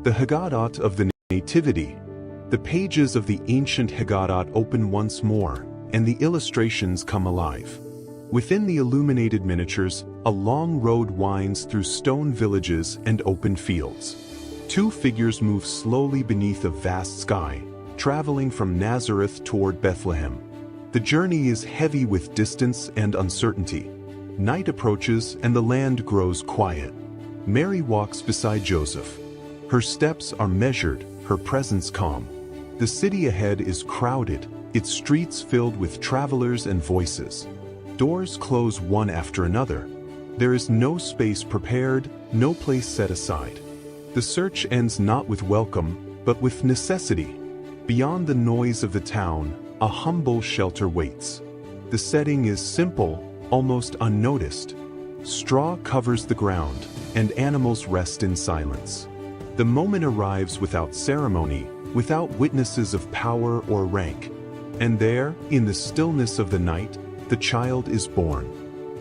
The Haggadah of the Nativity. The pages of the ancient Haggadah open once more, and the illustrations come alive. Within the illuminated miniatures, a long road winds through stone villages and open fields. Two figures move slowly beneath a vast sky, traveling from Nazareth toward Bethlehem. The journey is heavy with distance and uncertainty. Night approaches and the land grows quiet. Mary walks beside Joseph. Her steps are measured, her presence calm. The city ahead is crowded, its streets filled with travelers and voices. Doors close one after another. There is no space prepared, no place set aside. The search ends not with welcome, but with necessity. Beyond the noise of the town, a humble shelter waits. The setting is simple, almost unnoticed. Straw covers the ground, and animals rest in silence. The moment arrives without ceremony, without witnesses of power or rank. And there, in the stillness of the night, the child is born.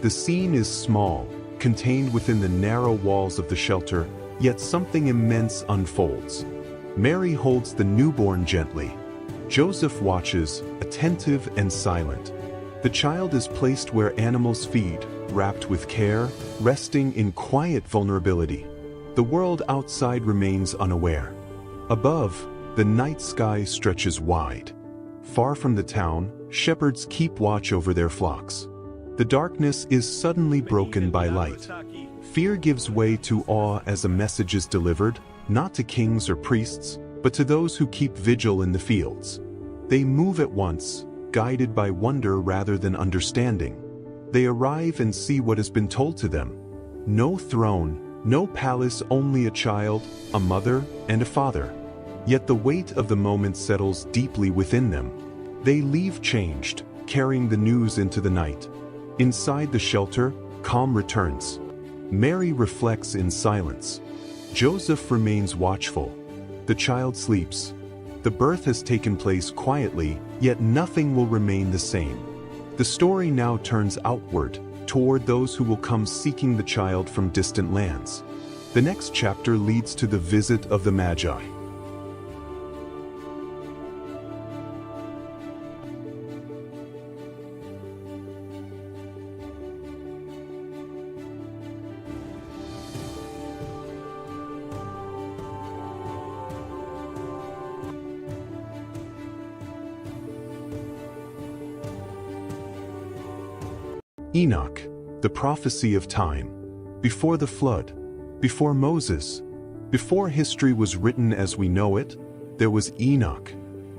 The scene is small, contained within the narrow walls of the shelter, yet something immense unfolds. Mary holds the newborn gently. Joseph watches, attentive and silent. The child is placed where animals feed, wrapped with care, resting in quiet vulnerability. The world outside remains unaware. Above, the night sky stretches wide. Far from the town, shepherds keep watch over their flocks. The darkness is suddenly broken by light. Fear gives way to awe as a message is delivered, not to kings or priests, but to those who keep vigil in the fields. They move at once, guided by wonder rather than understanding. They arrive and see what has been told to them. No throne, no palace, only a child, a mother, and a father. Yet the weight of the moment settles deeply within them. They leave changed, carrying the news into the night. Inside the shelter, calm returns. Mary reflects in silence. Joseph remains watchful. The child sleeps. The birth has taken place quietly, yet nothing will remain the same. The story now turns outward, toward those who will come seeking the child from distant lands. The next chapter leads to the visit of the Magi. Enoch, the prophecy of time. Before the flood, before Moses, before history was written as we know it, there was Enoch.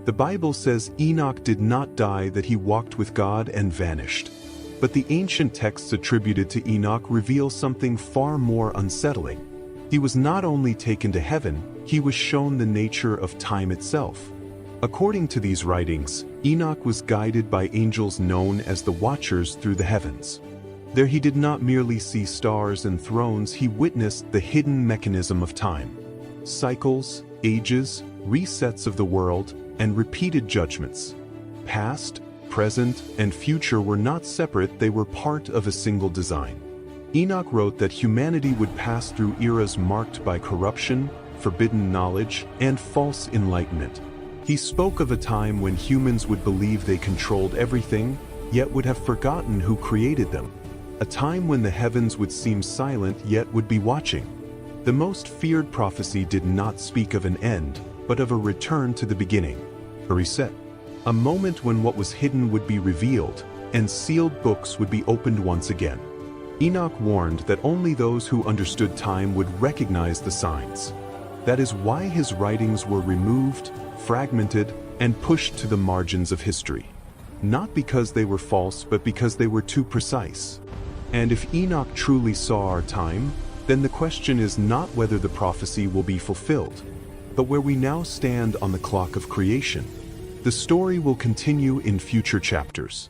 The Bible says Enoch did not die, that he walked with God and vanished. But the ancient texts attributed to Enoch reveal something far more unsettling. He was not only taken to heaven, he was shown the nature of time itself. According to these writings, Enoch was guided by angels known as the Watchers through the heavens. There he did not merely see stars and thrones, he witnessed the hidden mechanism of time. Cycles, ages, resets of the world, and repeated judgments. Past, present, and future were not separate, they were part of a single design. Enoch wrote that humanity would pass through eras marked by corruption, forbidden knowledge, and false enlightenment. He spoke of a time when humans would believe they controlled everything, yet would have forgotten who created them. A time when the heavens would seem silent yet would be watching. The most feared prophecy did not speak of an end, but of a return to the beginning, a reset. A moment when what was hidden would be revealed, and sealed books would be opened once again. Enoch warned that only those who understood time would recognize the signs. That is why his writings were removed, fragmented, and pushed to the margins of history. Not because they were false, but because they were too precise. And if Enoch truly saw our time, then the question is not whether the prophecy will be fulfilled, but where we now stand on the clock of creation. The story will continue in future chapters.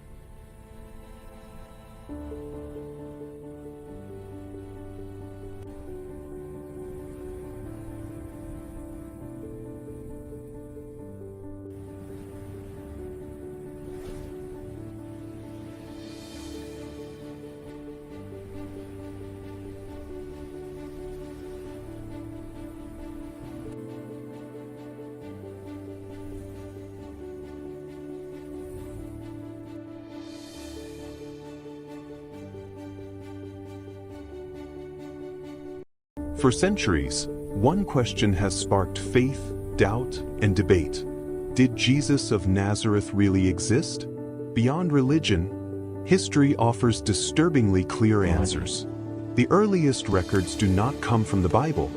For centuries, one question has sparked faith, doubt, and debate. Did Jesus of Nazareth really exist? Beyond religion, history offers disturbingly clear answers. The earliest records do not come from the Bible,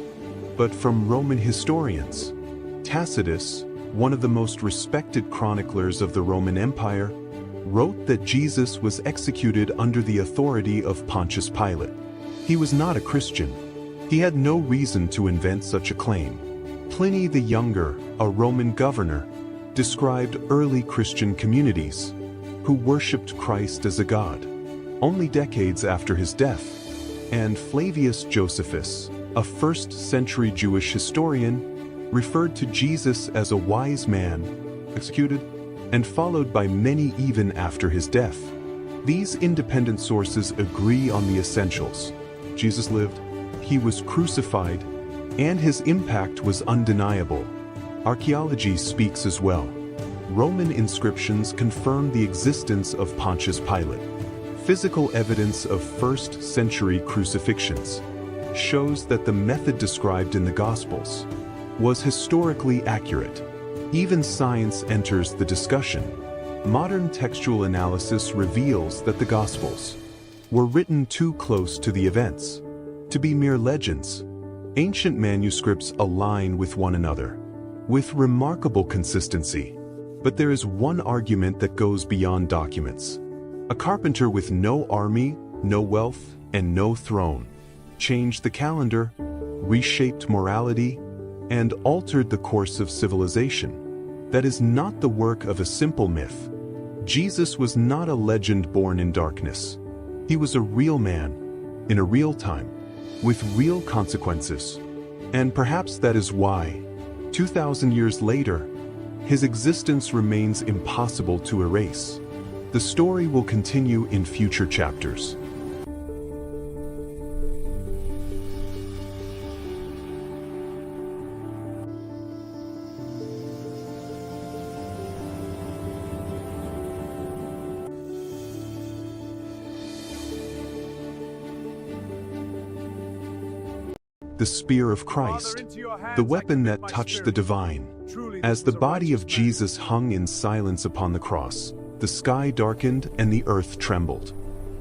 but from Roman historians. Tacitus, one of the most respected chroniclers of the Roman Empire, wrote that Jesus was executed under the authority of Pontius Pilate. He was not a Christian. He had no reason to invent such a claim. Pliny the Younger, a Roman governor, described early Christian communities who worshipped Christ as a god. Only decades after his death, and Flavius Josephus, a first-century Jewish historian, referred to Jesus as a wise man, executed, and followed by many even after his death. These independent sources agree on the essentials. Jesus lived, he was crucified, and his impact was undeniable. Archaeology speaks as well. Roman inscriptions confirm the existence of Pontius Pilate. Physical evidence of first-century crucifixions shows that the method described in the Gospels was historically accurate. Even science enters the discussion. Modern textual analysis reveals that the Gospels were written too close to the events to be mere legends. Ancient manuscripts align with one another with remarkable consistency. But there is one argument that goes beyond documents. A carpenter with no army, no wealth, and no throne changed the calendar, reshaped morality, and altered the course of civilization. That is not the work of a simple myth. Jesus was not a legend born in darkness. He was a real man, in a real time, with real consequences. And perhaps that is why, 2,000 years later, his existence remains impossible to erase. The story will continue in future chapters. The spear of Christ, the weapon that touched the divine. As the body of Jesus hung in silence upon the cross, the sky darkened and the earth trembled.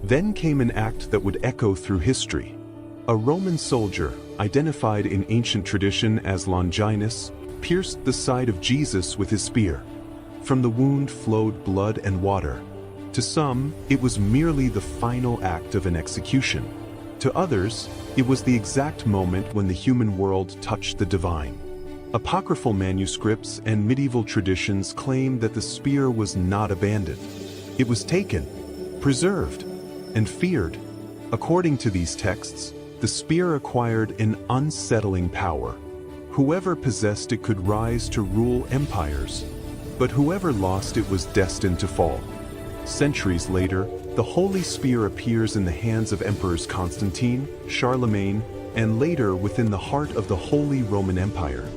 Then came an act that would echo through history. A Roman soldier, identified in ancient tradition as Longinus, pierced the side of Jesus with his spear. From the wound flowed blood and water. To some, it was merely the final act of an execution. To others, it was the exact moment when the human world touched the divine. Apocryphal manuscripts and medieval traditions claim that the spear was not abandoned. It was taken, preserved, and feared. According to these texts, the spear acquired an unsettling power. Whoever possessed it could rise to rule empires, but whoever lost it was destined to fall. Centuries later, the Holy Spear appears in the hands of Emperors Constantine, Charlemagne, and later within the heart of the Holy Roman Empire.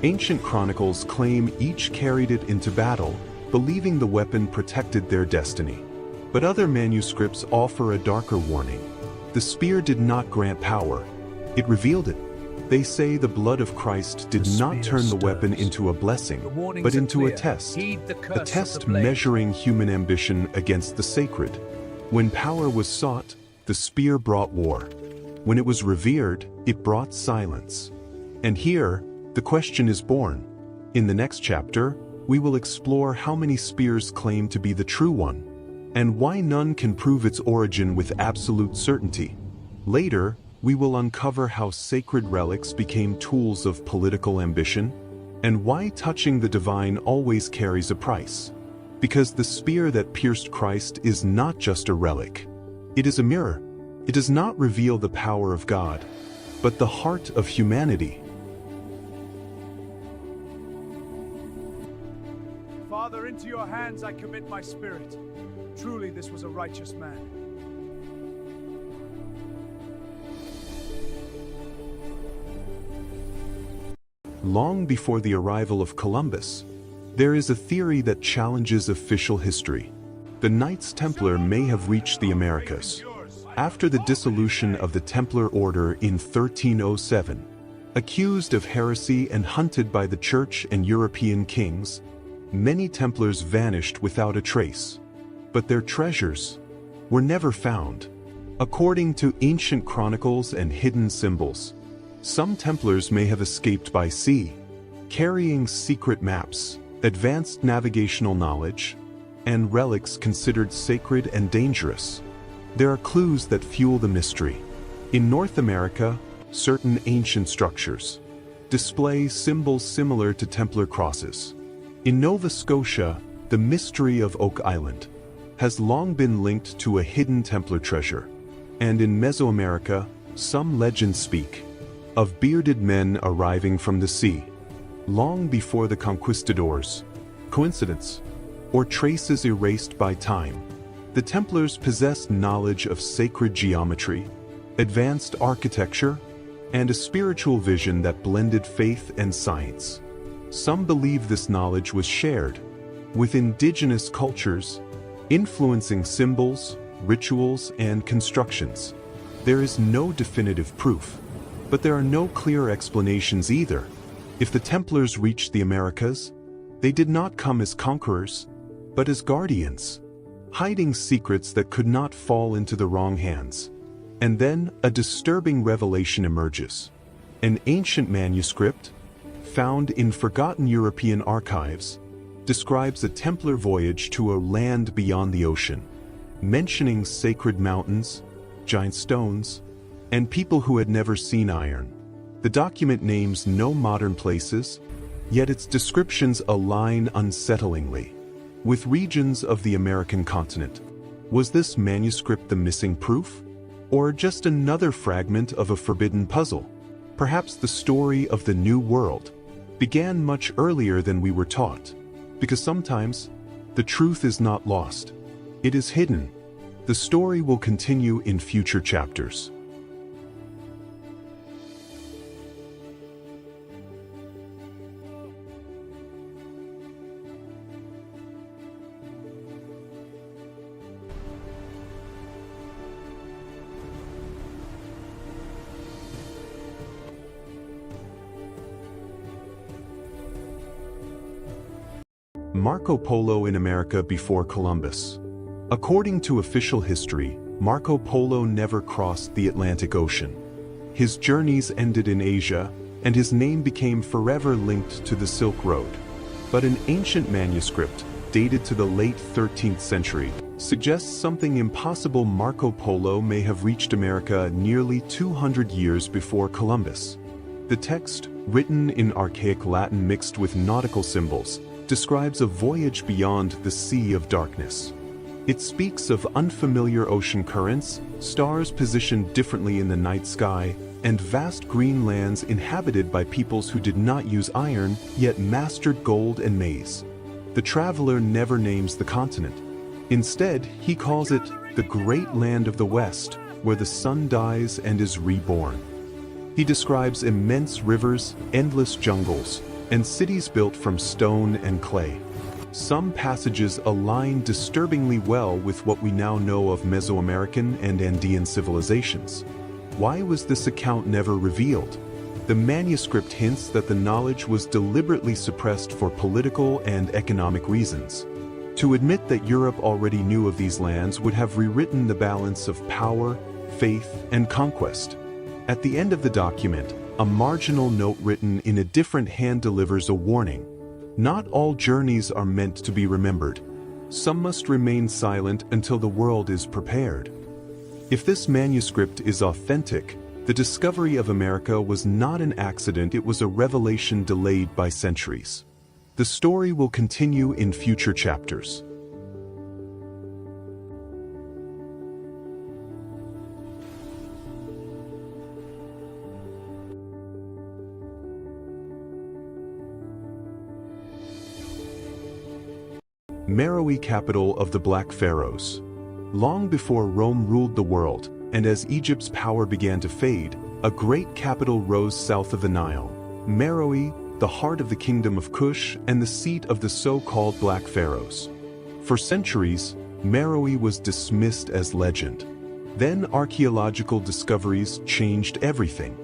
Ancient chronicles claim each carried it into battle, believing the weapon protected their destiny. But other manuscripts offer a darker warning. The spear did not grant power, it revealed it. They say the blood of Christ did not turn the weapon into a blessing, but into a test measuring human ambition against the sacred. When power was sought, the spear brought war. When it was revered, it brought silence. And here, the question is born. In the next chapter, we will explore how many spears claim to be the true one, and why none can prove its origin with absolute certainty. Later, we will uncover how sacred relics became tools of political ambition, and why touching the divine always carries a price. Because the spear that pierced Christ is not just a relic. It is a mirror. It does not reveal the power of God, but the heart of humanity. Father, into your hands I commit my spirit. Truly this was a righteous man. Long before the arrival of Columbus, there is a theory that challenges official history. The Knights Templar may have reached the Americas. After the dissolution of the Templar Order in 1307, accused of heresy and hunted by the Church and European kings, many Templars vanished without a trace. But their treasures were never found. According to ancient chronicles and hidden symbols, some Templars may have escaped by sea, carrying secret maps, advanced navigational knowledge, and relics considered sacred and dangerous. There are clues that fuel the mystery. In North America, certain ancient structures display symbols similar to Templar crosses. In Nova Scotia, the mystery of Oak Island has long been linked to a hidden Templar treasure. And in Mesoamerica, some legends speak of bearded men arriving from the sea, long before the conquistadors. Coincidence? Or traces erased by time? The Templars possessed knowledge of sacred geometry, advanced architecture, and a spiritual vision that blended faith and science. Some believe this knowledge was shared with indigenous cultures, influencing symbols, rituals, and constructions. There is no definitive proof, but there are no clear explanations either. If the Templars reached the Americas, they did not come as conquerors, but as guardians, hiding secrets that could not fall into the wrong hands. And then a disturbing revelation emerges. An ancient manuscript, found in forgotten European archives, describes a Templar voyage to a land beyond the ocean, mentioning sacred mountains, giant stones, and people who had never seen iron. The document names no modern places, yet its descriptions align unsettlingly with regions of the American continent. Was this manuscript the missing proof? Or just another fragment of a forbidden puzzle? Perhaps the story of the New World began much earlier than we were taught, because sometimes the truth is not lost, it is hidden. The story will continue in future chapters. Marco Polo in America before Columbus. According to official history, Marco Polo never crossed the Atlantic Ocean. His journeys ended in Asia, and his name became forever linked to the Silk Road. But an ancient manuscript, dated to the late 13th century, suggests something impossible. Marco Polo may have reached America nearly 200 years before Columbus. The text, written in archaic Latin mixed with nautical symbols, describes a voyage beyond the Sea of Darkness. It speaks of unfamiliar ocean currents, stars positioned differently in the night sky, and vast green lands inhabited by peoples who did not use iron, yet mastered gold and maize. The traveler never names the continent. Instead, he calls it the Great Land of the West, where the sun dies and is reborn. He describes immense rivers, endless jungles, and cities built from stone and clay. Some passages align disturbingly well with what we now know of Mesoamerican and Andean civilizations. Why was this account never revealed? The manuscript hints that the knowledge was deliberately suppressed for political and economic reasons. To admit that Europe already knew of these lands would have rewritten the balance of power, faith, and conquest. At the end of the document, a marginal note written in a different hand delivers a warning. Not all journeys are meant to be remembered. Some must remain silent until the world is prepared. If this manuscript is authentic, the discovery of America was not an accident, it was a revelation delayed by centuries. The story will continue in future chapters. Meroe, capital of the Black Pharaohs. Long before Rome ruled the world, and as Egypt's power began to fade, a great capital rose south of the Nile. Meroe, the heart of the kingdom of Kush and the seat of the so-called Black Pharaohs. For centuries, Meroe was dismissed as legend. Then archaeological discoveries changed everything.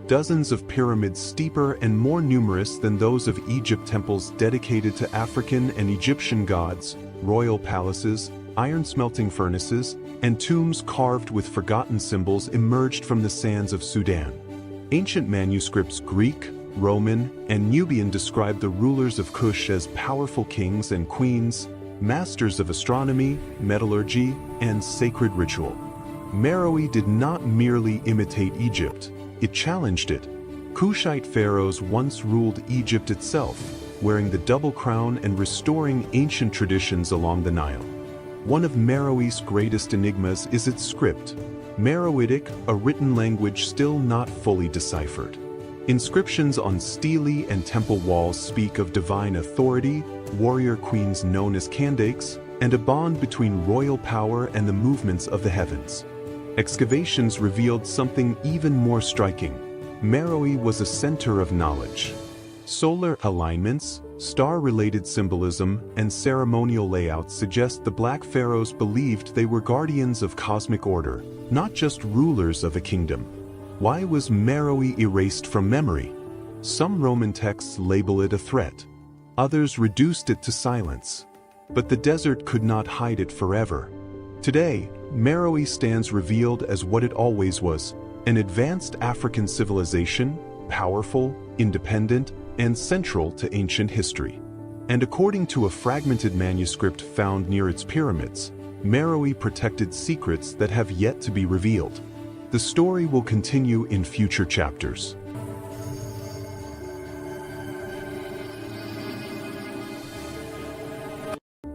Dozens of pyramids steeper and more numerous than those of Egypt, temples dedicated to African and Egyptian gods, royal palaces, iron smelting furnaces, and tombs carved with forgotten symbols emerged from the sands of Sudan. Ancient manuscripts, Greek, Roman, and Nubian, describe the rulers of Kush as powerful kings and queens, masters of astronomy, metallurgy, and sacred ritual. Meroe did not merely imitate Egypt, it challenged it. Kushite pharaohs once ruled Egypt itself, wearing the double crown and restoring ancient traditions along the Nile. One of Meroe's greatest enigmas is its script, Meroitic, a written language still not fully deciphered. Inscriptions on stele and temple walls speak of divine authority, warrior queens known as Kandakes, and a bond between royal power and the movements of the heavens. Excavations revealed something even more striking. Meroe was a center of knowledge. Solar alignments, star-related symbolism, and ceremonial layouts suggest the Black Pharaohs believed they were guardians of cosmic order, not just rulers of a kingdom. Why was Meroe erased from memory? Some Roman texts label it a threat. Others reduced it to silence. But the desert could not hide it forever. Today, Meroe stands revealed as what it always was, an advanced African civilization, powerful, independent, and central to ancient history. And according to a fragmented manuscript found near its pyramids, Meroe protected secrets that have yet to be revealed. The story will continue in future chapters.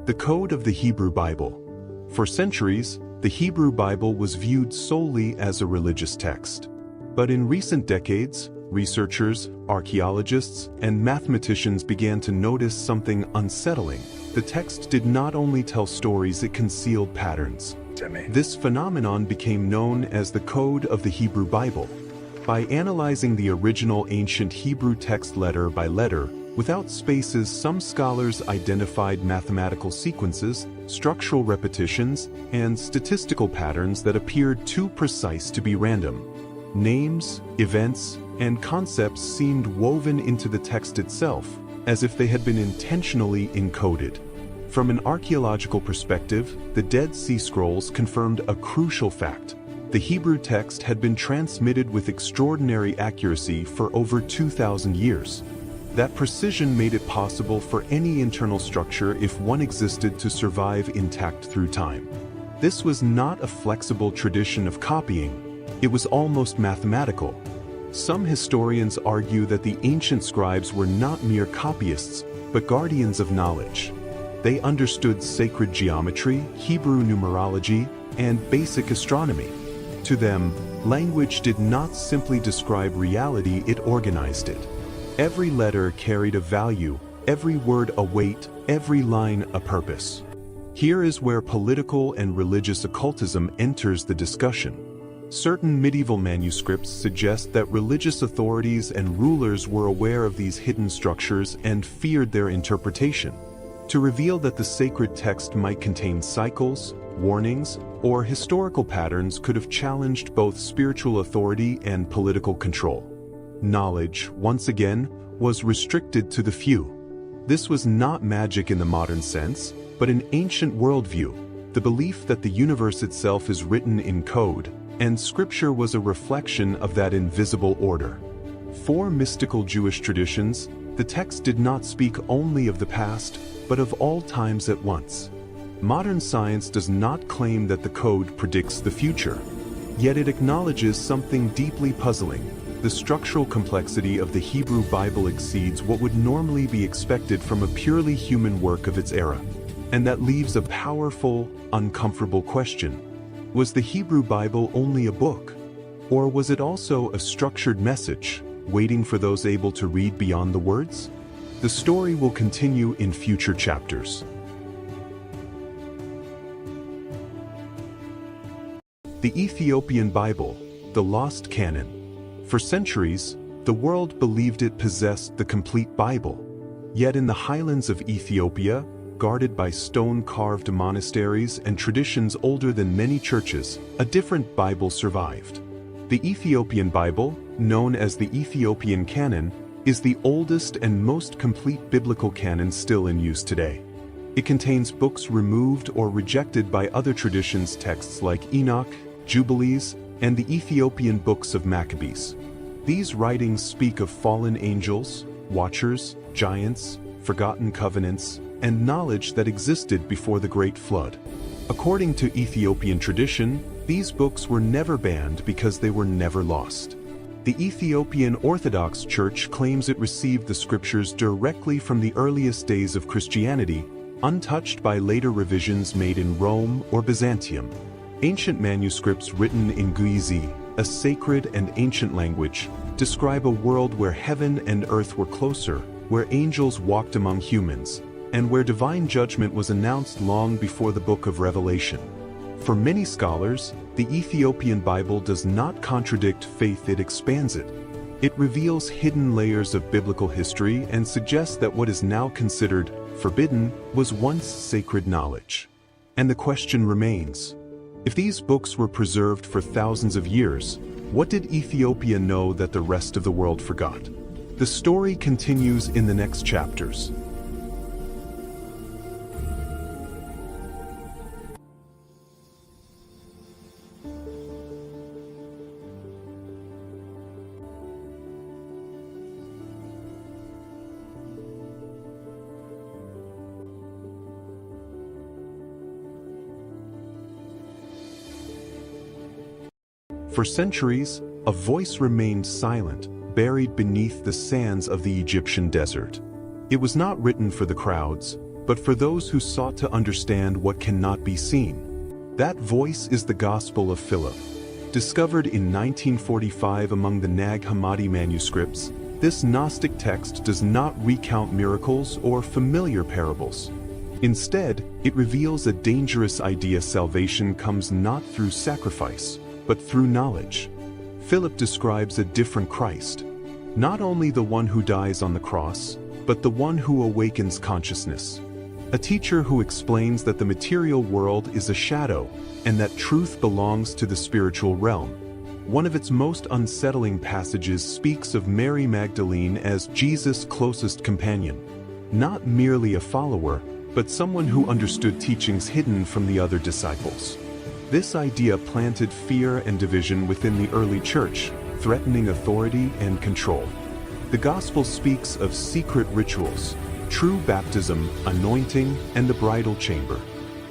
The Code of the Hebrew Bible. For centuries, the Hebrew Bible was viewed solely as a religious text. But in recent decades, researchers, archaeologists, and mathematicians began to notice something unsettling. The text did not only tell stories, it concealed patterns. This phenomenon became known as the Code of the Hebrew Bible. By analyzing the original ancient Hebrew text letter by letter, without spaces, some scholars identified mathematical sequences, structural repetitions, and statistical patterns that appeared too precise to be random. Names, events, and concepts seemed woven into the text itself, as if they had been intentionally encoded. From an archaeological perspective, the Dead Sea Scrolls confirmed a crucial fact. The Hebrew text had been transmitted with extraordinary accuracy for over 2,000 years. That precision made it possible for any internal structure, if one existed, to survive intact through time. This was not a flexible tradition of copying, it was almost mathematical. Some historians argue that the ancient scribes were not mere copyists, but guardians of knowledge. They understood sacred geometry, Hebrew numerology, and basic astronomy. To them, language did not simply describe reality, it organized it. Every letter carried a value, every word a weight, every line a purpose. Here is where political and religious occultism enters the discussion. Certain medieval manuscripts suggest that religious authorities and rulers were aware of these hidden structures and feared their interpretation. To reveal that the sacred text might contain cycles, warnings, or historical patterns could have challenged both spiritual authority and political control. Knowledge, once again, was restricted to the few. This was not magic in the modern sense, but an ancient worldview, the belief that the universe itself is written in code, and Scripture was a reflection of that invisible order. For mystical Jewish traditions, the text did not speak only of the past, but of all times at once. Modern science does not claim that the code predicts the future, yet it acknowledges something deeply puzzling. The structural complexity of the Hebrew Bible exceeds what would normally be expected from a purely human work of its era. And that leaves a powerful, uncomfortable question. Was the Hebrew Bible only a book? Or was it also a structured message, waiting for those able to read beyond the words? The story will continue in future chapters. The Ethiopian Bible, the Lost Canon. For centuries, the world believed it possessed the complete Bible. Yet in the highlands of Ethiopia, guarded by stone-carved monasteries and traditions older than many churches, a different Bible survived. The Ethiopian Bible, known as the Ethiopian Canon, is the oldest and most complete biblical canon still in use today. It contains books removed or rejected by other traditions, texts like Enoch, Jubilees, and the Ethiopian books of Maccabees. These writings speak of fallen angels, watchers, giants, forgotten covenants, and knowledge that existed before the Great Flood. According to Ethiopian tradition, these books were never banned because they were never lost. The Ethiopian Orthodox Church claims it received the scriptures directly from the earliest days of Christianity, untouched by later revisions made in Rome or Byzantium. Ancient manuscripts written in Guizi, a sacred and ancient language, describe a world where heaven and earth were closer, where angels walked among humans, and where divine judgment was announced long before the Book of Revelation. For many scholars, the Ethiopian Bible does not contradict faith, it expands it. It reveals hidden layers of biblical history and suggests that what is now considered forbidden was once sacred knowledge. And the question remains, if these books were preserved for thousands of years, what did Ethiopia know that the rest of the world forgot? The story continues in the next chapters. For centuries, a voice remained silent, buried beneath the sands of the Egyptian desert. It was not written for the crowds, but for those who sought to understand what cannot be seen. That voice is the Gospel of Philip. Discovered in 1945 among the Nag Hammadi manuscripts, this Gnostic text does not recount miracles or familiar parables. Instead, it reveals a dangerous idea: salvation comes not through sacrifice, but through knowledge. Philip describes a different Christ, not only the one who dies on the cross, but the one who awakens consciousness. A teacher who explains that the material world is a shadow and that truth belongs to the spiritual realm. One of its most unsettling passages speaks of Mary Magdalene as Jesus' closest companion, not merely a follower, but someone who understood teachings hidden from the other disciples. This idea planted fear and division within the early church, threatening authority and control. The Gospel speaks of secret rituals, true baptism, anointing, and the bridal chamber,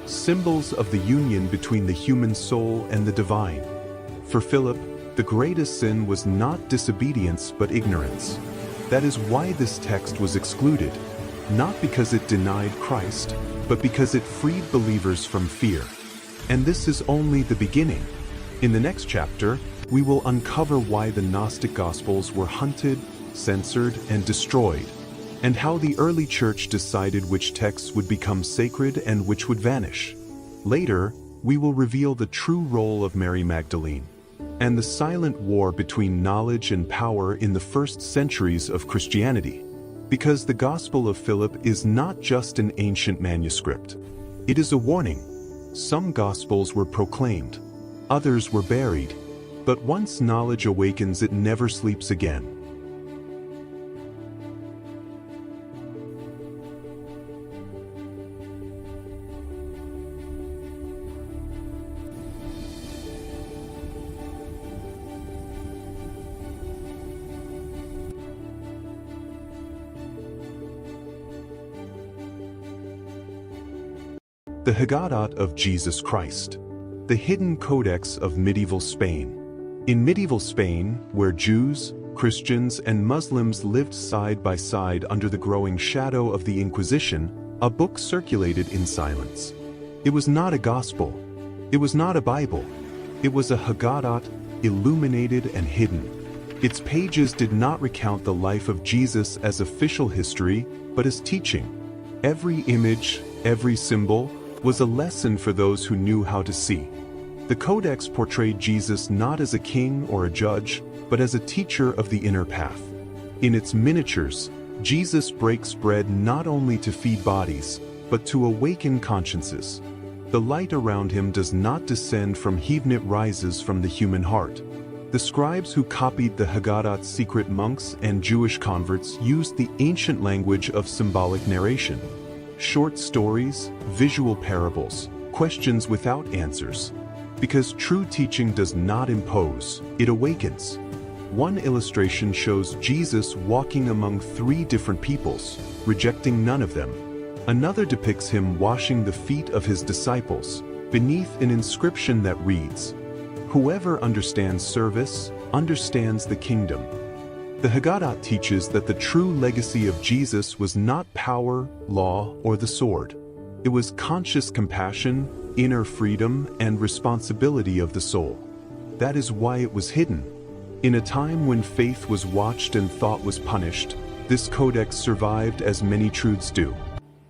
symbols of the union between the human soul and the divine. For Philip, the greatest sin was not disobedience but ignorance. That is why this text was excluded, not because it denied Christ, but because it freed believers from fear. And this is only the beginning. In the next chapter, we will uncover why the Gnostic Gospels were hunted, censored, and destroyed, and how the early church decided which texts would become sacred and which would vanish. Later, we will reveal the true role of Mary Magdalene and the silent war between knowledge and power in the first centuries of Christianity. Because the Gospel of Philip is not just an ancient manuscript. It is a warning. Some Gospels were proclaimed, others were buried, but once knowledge awakens, it never sleeps again. The Haggadah of Jesus Christ, the hidden codex of medieval Spain. In medieval Spain, where Jews, Christians, and Muslims lived side by side under the growing shadow of the Inquisition, a book circulated in silence. It was not a gospel. It was not a Bible. It was a Haggadah, illuminated and hidden. Its pages did not recount the life of Jesus as official history, but as teaching. Every image, every symbol, was a lesson for those who knew how to see. The Codex portrayed Jesus not as a king or a judge, but as a teacher of the inner path. In its miniatures, Jesus breaks bread not only to feed bodies, but to awaken consciences. The light around him does not descend from heaven, it rises from the human heart. The scribes who copied the Haggadah, secret monks and Jewish converts, used the ancient language of symbolic narration. Short stories, visual parables, questions without answers. Because true teaching does not impose, it awakens. One illustration shows Jesus walking among 3 different peoples, rejecting none of them. Another depicts him washing the feet of his disciples, beneath an inscription that reads, "Whoever understands service, understands the kingdom." The Haggadah teaches that the true legacy of Jesus was not power, law, or the sword. It was conscious compassion, inner freedom, and responsibility of the soul. That is why it was hidden. In a time when faith was watched and thought was punished, this codex survived as many truths do.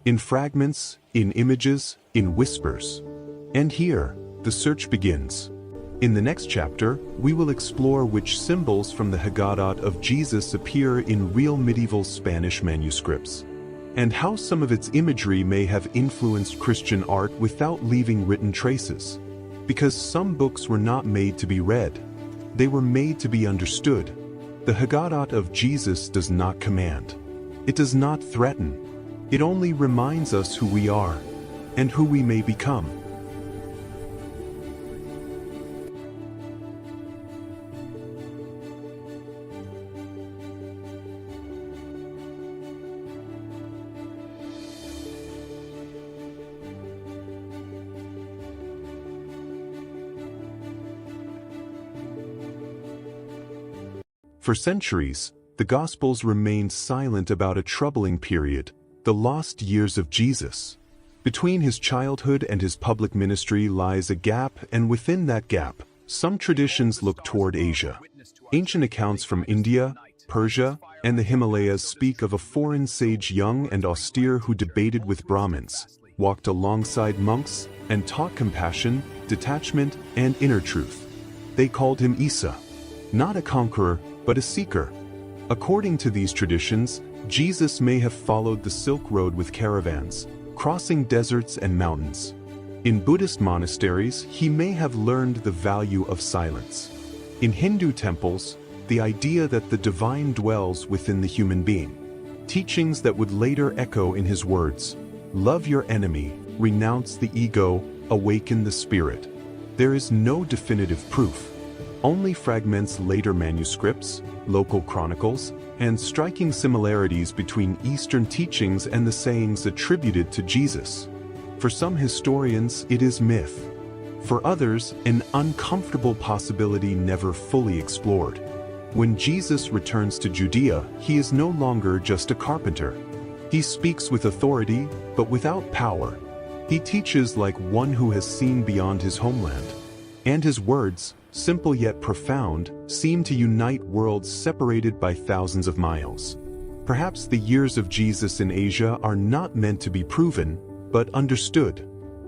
In fragments, in images, in whispers. And here, the search begins. In the next chapter, we will explore which symbols from the Haggadah of Jesus appear in real medieval Spanish manuscripts, and how some of its imagery may have influenced Christian art without leaving written traces. Because some books were not made to be read. They were made to be understood. The Haggadah of Jesus does not command. It does not threaten. It only reminds us who we are, and who we may become. For centuries, the Gospels remained silent about a troubling period, the lost years of Jesus. Between his childhood and his public ministry lies a gap, and within that gap, some traditions look toward Asia. Ancient accounts from India, Persia, and the Himalayas speak of a foreign sage, young and austere, who debated with Brahmins, walked alongside monks, and taught compassion, detachment, and inner truth. They called him Isa. Not a conqueror, but a seeker. According to these traditions, Jesus may have followed the Silk Road with caravans, crossing deserts and mountains. In Buddhist monasteries, he may have learned the value of silence. In Hindu temples, the idea that the divine dwells within the human being. Teachings that would later echo in his words, "Love your enemy, renounce the ego, awaken the spirit." There is no definitive proof. Only fragments, later manuscripts, local chronicles, and striking similarities between Eastern teachings and the sayings attributed to Jesus. For some historians, it is myth. For others, an uncomfortable possibility never fully explored. When Jesus returns to Judea, he is no longer just a carpenter. He speaks with authority, but without power. He teaches like one who has seen beyond his homeland. And his words, simple yet profound, seem to unite worlds separated by thousands of miles. Perhaps the years of Jesus in Asia are not meant to be proven, but understood.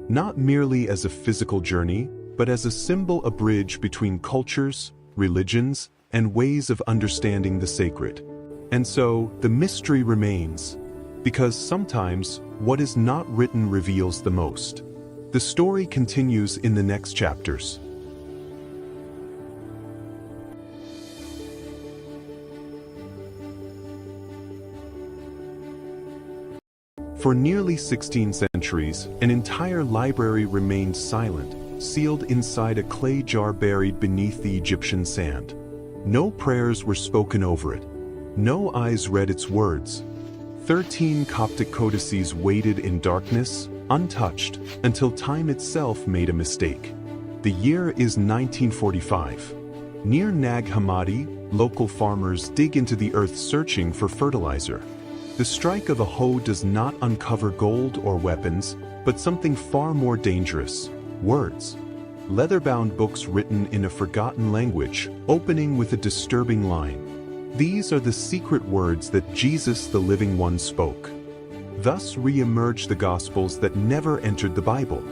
Not merely as a physical journey, but as a symbol, a bridge between cultures, religions, and ways of understanding the sacred. And so, the mystery remains, because sometimes what is not written reveals the most. The story continues in the next chapters. For nearly 16 centuries, an entire library remained silent, sealed inside a clay jar buried beneath the Egyptian sand. No prayers were spoken over it. No eyes read its words. 13 Coptic codices waited in darkness, untouched, until time itself made a mistake. The year is 1945. Near Nag Hammadi, local farmers dig into the earth searching for fertilizer. The strike of a hoe does not uncover gold or weapons, but something far more dangerous: words. Leather-bound books written in a forgotten language, opening with a disturbing line. These are the secret words that Jesus, the living one, spoke. Thus re-emerged the Gospels that never entered the Bible.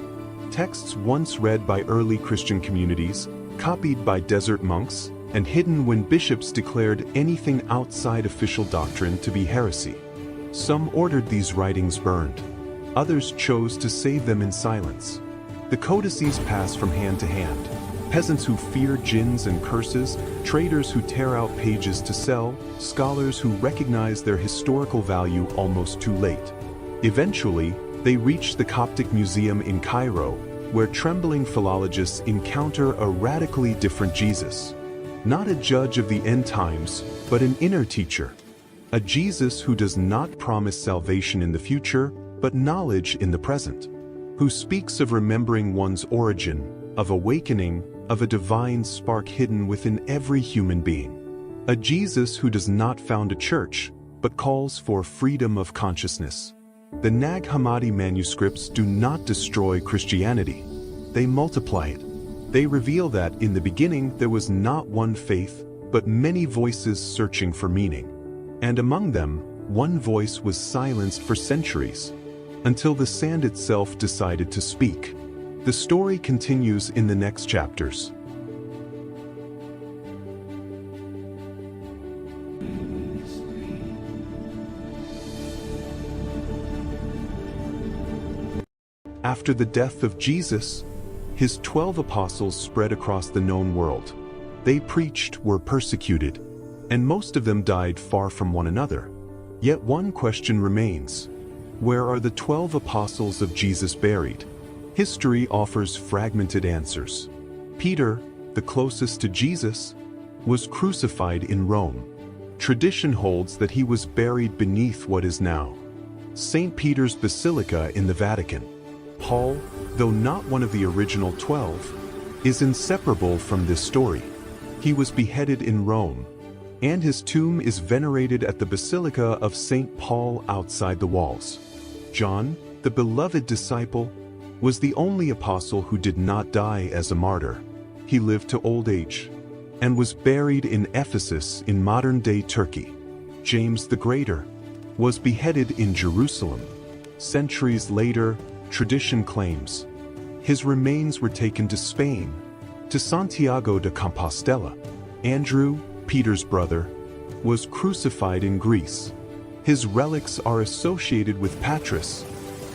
Texts once read by early Christian communities, copied by desert monks, and hidden when bishops declared anything outside official doctrine to be heresy. Some ordered these writings burned. Others chose to save them in silence. The codices pass from hand to hand. Peasants who fear jinns and curses, traders who tear out pages to sell, scholars who recognize their historical value almost too late. Eventually, they reach the Coptic Museum in Cairo, where trembling philologists encounter a radically different Jesus. Not a judge of the end times, but an inner teacher. A Jesus who does not promise salvation in the future, but knowledge in the present. Who speaks of remembering one's origin, of awakening, of a divine spark hidden within every human being. A Jesus who does not found a church, but calls for freedom of consciousness. The Nag Hammadi manuscripts do not destroy Christianity. They multiply it. They reveal that in the beginning there was not one faith, but many voices searching for meaning. And among them, one voice was silenced for centuries, until the sand itself decided to speak. The story continues in the next chapters. After the death of Jesus, his 12 apostles spread across the known world. They preached, were persecuted, and most of them died far from one another. Yet one question remains: where are the 12 apostles of Jesus buried? History offers fragmented answers. Peter, the closest to Jesus, was crucified in Rome. Tradition holds that he was buried beneath what is now St. Peter's Basilica in the Vatican. Paul, though not one of the original 12, is inseparable from this story. He was beheaded in Rome, and his tomb is venerated at the Basilica of St. Paul outside the walls. John, the beloved disciple, was the only apostle who did not die as a martyr. He lived to old age and was buried in Ephesus in modern-day Turkey. James the Greater was beheaded in Jerusalem. Centuries later, tradition claims his remains were taken to Spain, to Santiago de Compostela. Andrew, Peter's brother, was crucified in Greece. His relics are associated with Patras,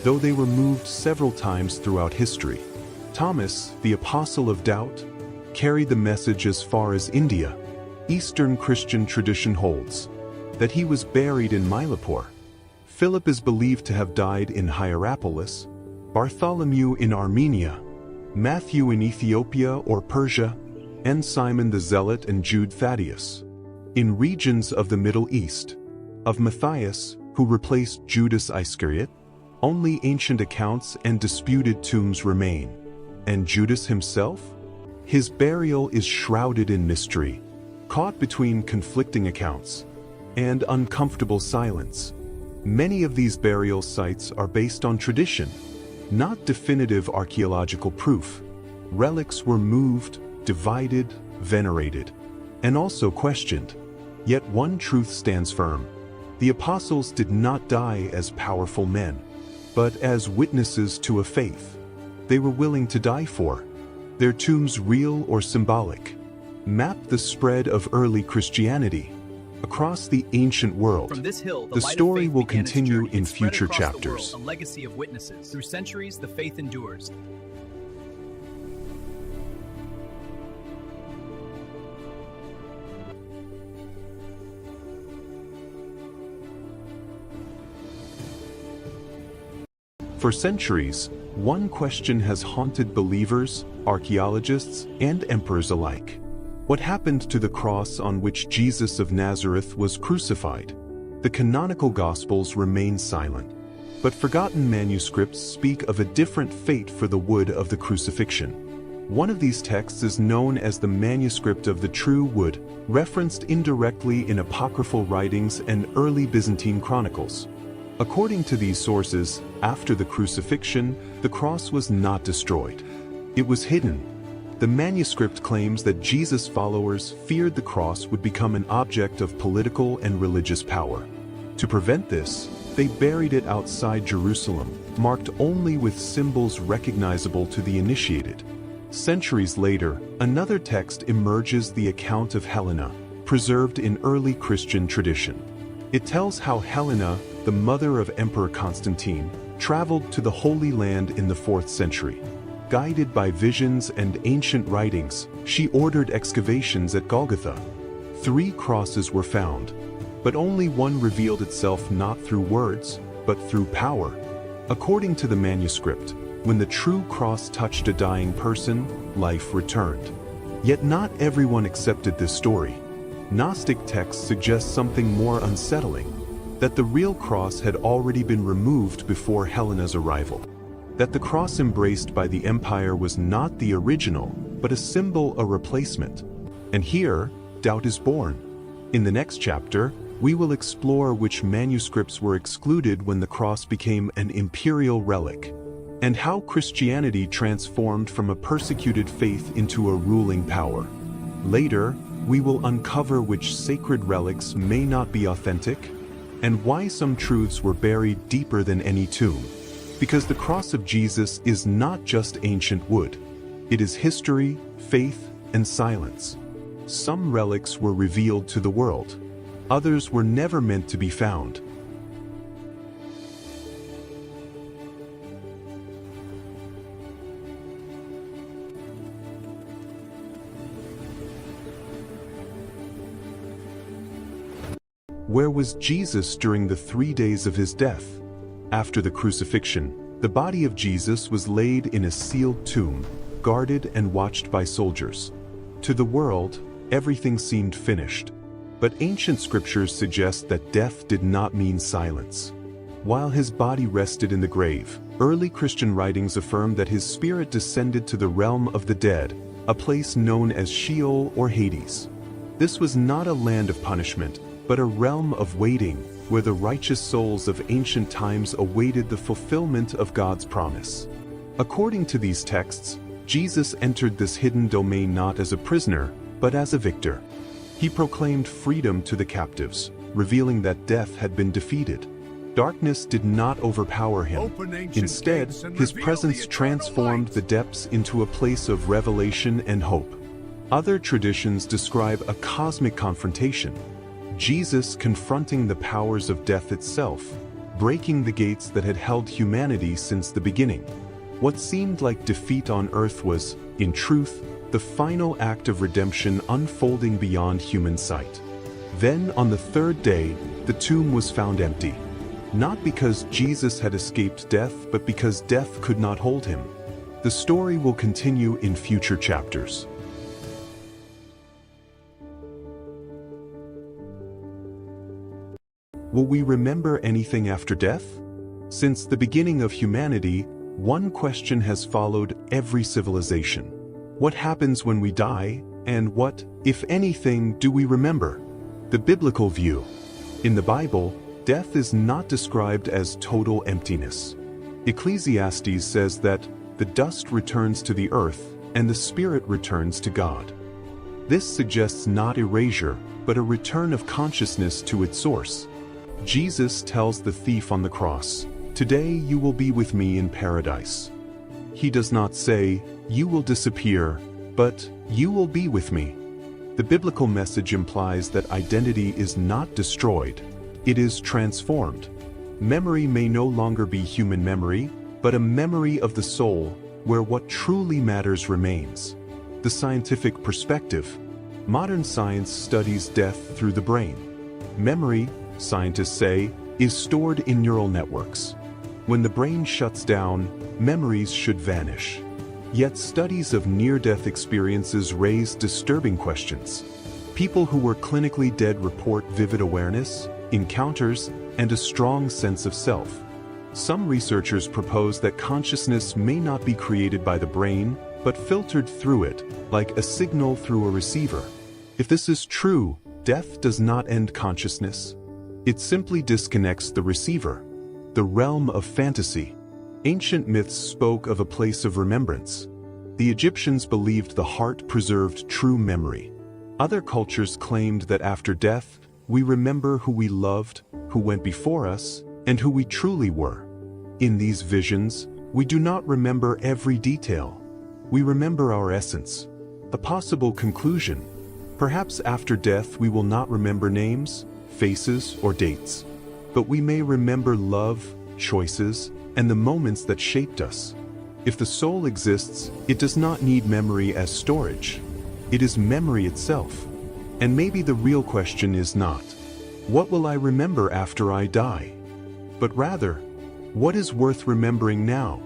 though they were moved several times throughout history. Thomas, the apostle of doubt, carried the message as far as India. Eastern Christian tradition holds that he was buried in Mylapore. Philip is believed to have died in Hierapolis, Bartholomew in Armenia, Matthew in Ethiopia or Persia, and Simon the Zealot and Jude Thaddeus in regions of the Middle East. Of Matthias, who replaced Judas Iscariot, only ancient accounts and disputed tombs remain. And Judas himself? His burial is shrouded in mystery, caught between conflicting accounts and uncomfortable silence. Many of these burial sites are based on tradition, not definitive archaeological proof. Relics were moved, divided, venerated, and also questioned. Yet one truth stands firm. The apostles did not die as powerful men, but as witnesses to a faith they were willing to die for. Their tombs, real or symbolic, map the spread of early Christianity across the ancient world. From this hill, the story will continue in future chapters. A legacy of witnesses. Through centuries, the faith endures. For centuries, one question has haunted believers, archaeologists, and emperors alike. What happened to the cross on which Jesus of Nazareth was crucified? The canonical Gospels remain silent, but forgotten manuscripts speak of a different fate for the wood of the crucifixion. One of these texts is known as the manuscript of the true wood, referenced indirectly in apocryphal writings and early Byzantine chronicles. According to these sources, after the crucifixion, the cross was not destroyed. It was hidden. The manuscript claims that Jesus' followers feared the cross would become an object of political and religious power. To prevent this, they buried it outside Jerusalem, marked only with symbols recognizable to the initiated. Centuries later, another text emerges, the account of Helena, preserved in early Christian tradition. It tells how Helena, the mother of Emperor Constantine, traveled to the Holy Land in the 4th century. Guided by visions and ancient writings, she ordered excavations at Golgotha. 3 crosses were found, but only one revealed itself not through words, but through power. According to the manuscript, when the true cross touched a dying person, life returned. Yet not everyone accepted this story. Gnostic texts suggest something more unsettling, that the real cross had already been removed before Helena's arrival. That the cross embraced by the empire was not the original, but a symbol, a replacement. And here, doubt is born. In the next chapter, we will explore which manuscripts were excluded when the cross became an imperial relic, and how Christianity transformed from a persecuted faith into a ruling power. Later, we will uncover which sacred relics may not be authentic, and why some truths were buried deeper than any tomb. Because the cross of Jesus is not just ancient wood. It is history, faith, and silence. Some relics were revealed to the world. Others were never meant to be found. Where was Jesus during the 3 days of his death? After the crucifixion, the body of Jesus was laid in a sealed tomb, guarded and watched by soldiers. To the world, everything seemed finished. But ancient scriptures suggest that death did not mean silence. While his body rested in the grave, early Christian writings affirm that his spirit descended to the realm of the dead, a place known as Sheol or Hades. This was not a land of punishment, but a realm of waiting, where the righteous souls of ancient times awaited the fulfillment of God's promise. According to these texts, Jesus entered this hidden domain not as a prisoner, but as a victor. He proclaimed freedom to the captives, revealing that death had been defeated. Darkness did not overpower him. Instead, his presence transformed the depths into a place of revelation and hope. Other traditions describe a cosmic confrontation, Jesus confronting the powers of death itself, breaking the gates that had held humanity since the beginning. What seemed like defeat on earth was, in truth, the final act of redemption unfolding beyond human sight. Then, on the 3rd day, the tomb was found empty. Not because Jesus had escaped death, but because death could not hold him. The story will continue in future chapters. Will we remember anything after death? Since the beginning of humanity, one question has followed every civilization. What happens when we die, and what, if anything, do we remember? The biblical view. In the Bible, death is not described as total emptiness. Ecclesiastes says that the dust returns to the earth, and the spirit returns to God. This suggests not erasure, but a return of consciousness to its source. Jesus tells the thief on the cross, "Today you will be with me in paradise." He does not say, "You will disappear," but "You will be with me." The biblical message implies that identity is not destroyed, it is transformed. Memory may no longer be human memory, but a memory of the soul, where what truly matters remains. The scientific perspective. Modern science studies death through the brain. Memory, scientists say, is stored in neural networks. When the brain shuts down, memories should vanish. Yet studies of near-death experiences raise disturbing questions. People who were clinically dead report vivid awareness, encounters, and a strong sense of self. Some researchers propose that consciousness may not be created by the brain, but filtered through it, like a signal through a receiver. If this is true, death does not end consciousness. It simply disconnects the receiver. The realm of fantasy. Ancient myths spoke of a place of remembrance. The Egyptians believed the heart preserved true memory. Other cultures claimed that after death, we remember who we loved, who went before us, and who we truly were. In these visions, we do not remember every detail. We remember our essence. A possible conclusion. Perhaps after death we will not remember names, faces, or dates. But we may remember love, choices, and the moments that shaped us. If the soul exists, it does not need memory as storage. It is memory itself. And maybe the real question is not, what will I remember after I die? But rather, what is worth remembering now?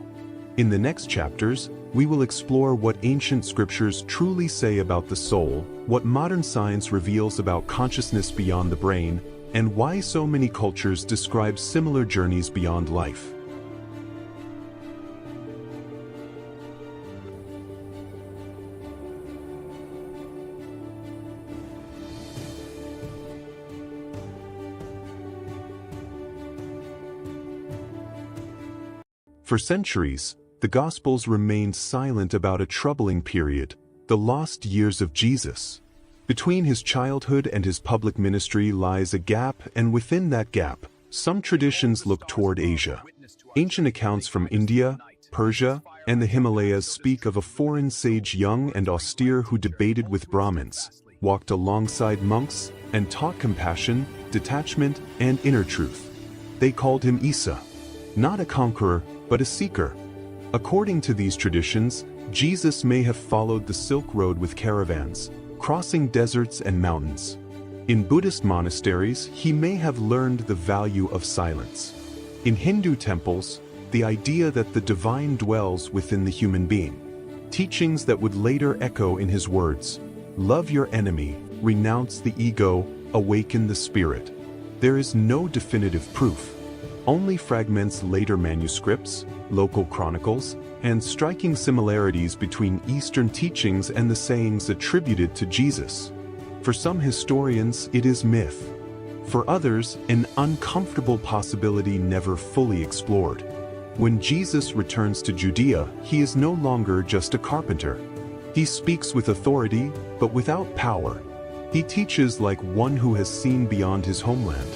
In the next chapters, we will explore what ancient scriptures truly say about the soul, what modern science reveals about consciousness beyond the brain, and why so many cultures describe similar journeys beyond life. For centuries, the Gospels remained silent about a troubling period, the lost years of Jesus. Between his childhood and his public ministry lies a gap, and within that gap, some traditions look toward Asia. Ancient accounts from India, Persia, and the Himalayas speak of a foreign sage young and austere who debated with Brahmins, walked alongside monks, and taught compassion, detachment, and inner truth. They called him Isa, not a conqueror, but a seeker. According to these traditions, Jesus may have followed the Silk Road with caravans, crossing deserts and mountains. In Buddhist monasteries, he may have learned the value of silence. In Hindu temples, the idea that the divine dwells within the human being. Teachings that would later echo in his words, "Love your enemy, renounce the ego, awaken the spirit." There is no definitive proof. Only fragments, later manuscripts, local chronicles, and striking similarities between Eastern teachings and the sayings attributed to Jesus. For some historians, it is myth. For others, an uncomfortable possibility never fully explored. When Jesus returns to Judea, he is no longer just a carpenter. He speaks with authority, but without power. He teaches like one who has seen beyond his homeland.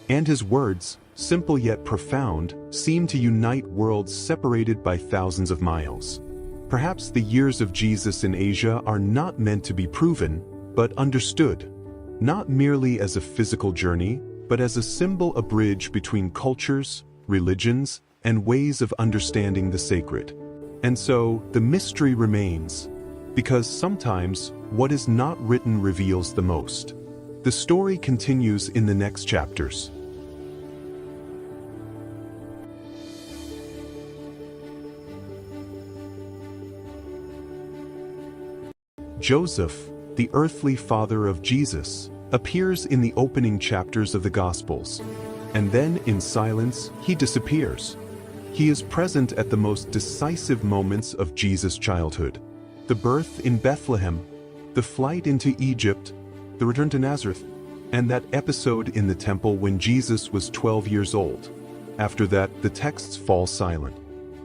And his words, simple yet profound, seem to unite worlds separated by thousands of miles. Perhaps the years of Jesus in Asia are not meant to be proven, but understood. Not merely as a physical journey, but as a symbol, a bridge between cultures, religions, and ways of understanding the sacred. And so, the mystery remains, because sometimes what is not written reveals the most. The story continues in the next chapters. Joseph, the earthly father of Jesus, appears in the opening chapters of the Gospels, and then in silence he disappears. He is present at the most decisive moments of Jesus' childhood: the birth in Bethlehem, the flight into Egypt, the return to Nazareth, and that episode in the temple when Jesus was 12 years old. After that, the texts fall silent.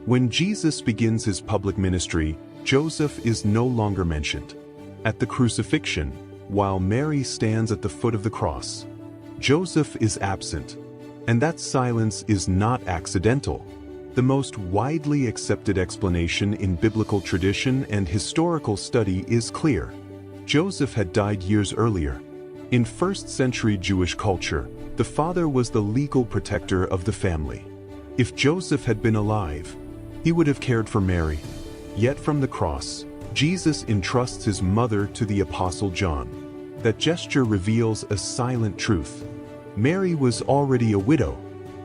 When Jesus begins his public ministry, Joseph is no longer mentioned. At the crucifixion, while Mary stands at the foot of the cross, Joseph is absent. And that silence is not accidental. The most widely accepted explanation in biblical tradition and historical study is clear. Joseph had died years earlier. In first-century Jewish culture, the father was the legal protector of the family. If Joseph had been alive, he would have cared for Mary. Yet from the cross, Jesus entrusts his mother to the Apostle John. That gesture reveals a silent truth. Mary was already a widow.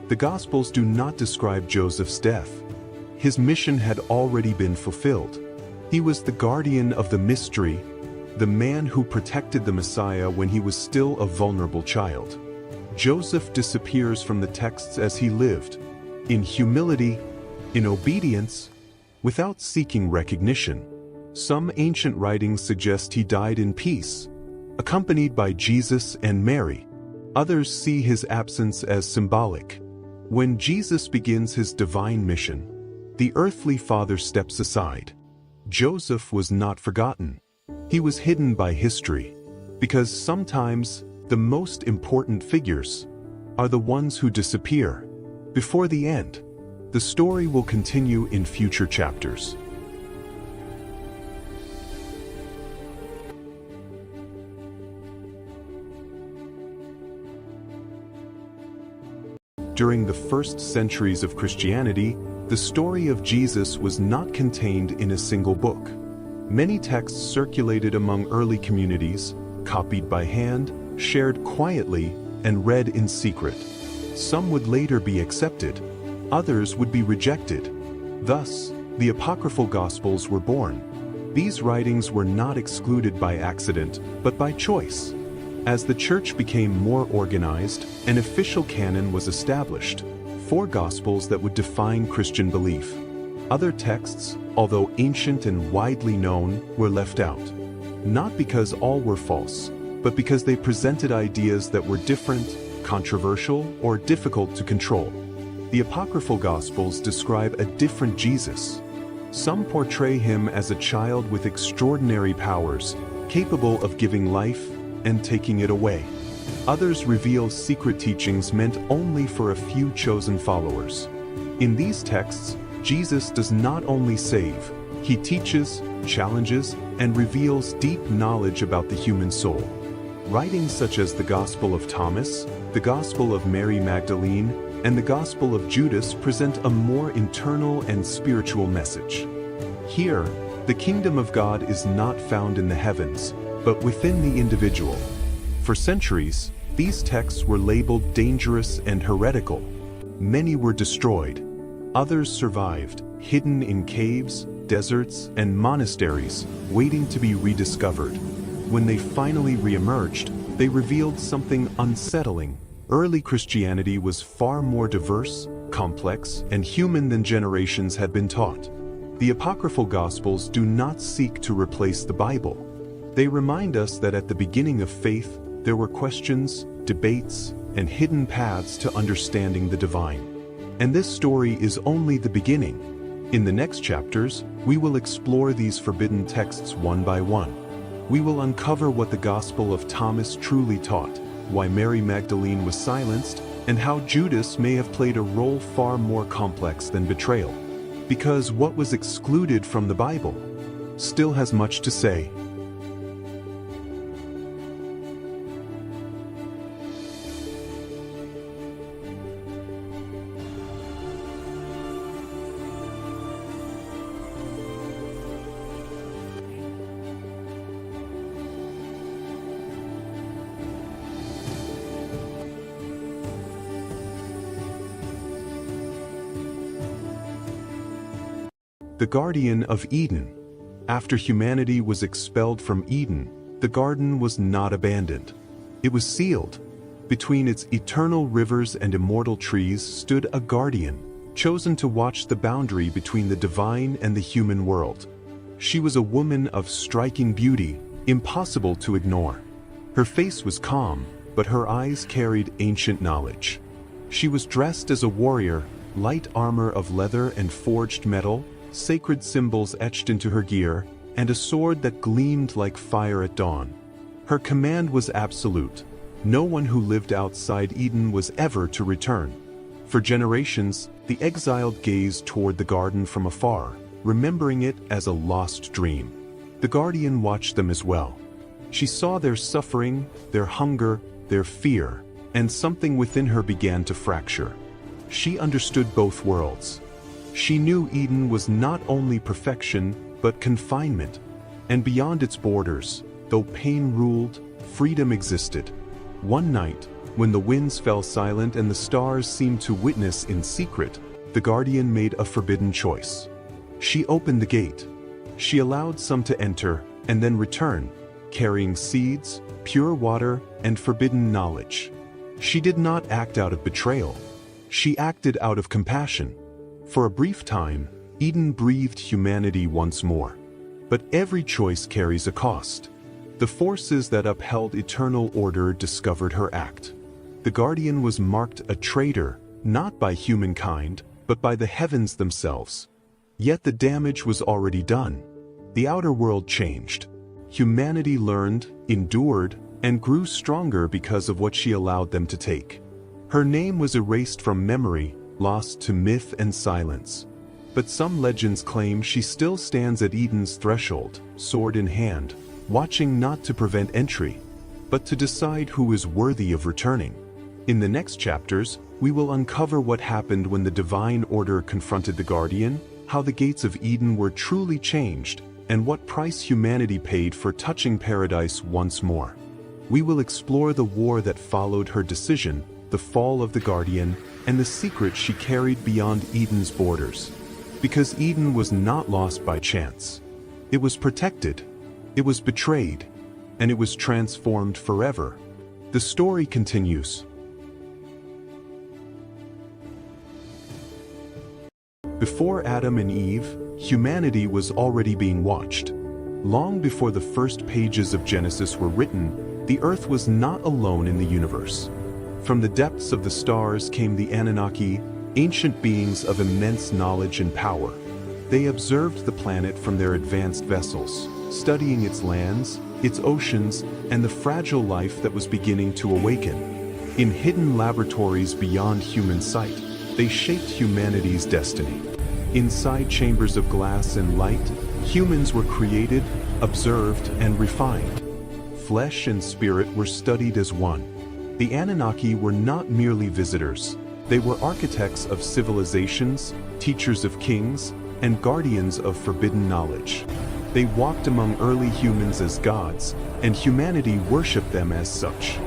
The Gospels do not describe Joseph's death. His mission had already been fulfilled. He was the guardian of the mystery, the man who protected the Messiah when he was still a vulnerable child. Joseph disappears from the texts as he lived, in humility, in obedience, without seeking recognition. Some ancient writings suggest he died in peace, accompanied by Jesus and Mary. Others see his absence as symbolic. When Jesus begins his divine mission, the earthly father steps aside. Joseph was not forgotten. He was hidden by history, because sometimes the most important figures are the ones who disappear. Before the end, the story will continue in future chapters. During the first centuries of Christianity, The story of Jesus was not contained in a single book. Many texts circulated among early communities, copied by hand, shared quietly, and read in secret. Some would later be accepted, others would be rejected. Thus, the apocryphal Gospels were born. These writings were not excluded by accident, but by choice. As the Church became more organized, an official canon was established, 4 Gospels that would define Christian belief. Other texts, although ancient and widely known, were left out. Not because all were false, but because they presented ideas that were different, controversial, or difficult to control. The apocryphal Gospels describe a different Jesus. Some portray him as a child with extraordinary powers, capable of giving life and taking it away. Others reveal secret teachings meant only for a few chosen followers. In these texts, Jesus does not only save, he teaches, challenges, and reveals deep knowledge about the human soul. Writings such as the Gospel of Thomas, the Gospel of Mary Magdalene, and the Gospel of Judas present a more internal and spiritual message. Here, the kingdom of God is not found in the heavens, but within the individual. For centuries, these texts were labeled dangerous and heretical. Many were destroyed. Others survived, hidden in caves, deserts, and monasteries, waiting to be rediscovered. When they finally re-emerged, they revealed something unsettling. Early Christianity was far more diverse, complex, and human than generations had been taught. The apocryphal Gospels do not seek to replace the Bible. They remind us that at the beginning of faith, there were questions, debates, and hidden paths to understanding the divine. And this story is only the beginning. In the next chapters, we will explore these forbidden texts one by one. We will uncover what the Gospel of Thomas truly taught, why Mary Magdalene was silenced, and how Judas may have played a role far more complex than betrayal. Because what was excluded from the Bible still has much to say. The Guardian of Eden. After humanity was expelled from Eden, the garden was not abandoned. It was sealed. Between its eternal rivers and immortal trees stood a guardian, chosen to watch the boundary between the divine and the human world. She was a woman of striking beauty, impossible to ignore. Her face was calm, but her eyes carried ancient knowledge. She was dressed as a warrior, light armor of leather and forged metal, sacred symbols etched into her gear, and a sword that gleamed like fire at dawn. Her command was absolute. No one who lived outside Eden was ever to return. For generations, the exiled gazed toward the garden from afar, remembering it as a lost dream. The guardian watched them as well. She saw their suffering, their hunger, their fear, and something within her began to fracture. She understood both worlds. She knew Eden was not only perfection, but confinement. And beyond its borders, though pain ruled, freedom existed. One night, when the winds fell silent and the stars seemed to witness in secret, the guardian made a forbidden choice. She opened the gate. She allowed some to enter and then return, carrying seeds, pure water, and forbidden knowledge. She did not act out of betrayal. She acted out of compassion. For a brief time, Eden breathed humanity once more. But every choice carries a cost. The forces that upheld eternal order discovered her act. The guardian was marked a traitor, not by humankind, but by the heavens themselves. Yet the damage was already done. The outer world changed. Humanity learned, endured, and grew stronger because of what she allowed them to take. Her name was erased from memory, lost to myth and silence. But some legends claim she still stands at Eden's threshold, sword in hand, watching not to prevent entry, but to decide who is worthy of returning. In the next chapters, we will uncover what happened when the divine order confronted the Guardian, how the gates of Eden were truly changed, and what price humanity paid for touching paradise once more. We will explore the war that followed her decision, the fall of the Guardian, and the secret she carried beyond Eden's borders. Because Eden was not lost by chance. It was protected, it was betrayed, and it was transformed forever. The story continues. Before Adam and Eve, humanity was already being watched. Long before the first pages of Genesis were written, the earth was not alone in the universe. From the depths of the stars came the Anunnaki, ancient beings of immense knowledge and power. They observed the planet from their advanced vessels, studying its lands, its oceans, and the fragile life that was beginning to awaken. In hidden laboratories beyond human sight, they shaped humanity's destiny. Inside chambers of glass and light, humans were created, observed, and refined. Flesh and spirit were studied as one. The Anunnaki were not merely visitors. They were architects of civilizations, teachers of kings, and guardians of forbidden knowledge. They walked among early humans as gods, and humanity worshipped them as such.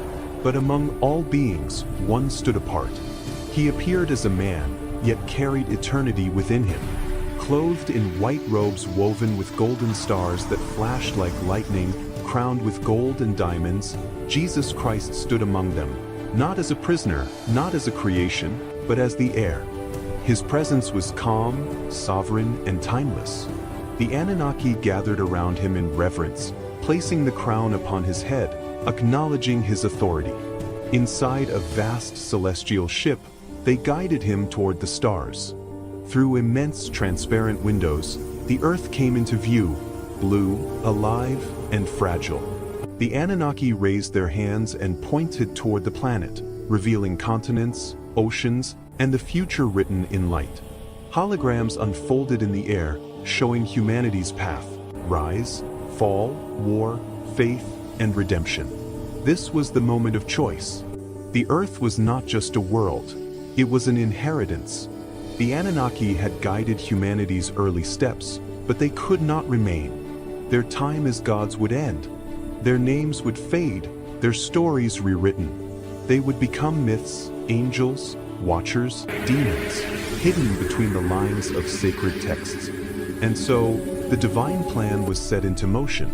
But among all beings, one stood apart. He appeared as a man, yet carried eternity within him. Clothed in white robes woven with golden stars that flashed like lightning, crowned with gold and diamonds, Jesus Christ stood among them, not as a prisoner, not as a creation, but as the heir. His presence was calm, sovereign, and timeless. The Anunnaki gathered around him in reverence, placing the crown upon his head, acknowledging his authority. Inside a vast celestial ship, they guided him toward the stars. Through immense transparent windows, the earth came into view, blue, alive, and fragile. The Anunnaki raised their hands and pointed toward the planet, revealing continents, oceans, and the future written in light. Holograms unfolded in the air, showing humanity's path: rise, fall, war, faith, and redemption. This was the moment of choice. The earth was not just a world. It was an inheritance. The Anunnaki had guided humanity's early steps, but they could not remain. Their time as gods would end. Their names would fade, their stories rewritten. They would become myths, angels, watchers, demons, hidden between the lines of sacred texts. And so, the divine plan was set into motion.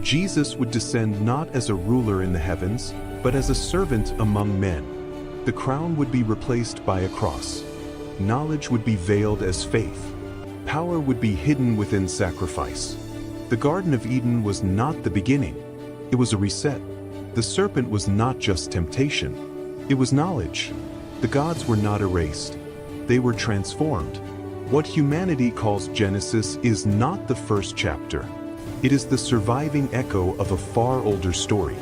Jesus would descend not as a ruler in the heavens, but as a servant among men. The crown would be replaced by a cross. Knowledge would be veiled as faith. Power would be hidden within sacrifice. The Garden of Eden was not the beginning. It was a reset. The serpent was not just temptation. It was knowledge. The gods were not erased. They were transformed. What humanity calls Genesis is not the first chapter. It is the surviving echo of a far older story.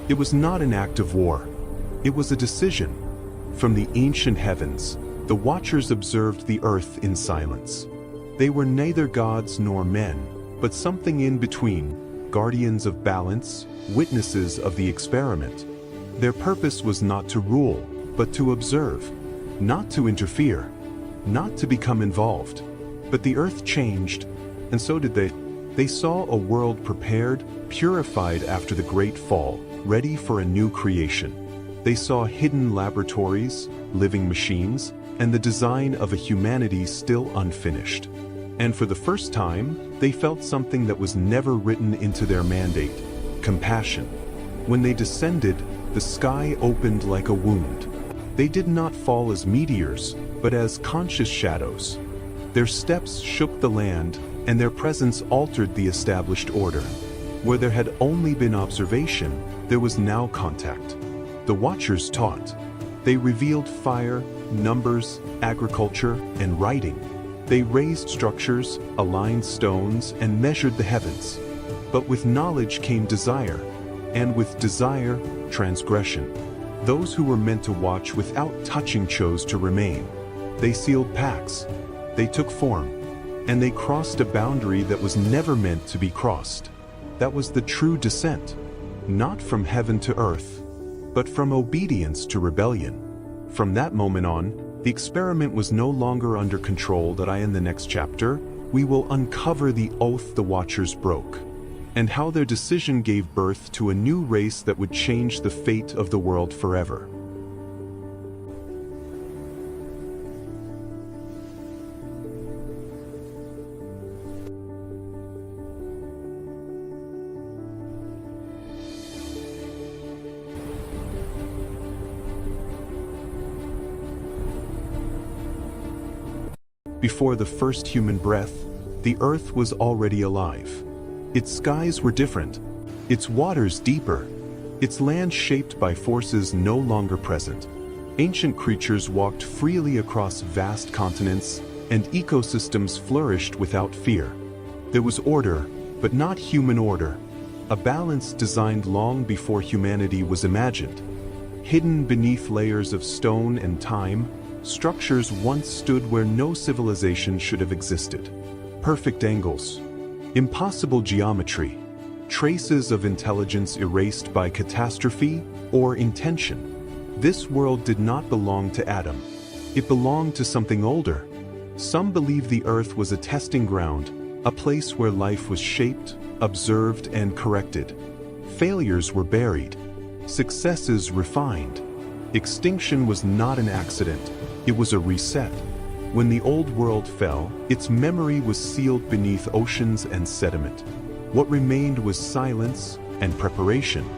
It was not an act of war. It was a decision. From the ancient heavens, the watchers observed the earth in silence. They were neither gods nor men, but something in between, guardians of balance, witnesses of the experiment. Their purpose was not to rule, but to observe, not to interfere, not to become involved. But the earth changed, and so did they. They saw a world prepared, purified after the great fall, ready for a new creation. They saw hidden laboratories, living machines, and the design of a humanity still unfinished. And for the first time, they felt something that was never written into their mandate: compassion. When they descended, the sky opened like a wound. They did not fall as meteors, but as conscious shadows. Their steps shook the land, and their presence altered the established order. Where there had only been observation, there was now contact. The Watchers taught. They revealed fire, numbers, agriculture, and writing. They raised structures, aligned stones, and measured the heavens. But with knowledge came desire, and with desire, transgression. Those who were meant to watch without touching chose to remain. They sealed pacts. They took form. And they crossed a boundary that was never meant to be crossed. That was the true descent, not from heaven to earth, but from obedience to rebellion. From that moment on, the experiment was no longer under control. That in the next chapter, we will uncover the oath the Watchers broke, and how their decision gave birth to a new race that would change the fate of the world forever. Before the first human breath, the earth was already alive. Its skies were different, its waters deeper, its land shaped by forces no longer present. Ancient creatures walked freely across vast continents, and ecosystems flourished without fear. There was order, but not human order, a balance designed long before humanity was imagined. Hidden beneath layers of stone and time, structures once stood where no civilization should have existed. Perfect angles, impossible geometry, traces of intelligence erased by catastrophe or intention. This world did not belong to Adam. It belonged to something older. Some believe the earth was a testing ground, a place where life was shaped, observed, and corrected. Failures were buried, successes refined. Extinction was not an accident, it was a reset. When the old world fell, its memory was sealed beneath oceans and sediment. What remained was silence and preparation.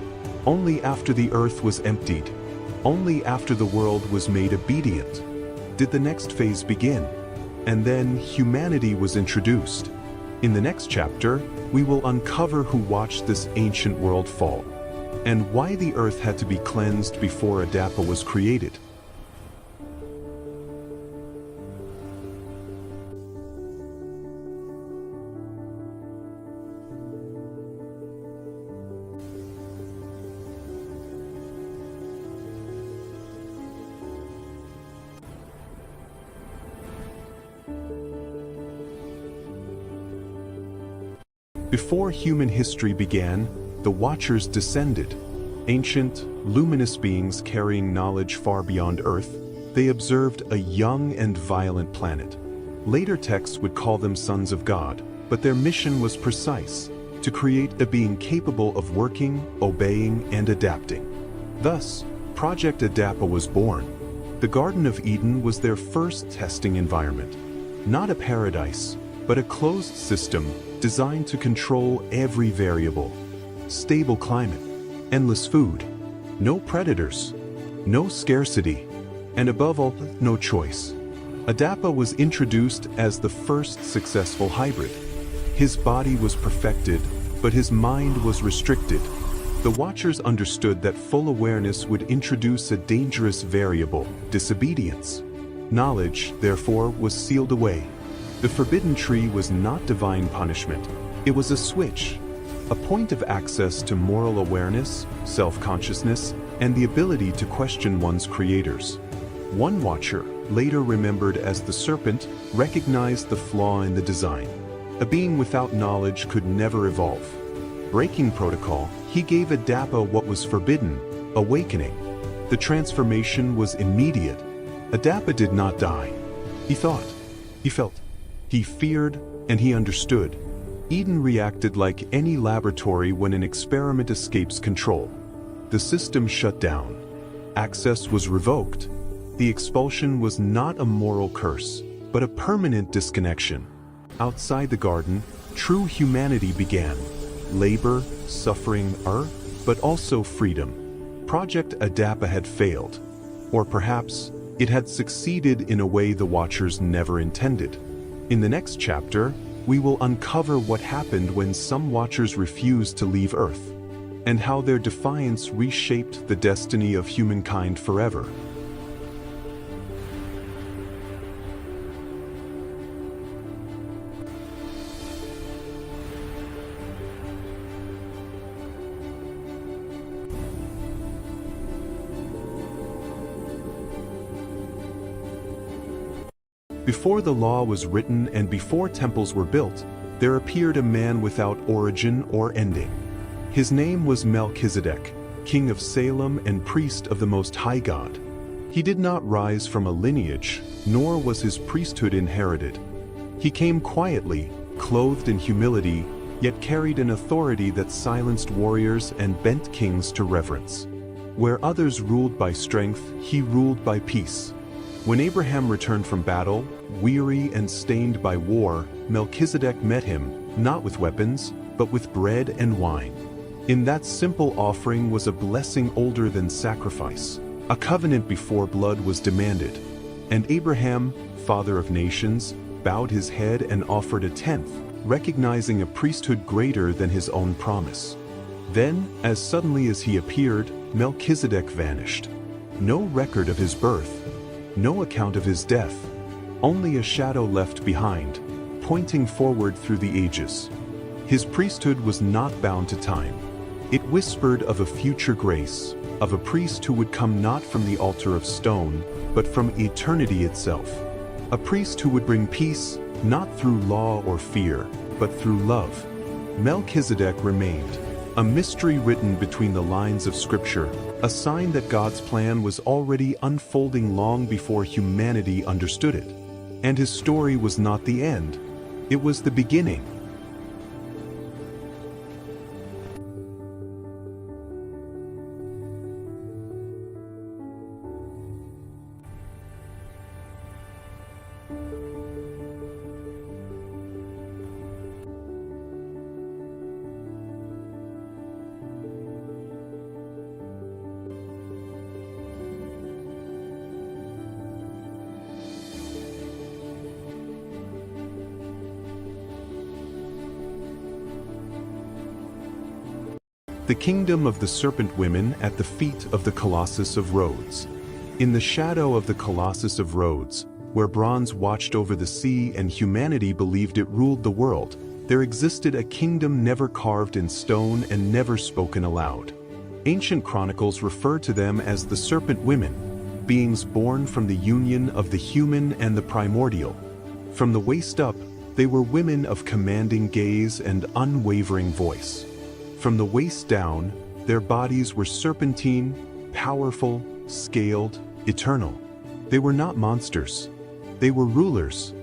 Only after the earth was emptied, only after the world was made obedient, did the next phase begin. And then humanity was introduced. In the next chapter, we will uncover who watched this ancient world fall, and why the earth had to be cleansed before Adapa was created. Before human history began, the Watchers descended. Ancient, luminous beings carrying knowledge far beyond Earth, they observed a young and violent planet. Later texts would call them sons of God, but their mission was precise: to create a being capable of working, obeying, and adapting. Thus, Project Adapa was born. The Garden of Eden was their first testing environment. Not a paradise, but a closed system designed to control every variable. Stable climate, endless food, no predators, no scarcity, and above all, no choice. Adapa was introduced as the first successful hybrid. His body was perfected, but his mind was restricted. The Watchers understood that full awareness would introduce a dangerous variable: disobedience. Knowledge, therefore, was sealed away. The forbidden tree was not divine punishment. It was a switch, a point of access to moral awareness, self-consciousness, and the ability to question one's creators. One Watcher, later remembered as the serpent, recognized the flaw in the design. A being without knowledge could never evolve. Breaking protocol, he gave Adapa what was forbidden: awakening. The transformation was immediate. Adapa did not die. He thought. He felt. He feared, and he understood. Eden reacted like any laboratory when an experiment escapes control. The system shut down. Access was revoked. The expulsion was not a moral curse, but a permanent disconnection. Outside the garden, true humanity began. Labor, suffering, but also freedom. Project Adapa had failed. Or perhaps, it had succeeded in a way the Watchers never intended. In the next chapter, we will uncover what happened when some Watchers refused to leave Earth, and how their defiance reshaped the destiny of humankind forever. Before the law was written and before temples were built, there appeared a man without origin or ending. His name was Melchizedek, king of Salem and priest of the Most High God. He did not rise from a lineage, nor was his priesthood inherited. He came quietly, clothed in humility, yet carried an authority that silenced warriors and bent kings to reverence. Where others ruled by strength, he ruled by peace. When Abraham returned from battle, weary and stained by war, Melchizedek met him, not with weapons, but with bread and wine. In that simple offering was a blessing older than sacrifice, a covenant before blood was demanded. And Abraham, father of nations, bowed his head and offered a tenth, recognizing a priesthood greater than his own promise. Then, as suddenly as he appeared, Melchizedek vanished. No record of his birth, no account of his death, only a shadow left behind, pointing forward through the ages. His priesthood was not bound to time. It whispered of a future grace, of a priest who would come not from the altar of stone, but from eternity itself. A priest who would bring peace, not through law or fear, but through love. Melchizedek remained, a mystery written between the lines of Scripture, a sign that God's plan was already unfolding long before humanity understood it. And his story was not the end, it was the beginning. The kingdom of the serpent women at the feet of the Colossus of Rhodes. In the shadow of the Colossus of Rhodes, where bronze watched over the sea and humanity believed it ruled the world, there existed a kingdom never carved in stone and never spoken aloud. Ancient chronicles refer to them as the serpent women, beings born from the union of the human and the primordial. From the waist up, they were women of commanding gaze and unwavering voice. From the waist down, their bodies were serpentine, powerful, scaled, eternal. They were not monsters. They were rulers.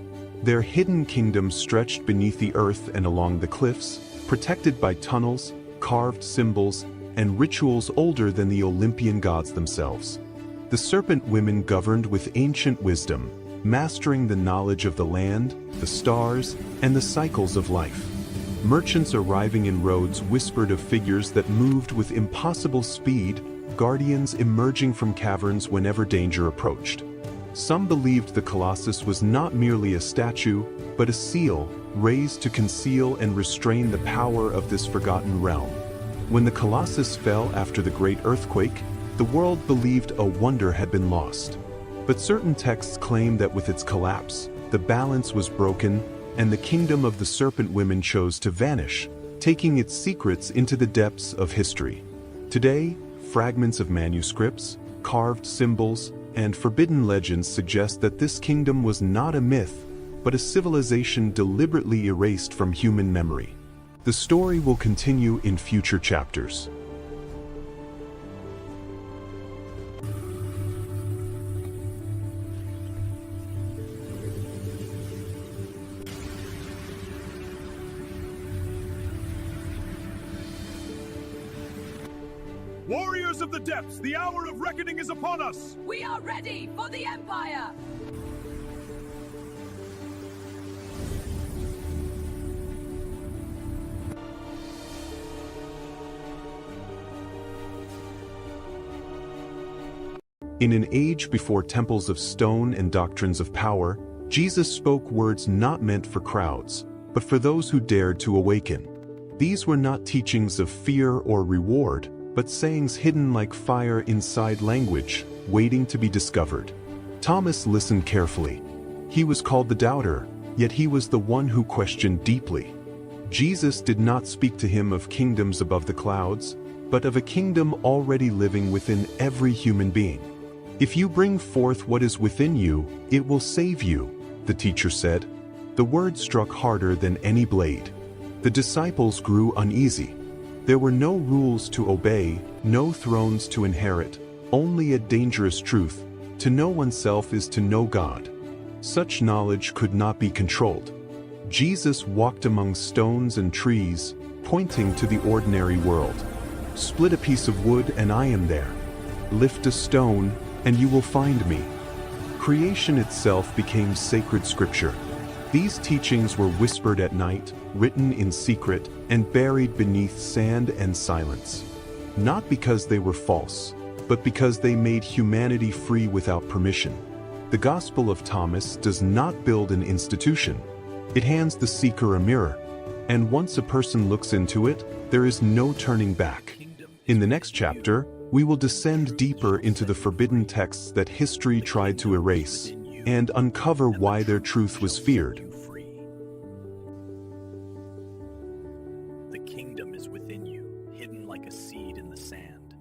Their hidden kingdom stretched beneath the earth and along the cliffs, protected by tunnels, carved symbols, and rituals older than the Olympian gods themselves. The serpent women governed with ancient wisdom, mastering the knowledge of the land, the stars, and the cycles of life. Merchants arriving in Rhodes whispered of figures that moved with impossible speed, guardians emerging from caverns whenever danger approached. Some believed the Colossus was not merely a statue, but a seal, raised to conceal and restrain the power of this forgotten realm. When the Colossus fell after the great earthquake, the world believed a wonder had been lost. But certain texts claim that with its collapse, the balance was broken, and the kingdom of the serpent women chose to vanish, taking its secrets into the depths of history. Today, fragments of manuscripts, carved symbols, and forbidden legends suggest that this kingdom was not a myth, but a civilization deliberately erased from human memory. The story will continue in future chapters. Warriors of the depths, the hour of reckoning is upon us! We are ready for the Empire! In an age before temples of stone and doctrines of power, Jesus spoke words not meant for crowds, but for those who dared to awaken. These were not teachings of fear or reward, but sayings hidden like fire inside language, waiting to be discovered. Thomas listened carefully. He was called the doubter, yet he was the one who questioned deeply. Jesus did not speak to him of kingdoms above the clouds, but of a kingdom already living within every human being. If you bring forth what is within you, it will save you, the teacher said. The word struck harder than any blade. The disciples grew uneasy. There were no rules to obey, no thrones to inherit, only a dangerous truth: to know oneself is to know God. Such knowledge could not be controlled. Jesus walked among stones and trees, pointing to the ordinary world. Split a piece of wood and I am there. Lift a stone and you will find me. Creation itself became sacred scripture. These teachings were whispered at night, written in secret, and buried beneath sand and silence. Not because they were false, but because they made humanity free without permission. The Gospel of Thomas does not build an institution. It hands the seeker a mirror, and once a person looks into it, there is no turning back. In the next chapter, we will descend deeper into the forbidden texts that history tried to erase, and uncover why their truth was feared. The kingdom is within you, hidden like a seed in the sand.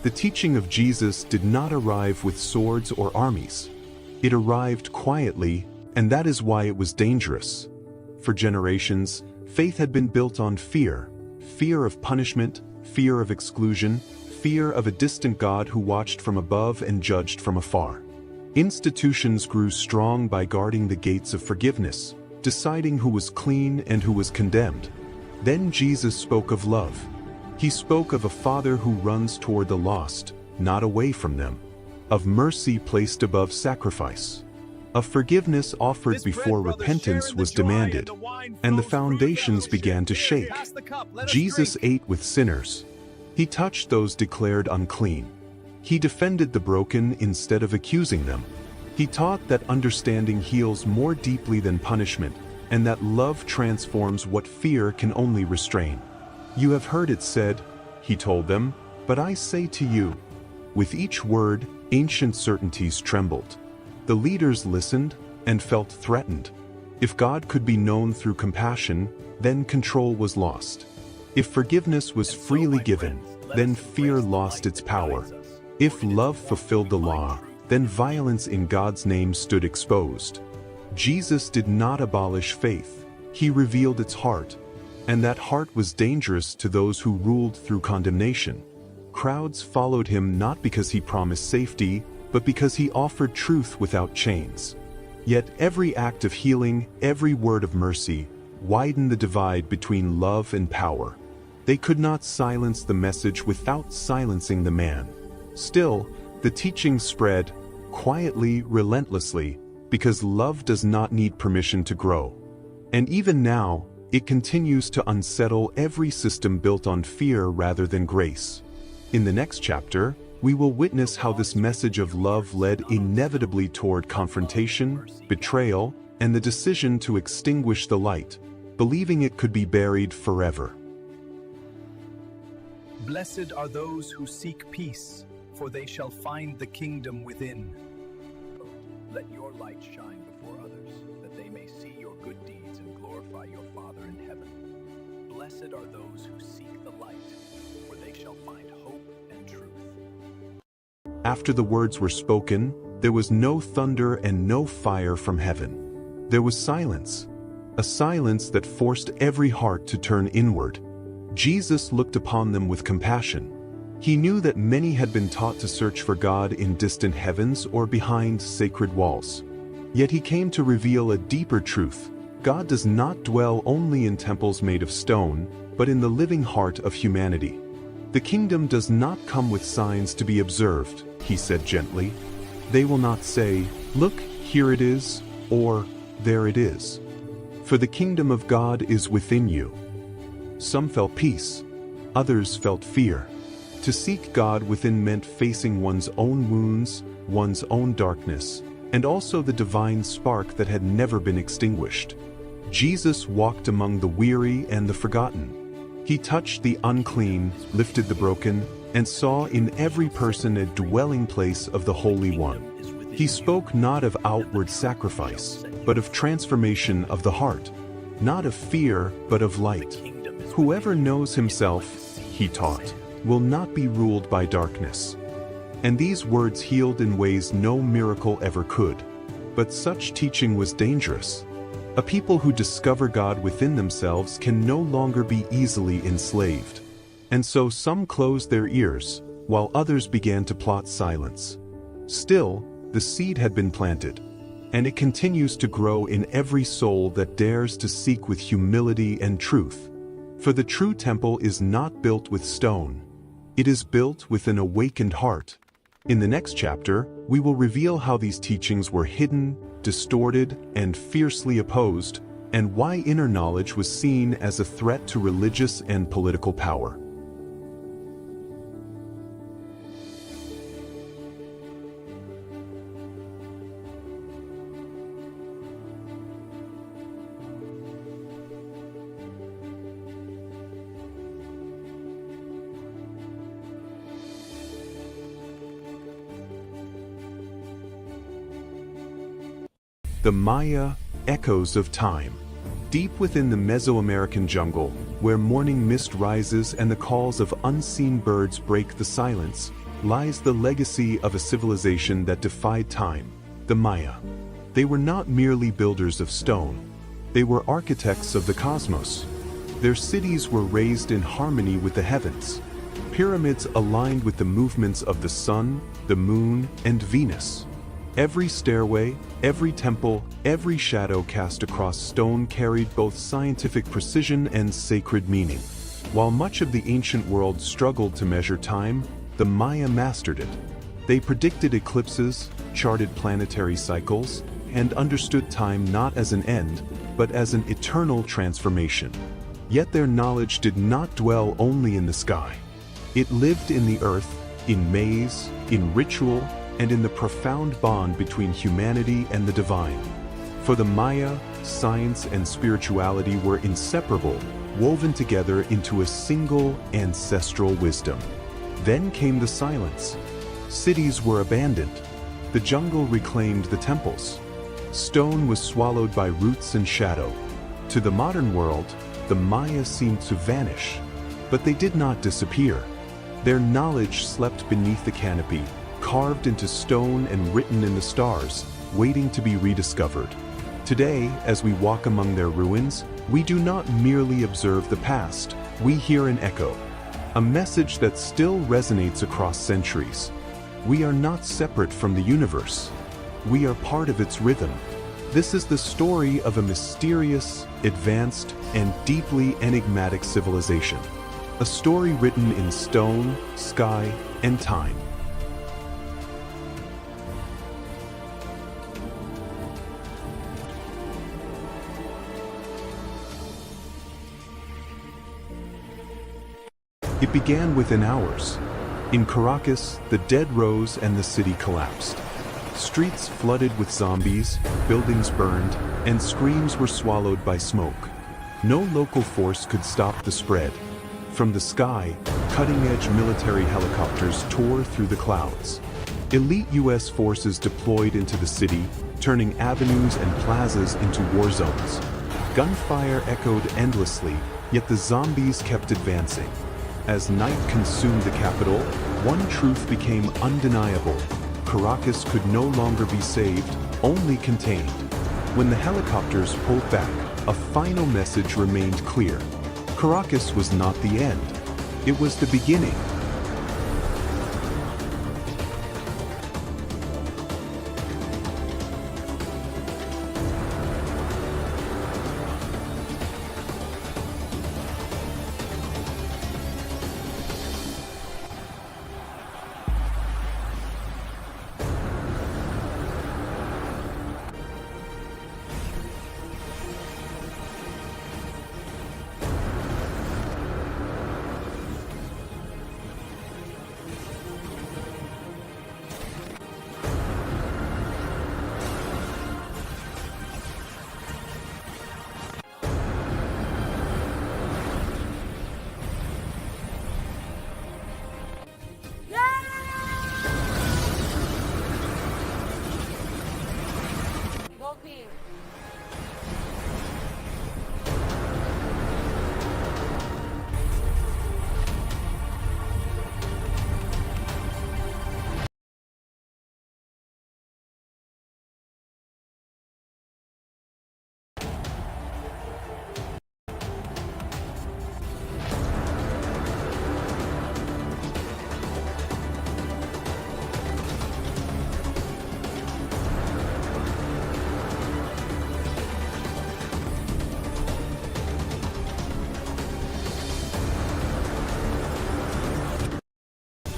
The teaching of Jesus did not arrive with swords or armies. It arrived quietly, and that is why it was dangerous. For generations, faith had been built on fear: fear of punishment, fear of exclusion, fear of a distant God who watched from above and judged from afar. Institutions grew strong by guarding the gates of forgiveness, deciding who was clean and who was condemned. Then Jesus spoke of love. He spoke of a Father who runs toward the lost, not away from them; of mercy placed above sacrifice; of forgiveness offered before repentance was demanded, and the foundations began to shake. Jesus ate with sinners. He touched those declared unclean. He defended the broken instead of accusing them. He taught that understanding heals more deeply than punishment, and that love transforms what fear can only restrain. You have heard it said, he told them, but I say to you. With each word, ancient certainties trembled. The leaders listened and felt threatened. If God could be known through compassion, then control was lost. If forgiveness was freely given, then fear lost its power. If love fulfilled the law, then violence in God's name stood exposed. Jesus did not abolish faith. He revealed its heart. And that heart was dangerous to those who ruled through condemnation. Crowds followed him not because he promised safety, but because he offered truth without chains. Yet every act of healing, every word of mercy, widened the divide between love and power. They could not silence the message without silencing the man. Still, the teaching spread, quietly, relentlessly, because love does not need permission to grow. And even now, it continues to unsettle every system built on fear rather than grace. In the next chapter, we will witness how this message of love led inevitably toward confrontation, betrayal, and the decision to extinguish the light, believing it could be buried forever. Blessed are those who seek peace, for they shall find the kingdom within. Let your light shine before others, that they may see your good deeds and glorify your Father in heaven. Blessed are those who seek the light, for they shall find hope and truth. After the words were spoken, there was no thunder and no fire from heaven. There was silence, a silence that forced every heart to turn inward. Jesus looked upon them with compassion. He knew that many had been taught to search for God in distant heavens or behind sacred walls. Yet he came to reveal a deeper truth. God does not dwell only in temples made of stone, but in the living heart of humanity. The kingdom does not come with signs to be observed, he said gently. They will not say, "Look, here it is," or "There it is." For the kingdom of God is within you. Some felt peace, others felt fear. To seek God within meant facing one's own wounds, one's own darkness, and also the divine spark that had never been extinguished. Jesus walked among the weary and the forgotten. He touched the unclean, lifted the broken, and saw in every person a dwelling place of the Holy One. He spoke not of outward sacrifice, but of transformation of the heart, not of fear, but of light. Whoever knows himself, he taught, will not be ruled by darkness. And these words healed in ways no miracle ever could. But such teaching was dangerous. A people who discover God within themselves can no longer be easily enslaved. And so some closed their ears, while others began to plot silence. Still, the seed had been planted, and it continues to grow in every soul that dares to seek with humility and truth. For the true temple is not built with stone. It is built with an awakened heart. In the next chapter, we will reveal how these teachings were hidden, distorted, and fiercely opposed, and why inner knowledge was seen as a threat to religious and political power. The Maya, echoes of time. Deep within the Mesoamerican jungle, where morning mist rises and the calls of unseen birds break the silence, lies the legacy of a civilization that defied time, the Maya. They were not merely builders of stone. They were architects of the cosmos. Their cities were raised in harmony with the heavens. Pyramids aligned with the movements of the sun, the moon, and Venus. Every stairway, every temple, every shadow cast across stone carried both scientific precision and sacred meaning. While much of the ancient world struggled to measure time, the Maya mastered it. They predicted eclipses, charted planetary cycles, and understood time not as an end, but as an eternal transformation. Yet their knowledge did not dwell only in the sky. It lived in the earth, in maze, in ritual, and in the profound bond between humanity and the divine. For the Maya, science and spirituality were inseparable, woven together into a single ancestral wisdom. Then came the silence. Cities were abandoned. The jungle reclaimed the temples. Stone was swallowed by roots and shadow. To the modern world, the Maya seemed to vanish, but they did not disappear. Their knowledge slept beneath the canopy, carved into stone and written in the stars, waiting to be rediscovered. Today, as we walk among their ruins, we do not merely observe the past, we hear an echo, a message that still resonates across centuries. We are not separate from the universe. We are part of its rhythm. This is the story of a mysterious, advanced, and deeply enigmatic civilization. A story written in stone, sky, and time. It began within hours. In Caracas, the dead rose and the city collapsed. Streets flooded with zombies, buildings burned, and screams were swallowed by smoke. No local force could stop the spread. From the sky, cutting-edge military helicopters tore through the clouds. Elite U.S. forces deployed into the city, turning avenues and plazas into war zones. Gunfire echoed endlessly, yet the zombies kept advancing. As night consumed the capital, one truth became undeniable. Caracas could no longer be saved, only contained. When the helicopters pulled back, a final message remained clear. Caracas was not the end. It was the beginning.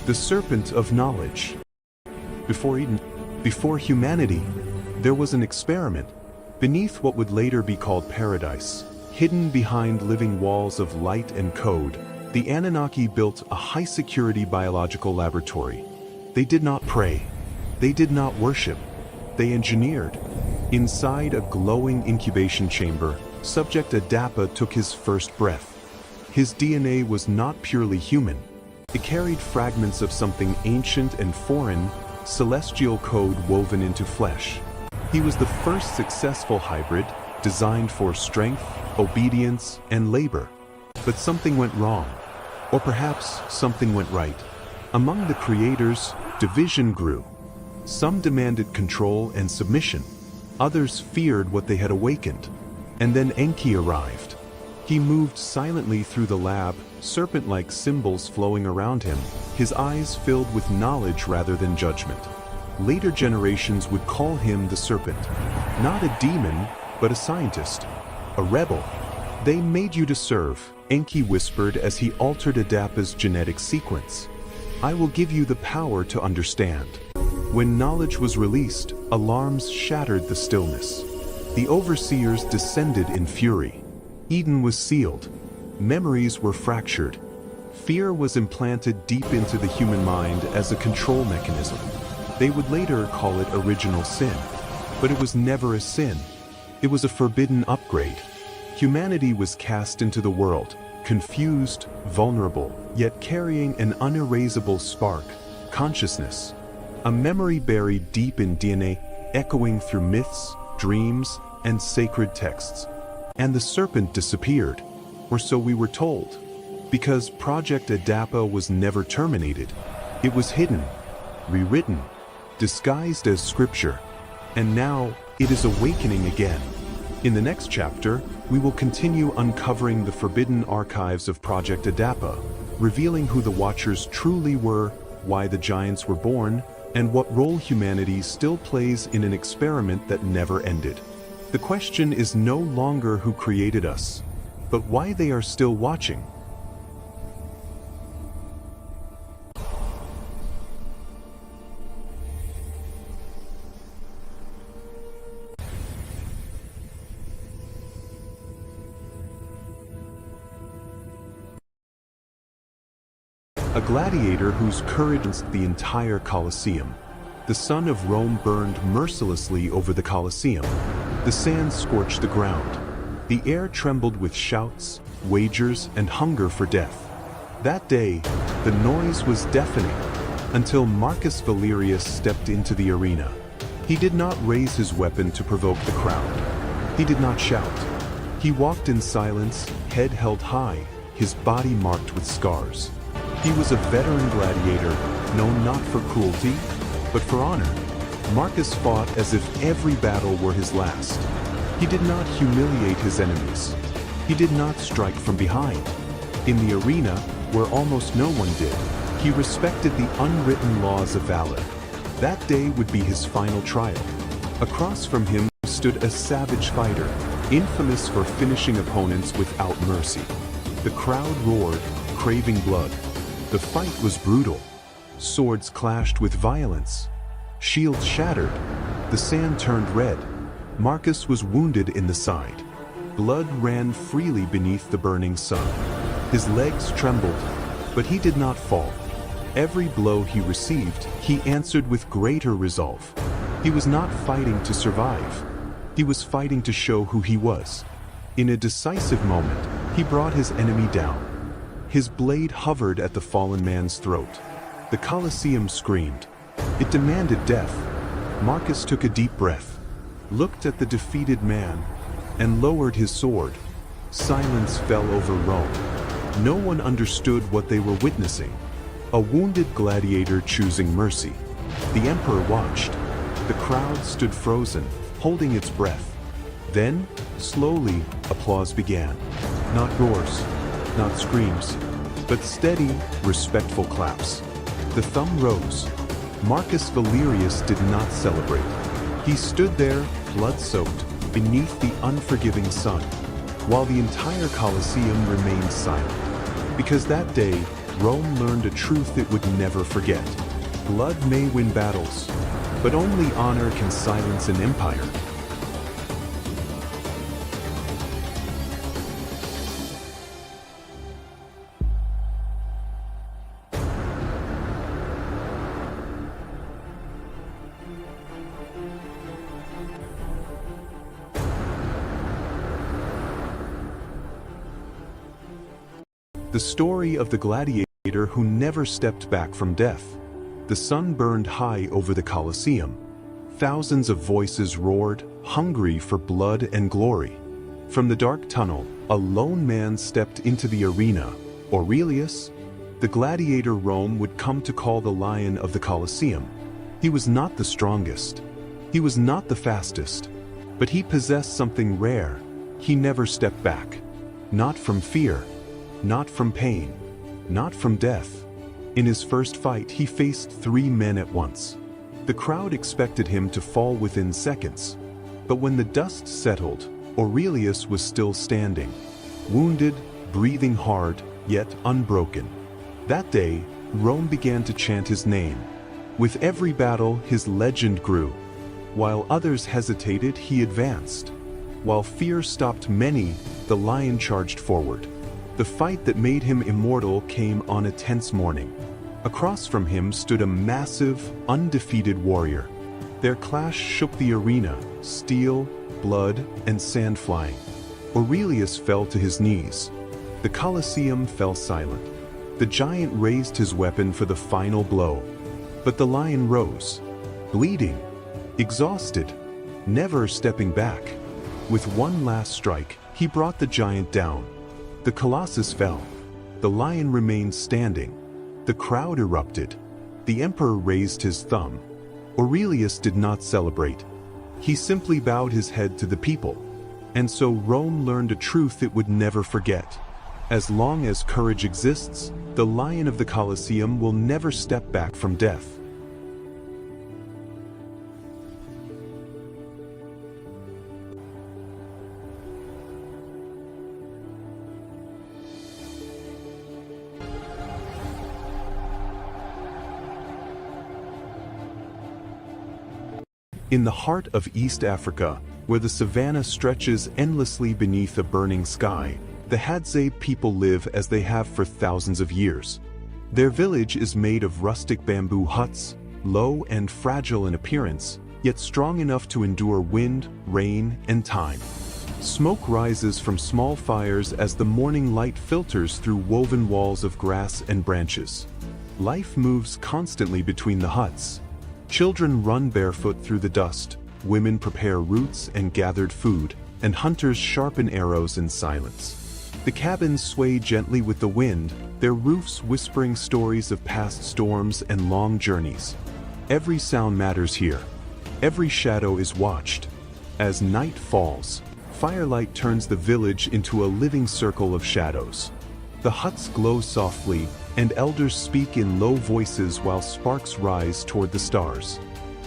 the serpent of knowledge. Before humanity, there was an experiment beneath what would later be called paradise. Hidden behind living walls of light and code, the Anunnaki built a high-security biological laboratory. They did not pray. They did not worship. They engineered. Inside a glowing incubation chamber, Subject Adapa took his first breath. His DNA was not purely human. It carried fragments of something ancient and foreign, celestial code woven into flesh. He was the first successful hybrid, designed for strength, obedience, and labor. But something went wrong. Or perhaps something went right. Among the creators, division grew. Some demanded control and submission. Others feared what they had awakened. And then Enki arrived. He moved silently through the lab, serpent-like symbols flowing around him, his eyes filled with knowledge rather than judgment. Later generations would call him the serpent. Not a demon, but a scientist. A rebel. They made you to serve, Enki whispered as he altered Adapa's genetic sequence. I will give you the power to understand. When knowledge was released, alarms shattered the stillness. The overseers descended in fury. Eden was sealed. Memories were fractured. Fear was implanted deep into the human mind as a control mechanism. They would later call it original sin. But it was never a sin. It was a forbidden upgrade. Humanity was cast into the world, confused, vulnerable, yet carrying an unerasable spark, consciousness. A memory buried deep in DNA, echoing through myths, dreams, and sacred texts. And the serpent disappeared, or so we were told. Because Project Adapa was never terminated. It was hidden, rewritten, disguised as scripture. And now, it is awakening again. In the next chapter, we will continue uncovering the forbidden archives of Project Adapa, revealing who the Watchers truly were, why the giants were born, and what role humanity still plays in an experiment that never ended. The question is no longer who created us, but why they are still watching. A gladiator whose courage against the entire Colosseum. The sun of Rome burned mercilessly over the Colosseum. The sand scorched the ground. The air trembled with shouts, wagers, and hunger for death. That day, the noise was deafening, until Marcus Valerius stepped into the arena. He did not raise his weapon to provoke the crowd. He did not shout. He walked in silence, head held high, his body marked with scars. He was a veteran gladiator, known not for cruelty, but for honor. Marcus fought as if every battle were his last. He did not humiliate his enemies. He did not strike from behind. In the arena, where almost no one did, he respected the unwritten laws of valor. That day would be his final trial. Across from him stood a savage fighter, infamous for finishing opponents without mercy. The crowd roared, craving blood. The fight was brutal. Swords clashed with violence. Shields shattered. The sand turned red. Marcus was wounded in the side. Blood ran freely beneath the burning sun. His legs trembled, but he did not fall. Every blow he received, he answered with greater resolve. He was not fighting to survive. He was fighting to show who he was. In a decisive moment, he brought his enemy down. His blade hovered at the fallen man's throat. The Colosseum screamed. It demanded death. Marcus took a deep breath, looked at the defeated man, and lowered his sword. Silence fell over Rome. No one understood what they were witnessing. A wounded gladiator choosing mercy. The emperor watched. The crowd stood frozen, holding its breath. Then, slowly, applause began. Not roars, not screams, but steady, respectful claps. The thumb rose. Marcus Valerius did not celebrate. He stood there, blood-soaked, beneath the unforgiving sun, while the entire Colosseum remained silent. Because that day, Rome learned a truth it would never forget. Blood may win battles, but only honor can silence an empire. The story of the gladiator who never stepped back from death. The sun burned high over the Colosseum. Thousands of voices roared, hungry for blood and glory. From the dark tunnel, a lone man stepped into the arena. Aurelius, the gladiator Rome would come to call the lion of the Colosseum. He was not the strongest. He was not the fastest. But he possessed something rare. He never stepped back. Not from fear. Not from pain, not from death. In his first fight, he faced 3 men at once. The crowd expected him to fall within seconds. But when the dust settled, Aurelius was still standing, wounded, breathing hard, yet unbroken. That day, Rome began to chant his name. With every battle, his legend grew. While others hesitated, he advanced. While fear stopped many, the lion charged forward. The fight that made him immortal came on a tense morning. Across from him stood a massive, undefeated warrior. Their clash shook the arena, steel, blood, and sand flying. Aurelius fell to his knees. The Colosseum fell silent. The giant raised his weapon for the final blow. But the lion rose, bleeding, exhausted, never stepping back. With one last strike, he brought the giant down. The colossus fell. The lion remained standing. The crowd erupted. The emperor raised his thumb. Aurelius did not celebrate. He simply bowed his head to the people. And so Rome learned a truth it would never forget. As long as courage exists, the lion of the Colosseum will never step back from death. In the heart of East Africa, where the savanna stretches endlessly beneath a burning sky, the Hadza people live as they have for thousands of years. Their village is made of rustic bamboo huts, low and fragile in appearance, yet strong enough to endure wind, rain, and time. Smoke rises from small fires as the morning light filters through woven walls of grass and branches. Life moves constantly between the huts. Children run barefoot through the dust, women prepare roots and gathered food, and hunters sharpen arrows in silence. The cabins sway gently with the wind, their roofs whispering stories of past storms and long journeys. Every sound matters here. Every shadow is watched. As night falls, firelight turns the village into a living circle of shadows. The huts glow softly, and elders speak in low voices while sparks rise toward the stars.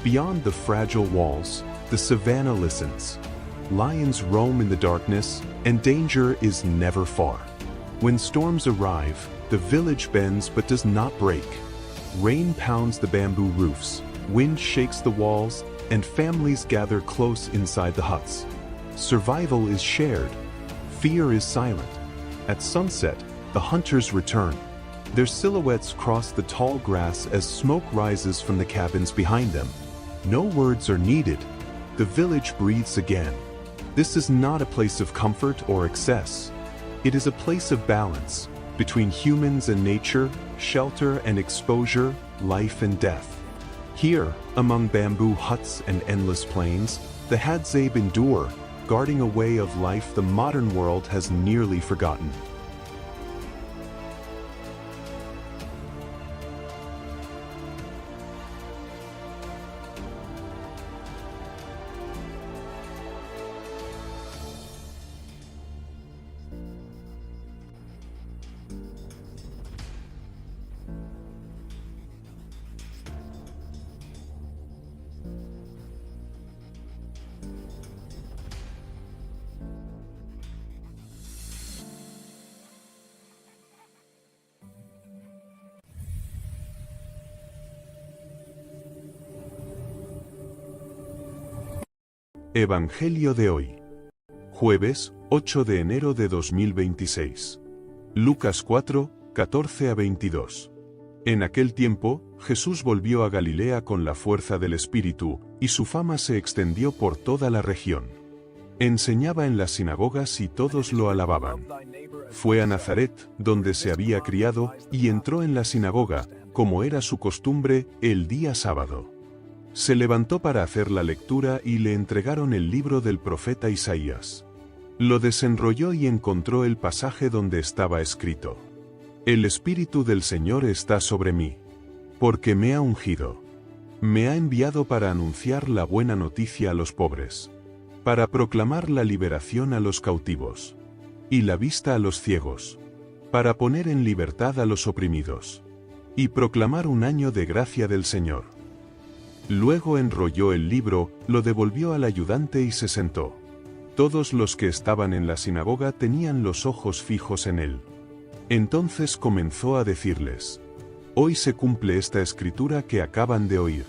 Beyond the fragile walls, the savanna listens. Lions roam in the darkness, and danger is never far. When storms arrive, the village bends but does not break. Rain pounds the bamboo roofs, wind shakes the walls, and families gather close inside the huts. Survival is shared. Fear is silent. At sunset, the hunters return. Their silhouettes cross the tall grass as smoke rises from the cabins behind them. No words are needed. The village breathes again. This is not a place of comfort or excess. It is a place of balance, between humans and nature, shelter and exposure, life and death. Here, among bamboo huts and endless plains, the Hadza endure, guarding a way of life the modern world has nearly forgotten. Evangelio de hoy. Jueves, 8 de enero de 2026. Lucas 4, 14 a 22. En aquel tiempo, Jesús volvió a Galilea con la fuerza del Espíritu, y su fama se extendió por toda la región. Enseñaba en las sinagogas y todos lo alababan. Fue a Nazaret, donde se había criado, y entró en la sinagoga, como era su costumbre, el día sábado. Se levantó para hacer la lectura y le entregaron el libro del profeta Isaías. Lo desenrolló y encontró el pasaje donde estaba escrito: El Espíritu del Señor está sobre mí, porque me ha ungido. Me ha enviado para anunciar la buena noticia a los pobres, para proclamar la liberación a los cautivos, y la vista a los ciegos, para poner en libertad a los oprimidos, y proclamar un año de gracia del Señor. Luego enrolló el libro, lo devolvió al ayudante y se sentó. Todos los que estaban en la sinagoga tenían los ojos fijos en él. Entonces comenzó a decirles: Hoy se cumple esta escritura que acaban de oír.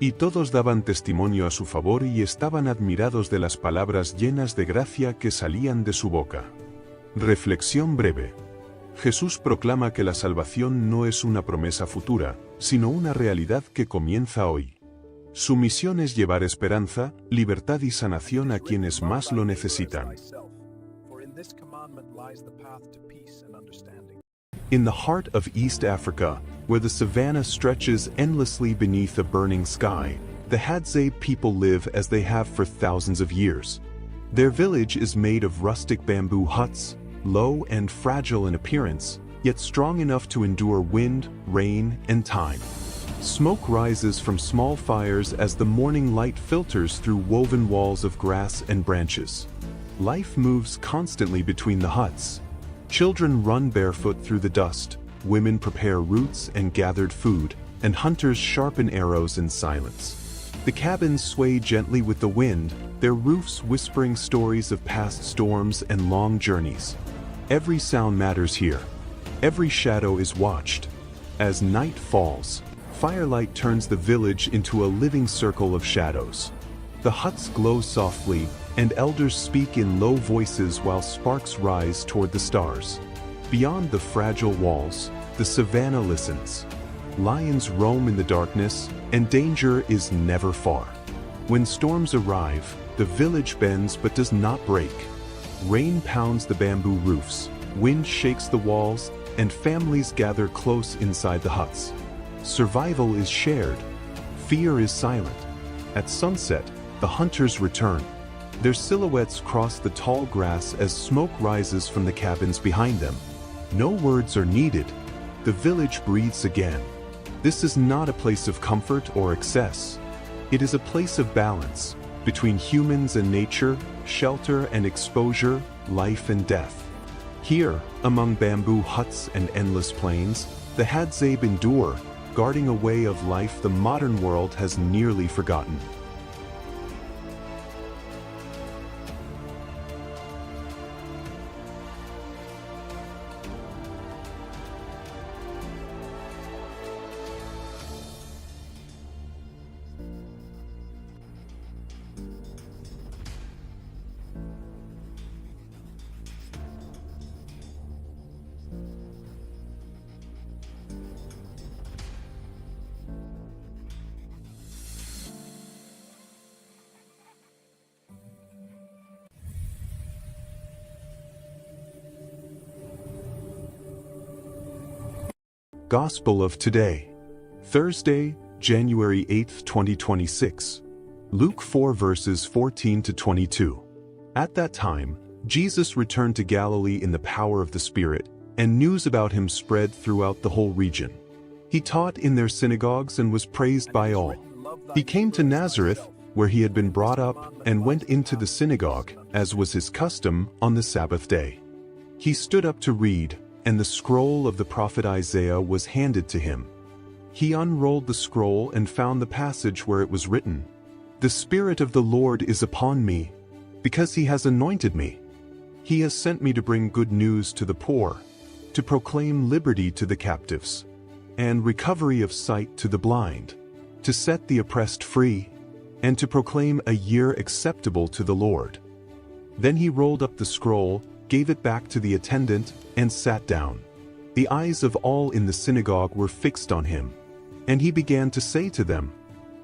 Y todos daban testimonio a su favor y estaban admirados de las palabras llenas de gracia que salían de su boca. Reflexión breve. Jesús proclama que la salvación no es una promesa futura, sino una realidad que comienza hoy. Su misión es llevar esperanza, libertad y sanación a quienes más lo necesitan. In the heart of East Africa, where the savanna stretches endlessly beneath a burning sky, the Hadza people live as they have for thousands of years. Their village is made of rustic bamboo huts, low and fragile in appearance, yet strong enough to endure wind, rain, and time. Smoke rises from small fires as the morning light filters through woven walls of grass and branches. Life moves constantly between the huts. Children run barefoot through the dust, women prepare roots and gathered food, and hunters sharpen arrows in silence. The cabins sway gently with the wind, their roofs whispering stories of past storms and long journeys. Every sound matters here. Every shadow is watched. As night falls, firelight turns the village into a living circle of shadows. The huts glow softly, and elders speak in low voices while sparks rise toward the stars. Beyond the fragile walls, the savannah listens. Lions roam in the darkness, and danger is never far. When storms arrive, the village bends but does not break. Rain pounds the bamboo roofs, wind shakes the walls, and families gather close inside the huts. Survival is shared. Fear is silent. At sunset, the hunters return. Their silhouettes cross the tall grass as smoke rises from the cabins behind them. No words are needed. The village breathes again. This is not a place of comfort or excess. It is a place of balance, between humans and nature, shelter and exposure, life and death. Here, among bamboo huts and endless plains, the Hadza endure, guarding a way of life the modern world has nearly forgotten. Gospel of today, Thursday, January 8, 2026. Luke 4 verses 14 to 22. At that time, Jesus returned to Galilee in the power of the Spirit, and news about him spread throughout the whole region. He taught in their synagogues and was praised by all. He came to Nazareth, where he had been brought up, and went into the synagogue, as was his custom, on the Sabbath day. He stood up to read, and the scroll of the prophet Isaiah was handed to him. He unrolled the scroll and found the passage where it was written, "The Spirit of the Lord is upon me, because he has anointed me. He has sent me to bring good news to the poor, to proclaim liberty to the captives, and recovery of sight to the blind, to set the oppressed free, and to proclaim a year acceptable to the Lord. Then he rolled up the scroll, gave it back to the attendant, and sat down. The eyes of all in the synagogue were fixed on him. And he began to say to them,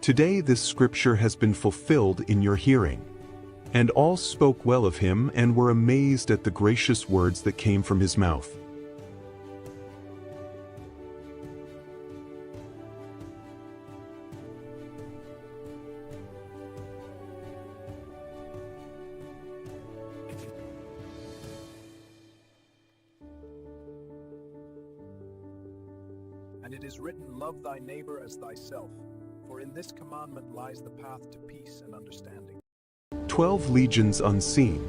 "Today this scripture has been fulfilled in your hearing." And all spoke well of him and were amazed at the gracious words that came from his mouth. And it is written, "Love thy neighbor as thyself," for in this commandment lies the path to peace and understanding. 12 legions unseen.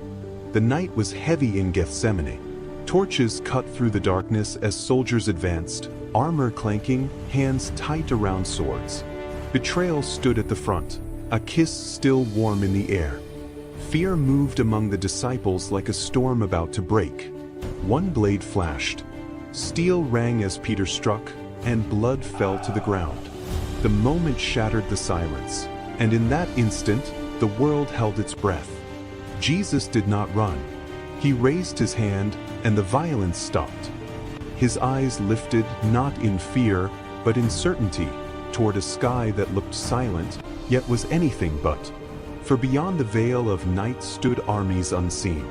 The night was heavy in Gethsemane. Torches cut through the darkness as soldiers advanced, armor clanking, hands tight around swords. Betrayal stood at the front, a kiss still warm in the air. Fear moved among the disciples like a storm about to break. One blade flashed. Steel rang as Peter struck, and blood fell to the ground. The moment shattered the silence, and in that instant, the world held its breath. Jesus did not run. He raised his hand, and the violence stopped. His eyes lifted not in fear, but in certainty, toward a sky that looked silent, yet was anything but. For beyond the veil of night stood armies unseen.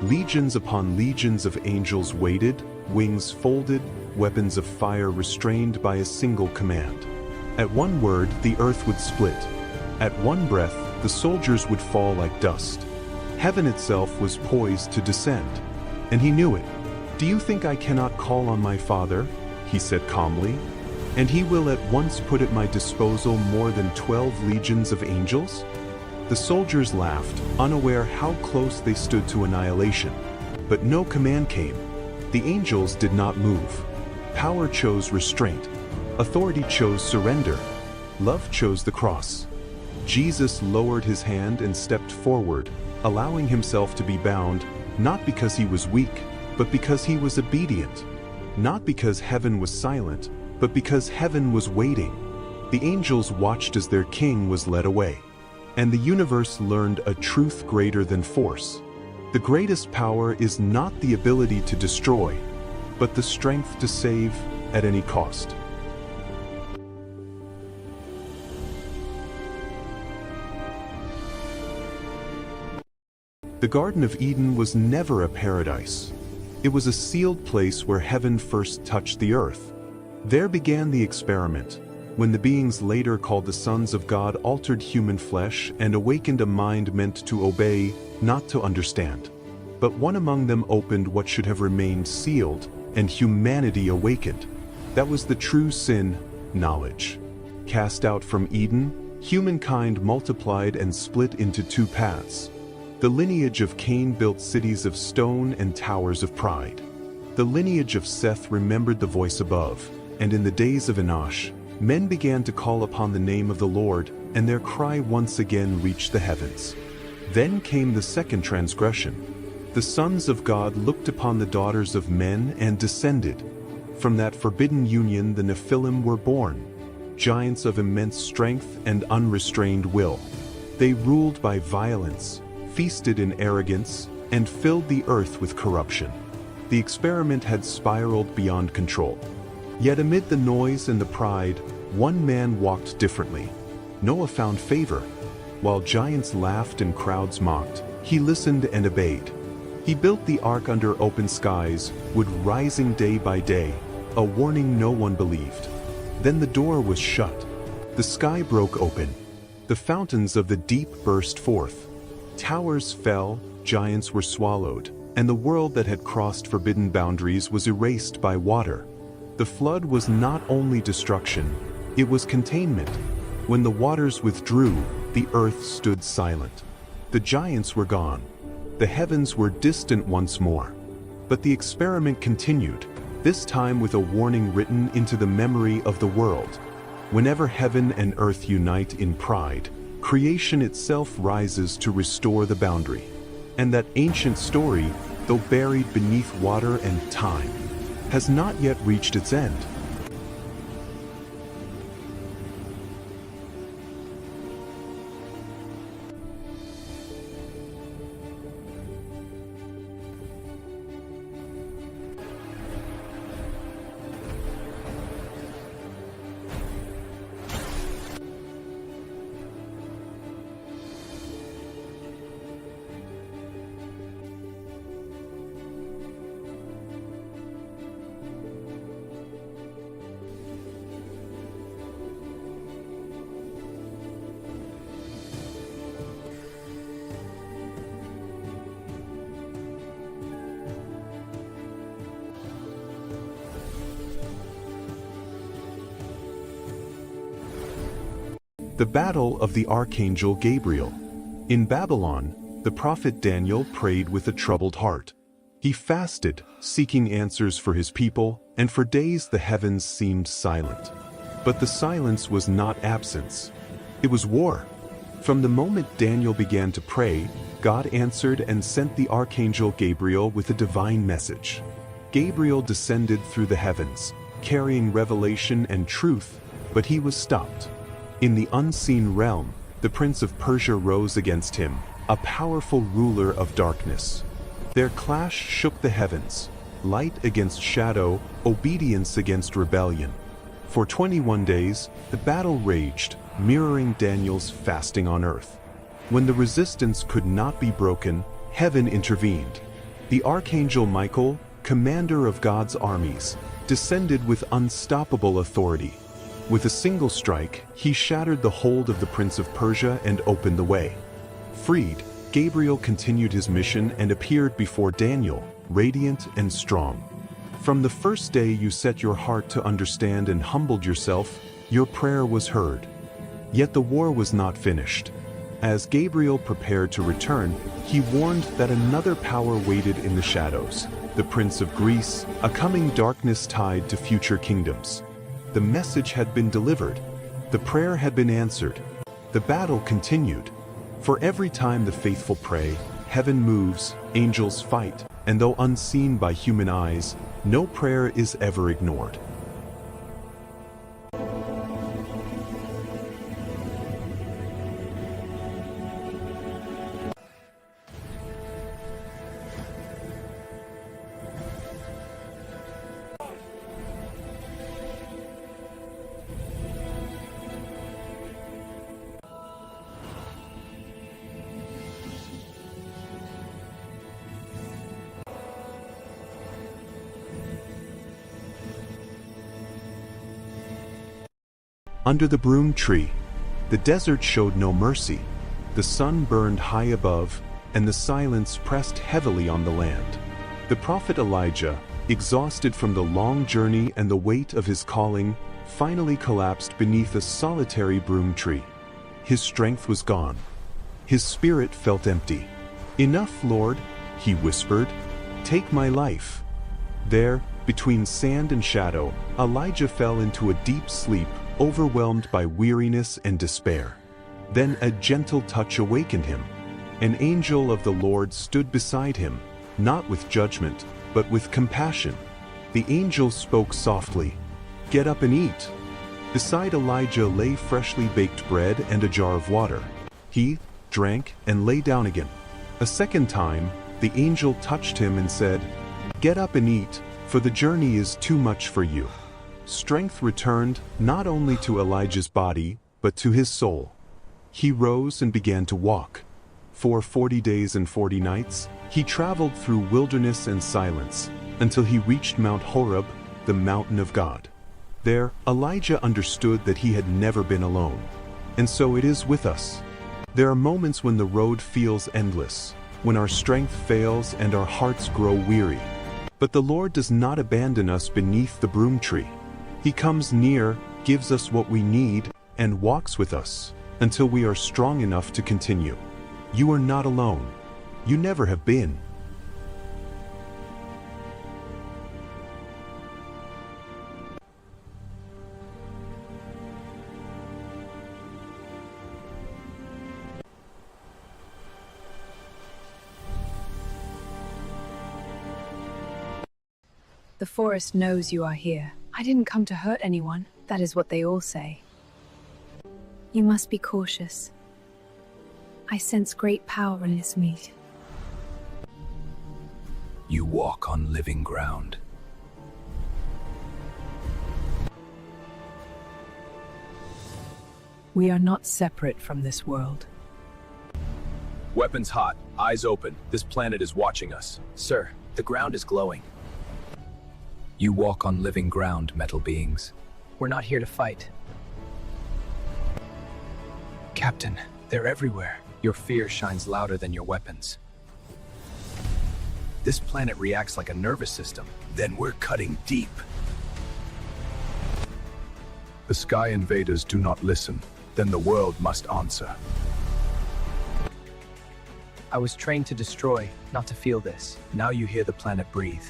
Legions upon legions of angels waited, wings folded, weapons of fire restrained by a single command. At one word, the earth would split. At one breath, the soldiers would fall like dust. Heaven itself was poised to descend. And he knew it. "Do you think I cannot call on my Father?" he said calmly. "And he will at once put at my disposal more than 12 legions of angels?" The soldiers laughed, unaware how close they stood to annihilation. But no command came. The angels did not move. Power chose restraint. Authority chose surrender. Love chose the cross. Jesus lowered his hand and stepped forward, allowing himself to be bound, not because he was weak, but because he was obedient. Not because heaven was silent, but because heaven was waiting. The angels watched as their king was led away. And the universe learned a truth greater than force. The greatest power is not the ability to destroy, but the strength to save at any cost. The Garden of Eden was never a paradise. It was a sealed place where heaven first touched the earth. There began the experiment, when the beings later called the sons of God altered human flesh and awakened a mind meant to obey, not to understand. But one among them opened what should have remained sealed, and humanity awakened. That was the true sin, knowledge. Cast out from Eden, humankind multiplied and split into two paths. The lineage of Cain built cities of stone and towers of pride. The lineage of Seth remembered the voice above, and in the days of Enosh, men began to call upon the name of the Lord, and their cry once again reached the heavens. Then came the second transgression. The sons of God looked upon the daughters of men and descended. From that forbidden union the Nephilim were born, giants of immense strength and unrestrained will. They ruled by violence, feasted in arrogance, and filled the earth with corruption. The experiment had spiraled beyond control. Yet amid the noise and the pride, one man walked differently. Noah found favor. While giants laughed and crowds mocked, he listened and obeyed. He built the ark under open skies, wood rising day by day, a warning no one believed. Then the door was shut. The sky broke open. The fountains of the deep burst forth. Towers fell, giants were swallowed, and the world that had crossed forbidden boundaries was erased by water. The flood was not only destruction, it was containment. When the waters withdrew, the earth stood silent. The giants were gone. The heavens were distant once more. But the experiment continued, this time with a warning written into the memory of the world. Whenever heaven and earth unite in pride, creation itself rises to restore the boundary. And that ancient story, though buried beneath water and time, has not yet reached its end. The battle of the Archangel Gabriel. In Babylon, the prophet Daniel prayed with a troubled heart. He fasted, seeking answers for his people, and for days the heavens seemed silent. But the silence was not absence. It was war. From the moment Daniel began to pray, God answered and sent the Archangel Gabriel with a divine message. Gabriel descended through the heavens, carrying revelation and truth, but he was stopped. In the unseen realm, the prince of Persia rose against him, a powerful ruler of darkness. Their clash shook the heavens, light against shadow, obedience against rebellion. For 21 days, the battle raged, mirroring Daniel's fasting on earth. When the resistance could not be broken, heaven intervened. The Archangel Michael, commander of God's armies, descended with unstoppable authority. With a single strike, he shattered the hold of the Prince of Persia and opened the way. Freed, Gabriel continued his mission and appeared before Daniel, radiant and strong. From the first day you set your heart to understand and humbled yourself, your prayer was heard. Yet the war was not finished. As Gabriel prepared to return, he warned that another power waited in the shadows, the Prince of Greece, a coming darkness tied to future kingdoms. The message had been delivered. The prayer had been answered. The battle continued. For every time the faithful pray, heaven moves, angels fight, and though unseen by human eyes, no prayer is ever ignored. Under the broom tree, the desert showed no mercy. The sun burned high above, and the silence pressed heavily on the land. The prophet Elijah, exhausted from the long journey and the weight of his calling, finally collapsed beneath a solitary broom tree. His strength was gone. His spirit felt empty. "Enough, Lord," he whispered. "Take my life." There, between sand and shadow, Elijah fell into a deep sleep, overwhelmed by weariness and despair. Then a gentle touch awakened him. An angel of the Lord stood beside him, not with judgment, but with compassion. The angel spoke softly, "Get up and eat." Beside Elijah lay freshly baked bread and a jar of water. He drank and lay down again. A second time, the angel touched him and said, "Get up and eat, for the journey is too much for you." Strength returned not only to Elijah's body, but to his soul. He rose and began to walk. For 40 days and 40 nights, he traveled through wilderness and silence, until he reached Mount Horeb, the mountain of God. There, Elijah understood that he had never been alone. And so it is with us. There are moments when the road feels endless, when our strength fails and our hearts grow weary. But the Lord does not abandon us beneath the broom tree. He comes near, gives us what we need, and walks with us, until we are strong enough to continue. You are not alone. You never have been. The forest knows you are here. I didn't come to hurt anyone. That is what they all say. You must be cautious. I sense great power in this meat. You walk on living ground. We are not separate from this world. Weapons hot, eyes open. This planet is watching us. Sir, the ground is glowing. You walk on living ground, metal beings. We're not here to fight. Captain, they're everywhere. Your fear shines louder than your weapons. This planet reacts like a nervous system. Then we're cutting deep. The Sky Invaders do not listen. then the world must answer. I was trained to destroy, not to feel this. Now you hear the planet breathe.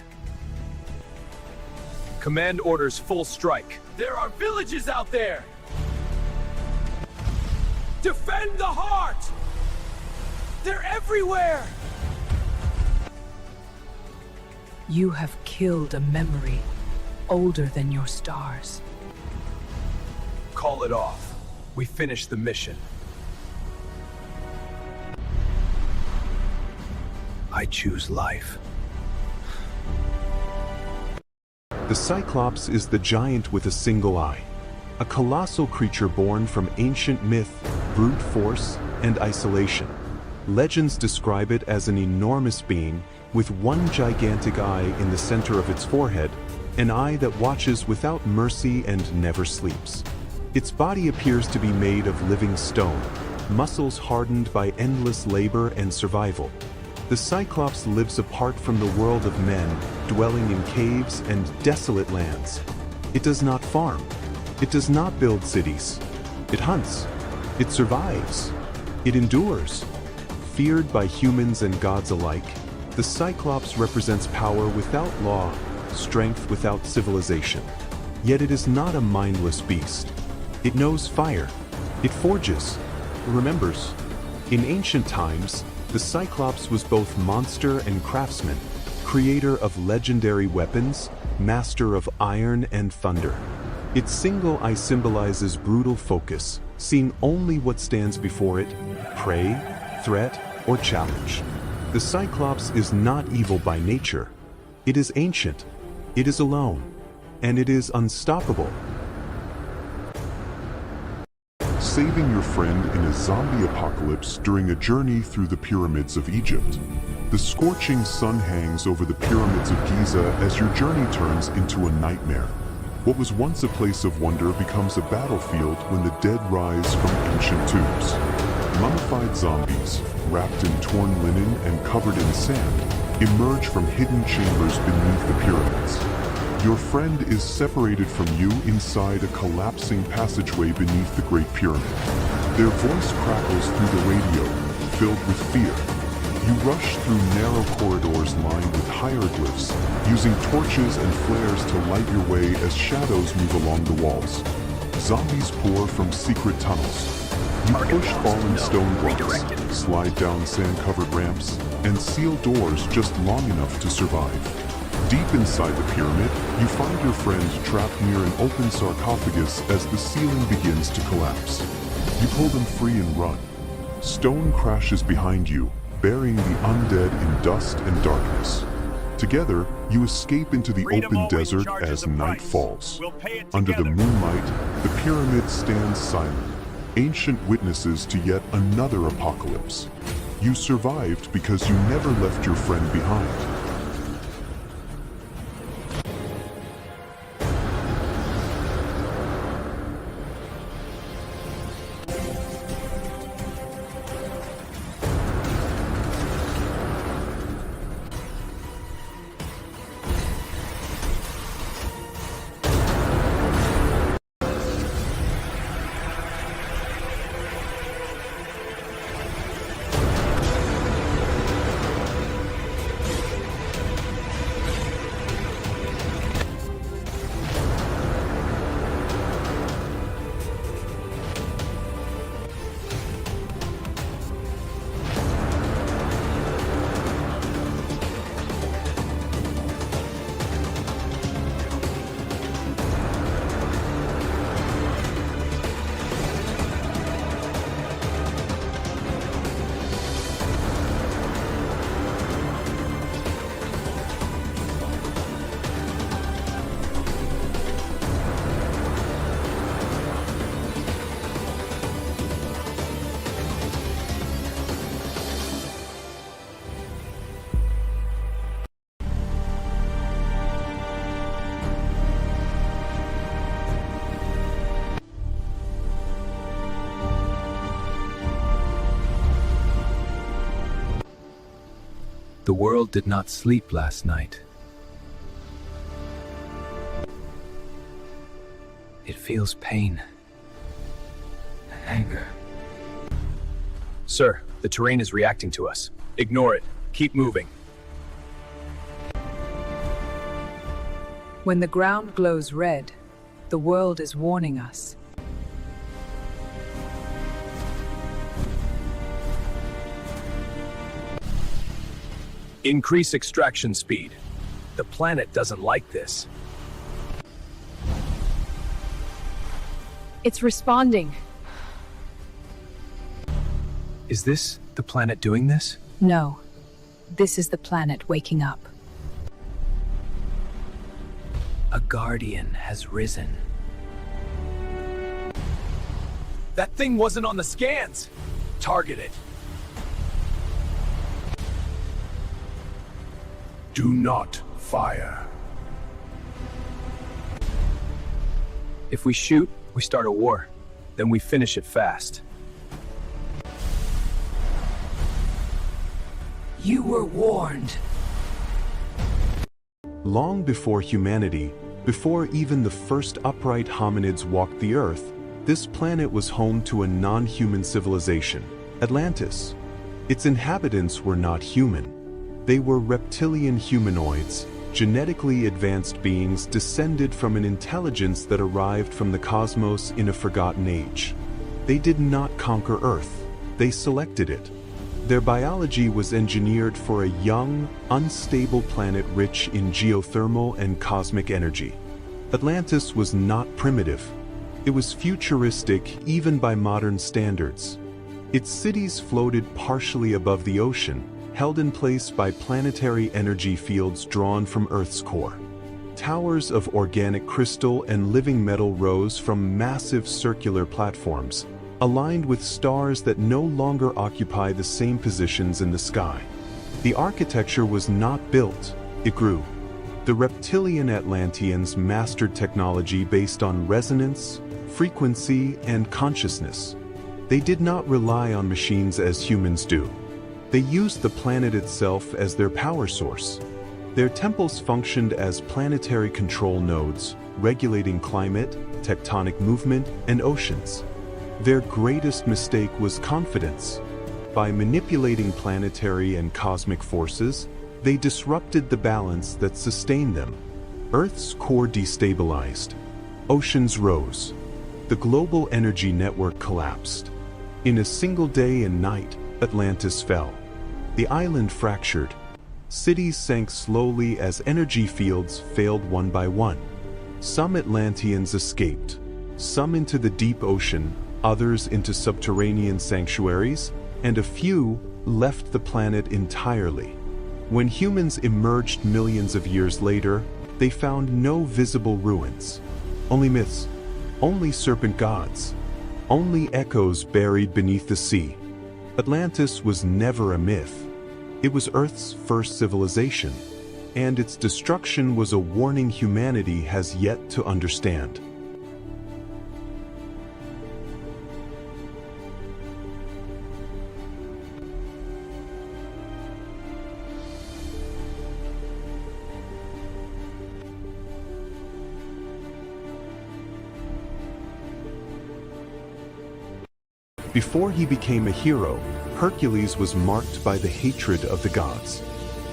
Command orders full strike. There are villages out there! Defend the heart! They're everywhere! You have killed a memory older than your stars. Call it off. We finished the mission. I choose life. The Cyclops is the giant with a single eye, a colossal creature born from ancient myth, brute force, and isolation. Legends describe it as an enormous being with one gigantic eye in the center of its forehead, an eye that watches without mercy and never sleeps. Its body appears to be made of living stone, muscles hardened by endless labor and survival. The Cyclops lives apart from the world of men, dwelling in caves and desolate lands. It does not farm. It does not build cities. It hunts. It survives. It endures. Feared by humans and gods alike, the Cyclops represents power without law, strength without civilization. Yet it is not a mindless beast. It knows fire. It forges. Remembers. In ancient times, the Cyclops was both monster and craftsman, creator of legendary weapons, master of iron and thunder. Its single eye symbolizes brutal focus, seeing only what stands before it, prey, threat, or challenge. The Cyclops is not evil by nature. It is ancient, it is alone, and it is unstoppable. Saving your friend in a zombie apocalypse during a journey through the pyramids of Egypt. The scorching sun hangs over the pyramids of Giza as your journey turns into a nightmare. What was once a place of wonder becomes a battlefield when the dead rise from ancient tombs. Mummified zombies, wrapped in torn linen and covered in sand, emerge from hidden chambers beneath the pyramids. Your friend is separated from you inside a collapsing passageway beneath the Great Pyramid. Their voice crackles through the radio, filled with fear. You rush through narrow corridors lined with hieroglyphs, using torches and flares to light your way as shadows move along the walls. Zombies pour from secret tunnels. You push fallen stone blocks, slide down sand-covered ramps, and seal doors just long enough to survive. Deep inside the pyramid, you find your friend trapped near an open sarcophagus as the ceiling begins to collapse. You pull them free and run. Stone crashes behind you, burying the undead in dust and darkness. Together, you escape into the open desert as night falls. Under the moonlight, the pyramid stands silent, ancient witnesses to yet another apocalypse. You survived because you never left your friend behind. The world did not sleep last night. It feels pain Anger. Sir, the terrain is reacting to us. Ignore it. Keep moving. When the ground glows red, the world is warning us. Increase extraction speed. The planet doesn't like this. It's responding. Is this the planet doing this? No, this is the planet waking up. A guardian has risen. That thing wasn't on the scans. Target it. Do not fire. If we shoot, we start a war. Then we finish it fast. You were warned. Long before humanity, before even the first upright hominids walked the Earth, this planet was home to a non-human civilization, Atlantis. Its inhabitants were not human. They were reptilian humanoids, genetically advanced beings descended from an intelligence that arrived from the cosmos in a forgotten age. They did not conquer Earth, they selected it. Their biology was engineered for a young, unstable planet rich in geothermal and cosmic energy. Atlantis was not primitive. It was futuristic even by modern standards. Its cities floated partially above the ocean, held in place by planetary energy fields drawn from Earth's core. Towers of organic crystal and living metal rose from massive circular platforms, aligned with stars that no longer occupy the same positions in the sky. The architecture was not built, it grew. The reptilian Atlanteans mastered technology based on resonance, frequency, and consciousness. They did not rely on machines as humans do. They used the planet itself as their power source. Their temples functioned as planetary control nodes, regulating climate, tectonic movement, and oceans. Their greatest mistake was confidence. By manipulating planetary and cosmic forces, they disrupted the balance that sustained them. Earth's core destabilized. Oceans rose. The global energy network collapsed. In a single day and night, Atlantis fell. The island fractured. Cities sank slowly as energy fields failed one by one. Some Atlanteans escaped, some into the deep ocean, others into subterranean sanctuaries, and a few left the planet entirely. When humans emerged millions of years later, they found no visible ruins. Only myths, only serpent gods, only echoes buried beneath the sea. Atlantis was never a myth. It was Earth's first civilization, and its destruction was a warning humanity has yet to understand. Before he became a hero, Hercules was marked by the hatred of the gods.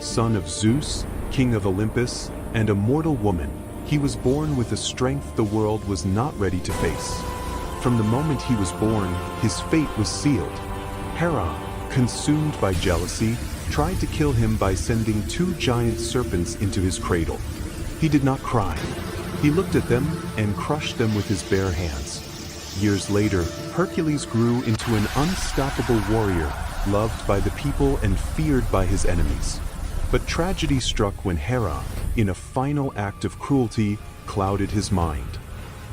Son of Zeus, king of Olympus, and a mortal woman, he was born with a strength the world was not ready to face. From the moment he was born, his fate was sealed. Hera, consumed by jealousy, tried to kill him by sending two giant serpents into his cradle. He did not cry. He looked at them and crushed them with his bare hands. Years later, Hercules grew into an unstoppable warrior, loved by the people and feared by his enemies. But tragedy struck when Hera, in a final act of cruelty, clouded his mind.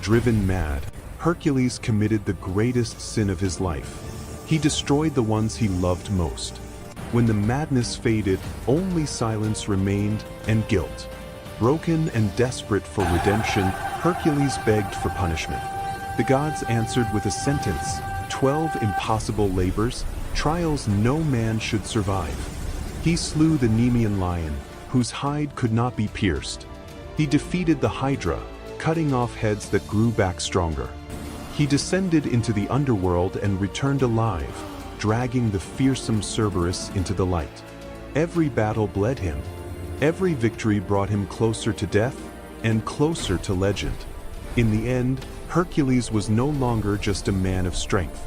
Driven mad, Hercules committed the greatest sin of his life. He destroyed the ones he loved most. When the madness faded, only silence remained and guilt. Broken and desperate for redemption, Hercules begged for punishment. The gods answered with a sentence: 12 impossible labors, trials no man should survive. He slew the Nemean lion, whose hide could not be pierced. He defeated the Hydra, cutting off heads that grew back stronger. He descended into the underworld and returned alive, dragging the fearsome Cerberus into the light. Every battle bled him. Every victory brought him closer to death and closer to legend. In the end, Hercules was no longer just a man of strength.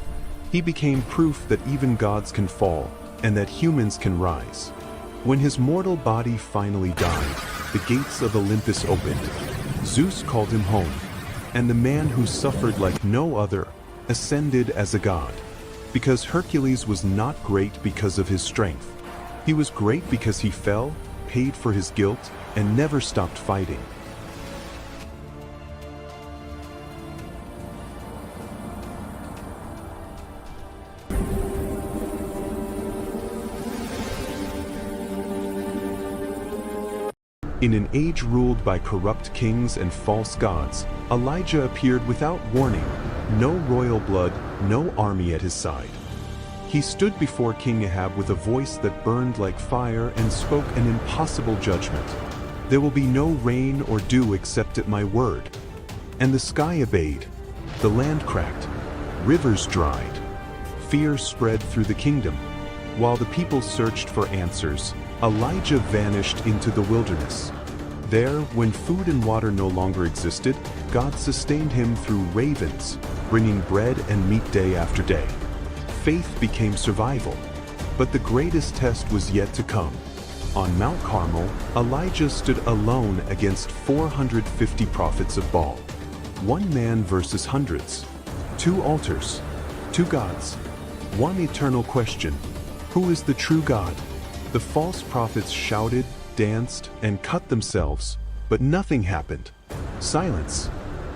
He became proof that even gods can fall and that humans can rise. When his mortal body finally died, the gates of Olympus opened. Zeus called him home, and the man who suffered like no other ascended as a god. Because Hercules was not great because of his strength. He was great because he fell, paid for his guilt, and never stopped fighting. In an age ruled by corrupt kings and false gods, Elijah appeared without warning, no royal blood, no army at his side. He stood before King Ahab with a voice that burned like fire and spoke an impossible judgment. There will be no rain or dew except at my word. And the sky obeyed. The land cracked. Rivers dried. Fear spread through the kingdom. While the people searched for answers, Elijah vanished into the wilderness. There, when food and water no longer existed, God sustained him through ravens, bringing bread and meat day after day. Faith became survival. But the greatest test was yet to come. On Mount Carmel, Elijah stood alone against 450 prophets of Baal. One man versus hundreds. Two altars. Two gods. One eternal question. Who is the true God? The false prophets shouted, danced, and cut themselves, but nothing happened. Silence.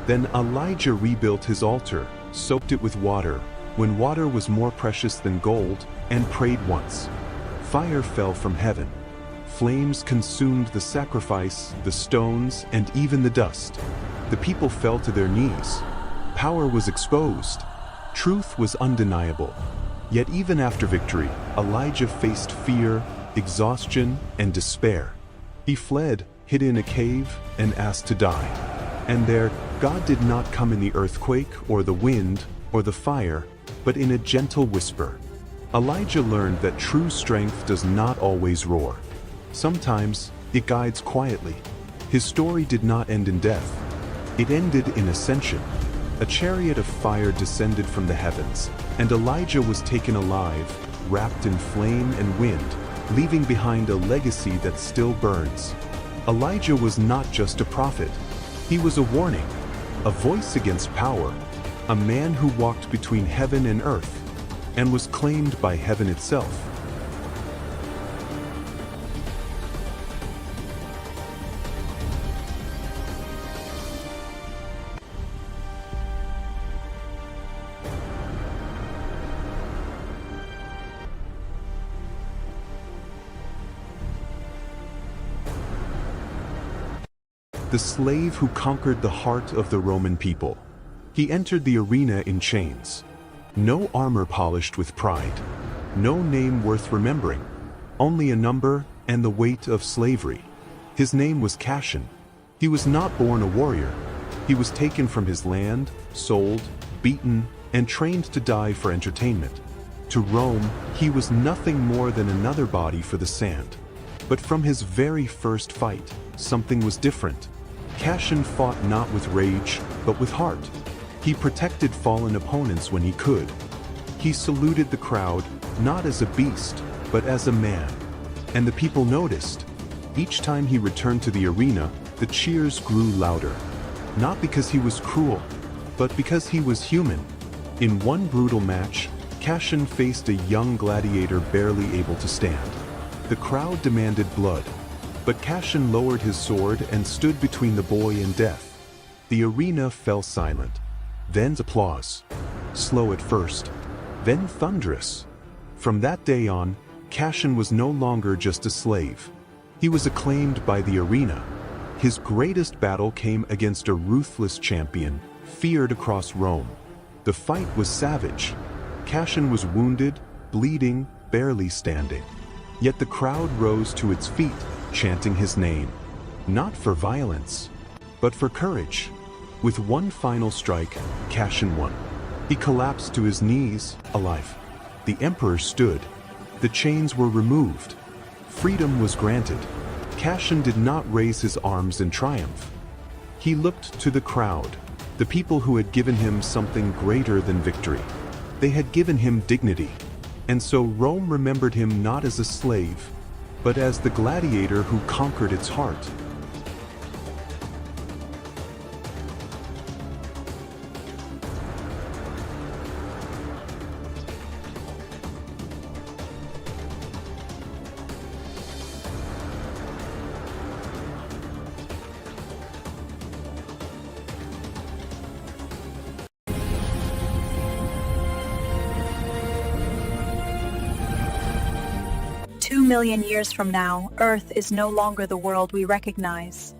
Then Elijah rebuilt his altar, soaked it with water, when water was more precious than gold, and prayed once. Fire fell from heaven. Flames consumed the sacrifice, the stones, and even the dust. The people fell to their knees. Power was exposed. Truth was undeniable. Yet even after victory, Elijah faced fear, exhaustion, and despair. He fled, hid in a cave, and asked to die. And there, God did not come in the earthquake, or the wind, or the fire, but in a gentle whisper. Elijah learned that true strength does not always roar. Sometimes, it guides quietly. His story did not end in death. It ended in ascension. A chariot of fire descended from the heavens, and Elijah was taken alive, wrapped in flame and wind, leaving behind a legacy that still burns. Elijah was not just a prophet. He was a warning, a voice against power, a man who walked between heaven and earth, and was claimed by heaven itself. The slave who conquered the heart of the Roman people. He entered the arena in chains. No armor polished with pride. No name worth remembering. Only a number and the weight of slavery. His name was Cassion. He was not born a warrior. He was taken from his land, sold, beaten, and trained to die for entertainment. To Rome, he was nothing more than another body for the sand. But from his very first fight, something was different. Cassion fought not with rage, but with heart. He protected fallen opponents when he could. He saluted the crowd, not as a beast, but as a man. And the people noticed. Each time he returned to the arena, the cheers grew louder. Not because he was cruel, but because he was human. In one brutal match, Cassion faced a young gladiator barely able to stand. The crowd demanded blood. But Cassion lowered his sword and stood between the boy and death. The arena fell silent. Then applause. Slow at first, then thunderous. From that day on, Cassion was no longer just a slave. He was acclaimed by the arena. His greatest battle came against a ruthless champion, feared across Rome. The fight was savage. Cassion was wounded, bleeding, barely standing. Yet the crowd rose to its feet, chanting his name, not for violence, but for courage. With one final strike, Cashin won. He collapsed to his knees, alive. The emperor stood. The chains were removed. Freedom was granted. Cashin did not raise his arms in triumph. He looked to the crowd, the people who had given him something greater than victory. They had given him dignity. And so Rome remembered him not as a slave, but as the gladiator who conquered its heart. Two million years from now, Earth is no longer the world we recognize.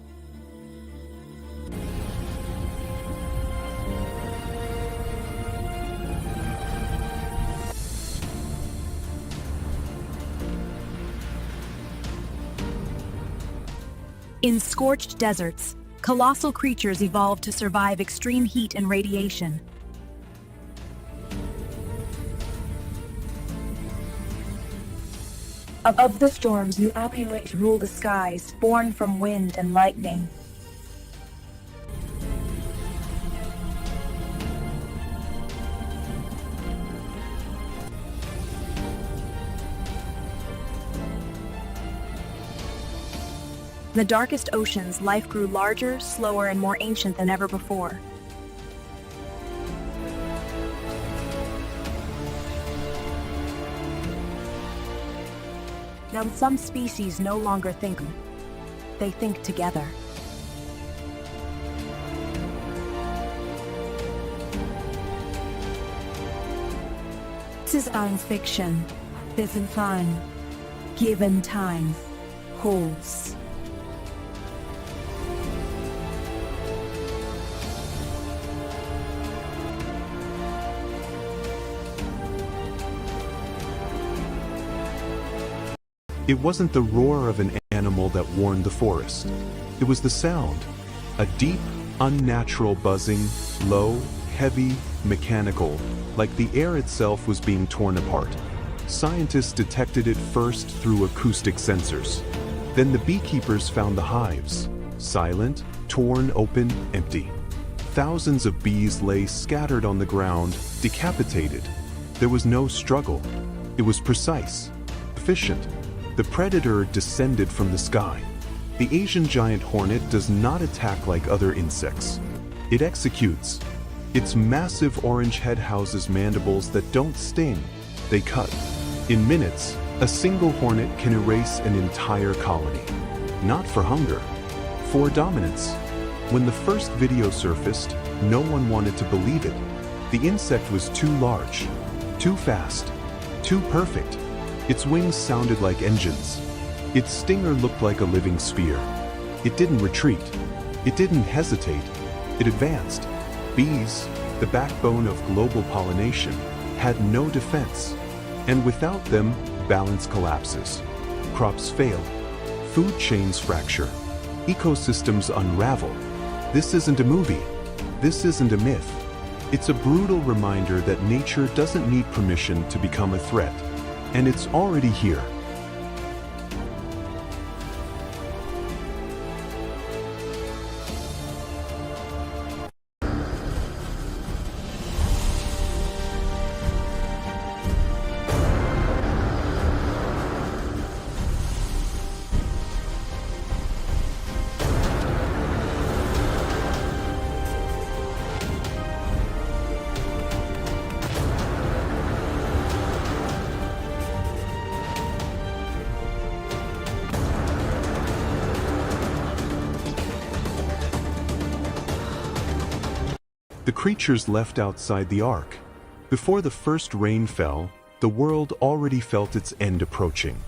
In scorched deserts, colossal creatures evolved to survive extreme heat and radiation. Of the storms you emulate rule the skies, born from wind and lightning. In the darkest oceans, life grew larger, slower, and more ancient than ever before. Now some species no longer think, they think together. This is science fiction. This is fun. Given time holds. It wasn't the roar of an animal that warned the forest. It was the sound. A deep, unnatural buzzing, low, heavy, mechanical, like the air itself was being torn apart. Scientists detected it first through acoustic sensors. Then the beekeepers found the hives, silent, torn open, empty. Thousands of bees lay scattered on the ground, decapitated. There was no struggle. It was precise, efficient. The predator descended from the sky. The Asian giant hornet does not attack like other insects. It executes. Its massive orange head houses mandibles that don't sting, they cut. In minutes, a single hornet can erase an entire colony. Not for hunger, for dominance. When the first video surfaced, no one wanted to believe it. The insect was too large, too fast, too perfect. Its wings sounded like engines. Its stinger looked like a living spear. It didn't retreat. It didn't hesitate. It advanced. Bees, the backbone of global pollination, had no defense. And without them, balance collapses. Crops fail. Food chains fracture. Ecosystems unravel. This isn't a movie. This isn't a myth. It's a brutal reminder that nature doesn't need permission to become a threat. And it's already here. The creatures left outside the ark. Before the first rain fell, the world already felt its end approaching.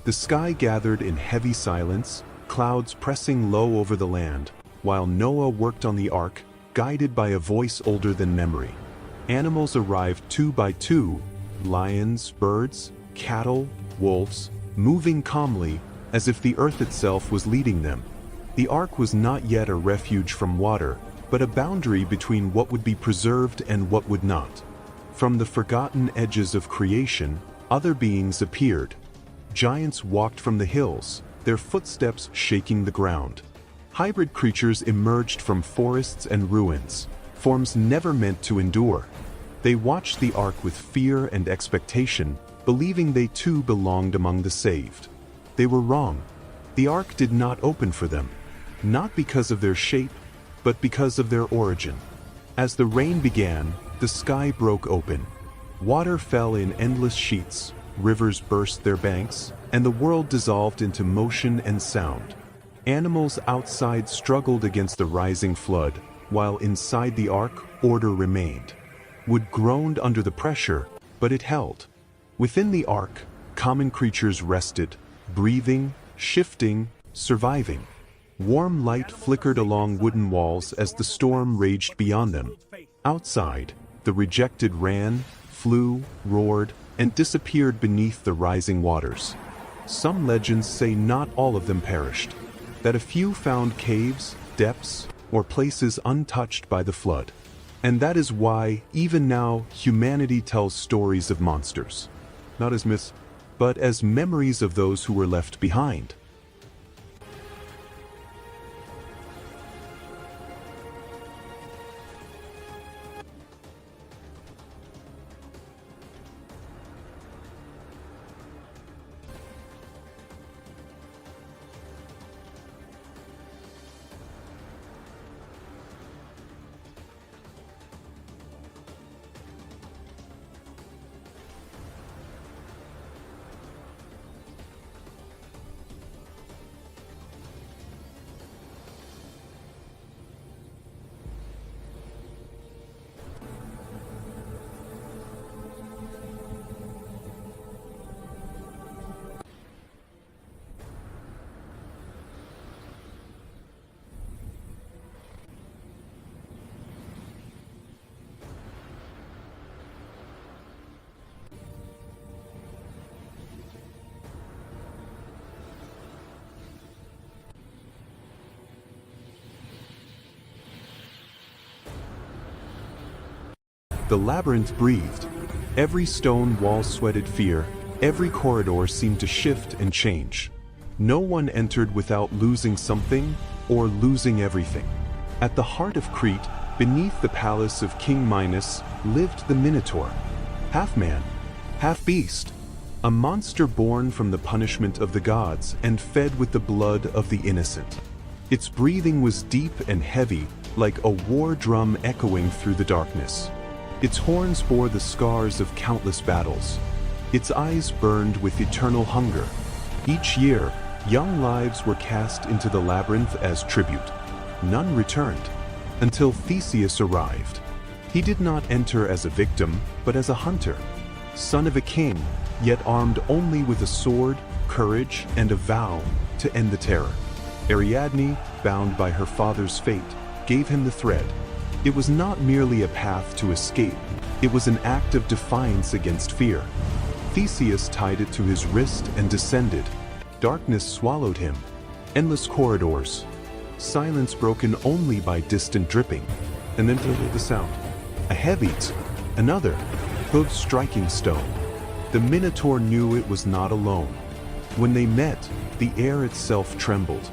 The sky gathered in heavy silence, clouds pressing low over the land, while Noah worked on the ark, guided by a voice older than memory. Animals arrived two by two, lions, birds, cattle, wolves, moving calmly, as if the earth itself was leading them. The ark was not yet a refuge from water, but a boundary between what would be preserved and what would not. From the forgotten edges of creation, other beings appeared. Giants walked from the hills, their footsteps shaking the ground. Hybrid creatures emerged from forests and ruins, forms never meant to endure. They watched the ark with fear and expectation, believing they too belonged among the saved. They were wrong. The ark did not open for them, not because of their shape, but because of their origin. As the rain began, the sky broke open. Water fell in endless sheets, rivers burst their banks, and the world dissolved into motion and sound. Animals outside struggled against the rising flood, while inside the ark, order remained. Wood groaned under the pressure, but it held. Within the ark, common creatures rested, breathing, shifting, surviving. Warm light flickered along wooden walls as the storm raged beyond them. Outside, the rejected ran, flew, roared, and disappeared beneath the rising waters. Some legends say not all of them perished, that a few found caves, depths, or places untouched by the flood. And that is why, even now, humanity tells stories of monsters. Not as myths, but as memories of those who were left behind. The labyrinth breathed. Every stone wall sweated fear, every corridor seemed to shift and change. No one entered without losing something, or losing everything. At the heart of Crete, beneath the palace of King Minos, lived the Minotaur. Half man, half beast. A monster born from the punishment of the gods and fed with the blood of the innocent. Its breathing was deep and heavy, like a war drum echoing through the darkness. Its horns bore the scars of countless battles. Its eyes burned with eternal hunger. Each year, young lives were cast into the labyrinth as tribute. None returned, until Theseus arrived. He did not enter as a victim, but as a hunter. Son of a king, yet armed only with a sword, courage, and a vow to end the terror. Ariadne, bound by her father's fate, gave him the thread. It was not merely a path to escape, it was an act of defiance against fear. Theseus tied it to his wrist and descended. Darkness swallowed him. Endless corridors. Silence broken only by distant dripping. And then the sound. A heavy, another, hooves striking stone. The Minotaur knew it was not alone. When they met, the air itself trembled.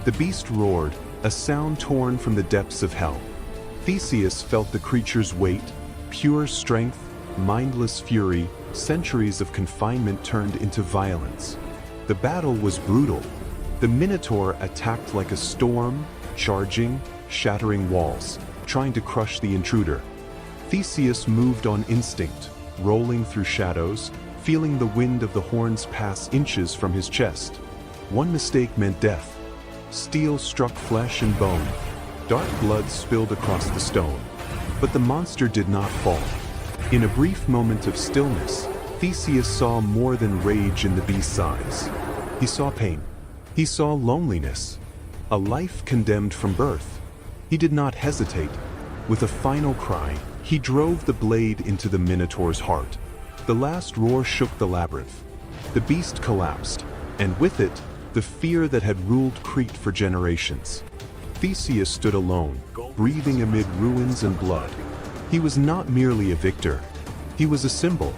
The beast roared, a sound torn from the depths of hell. Theseus felt the creature's weight, pure strength, mindless fury, centuries of confinement turned into violence. The battle was brutal. The Minotaur attacked like a storm, charging, shattering walls, trying to crush the intruder. Theseus moved on instinct, rolling through shadows, feeling the wind of the horns pass inches from his chest. One mistake meant death. Steel struck flesh and bone. Dark blood spilled across the stone. But the monster did not fall. In a brief moment of stillness, Theseus saw more than rage in the beast's eyes. He saw pain. He saw loneliness. A life condemned from birth. He did not hesitate. With a final cry, he drove the blade into the Minotaur's heart. The last roar shook the labyrinth. The beast collapsed, and with it, the fear that had ruled Crete for generations. Theseus stood alone, breathing amid ruins and blood. He was not merely a victor. He was a symbol.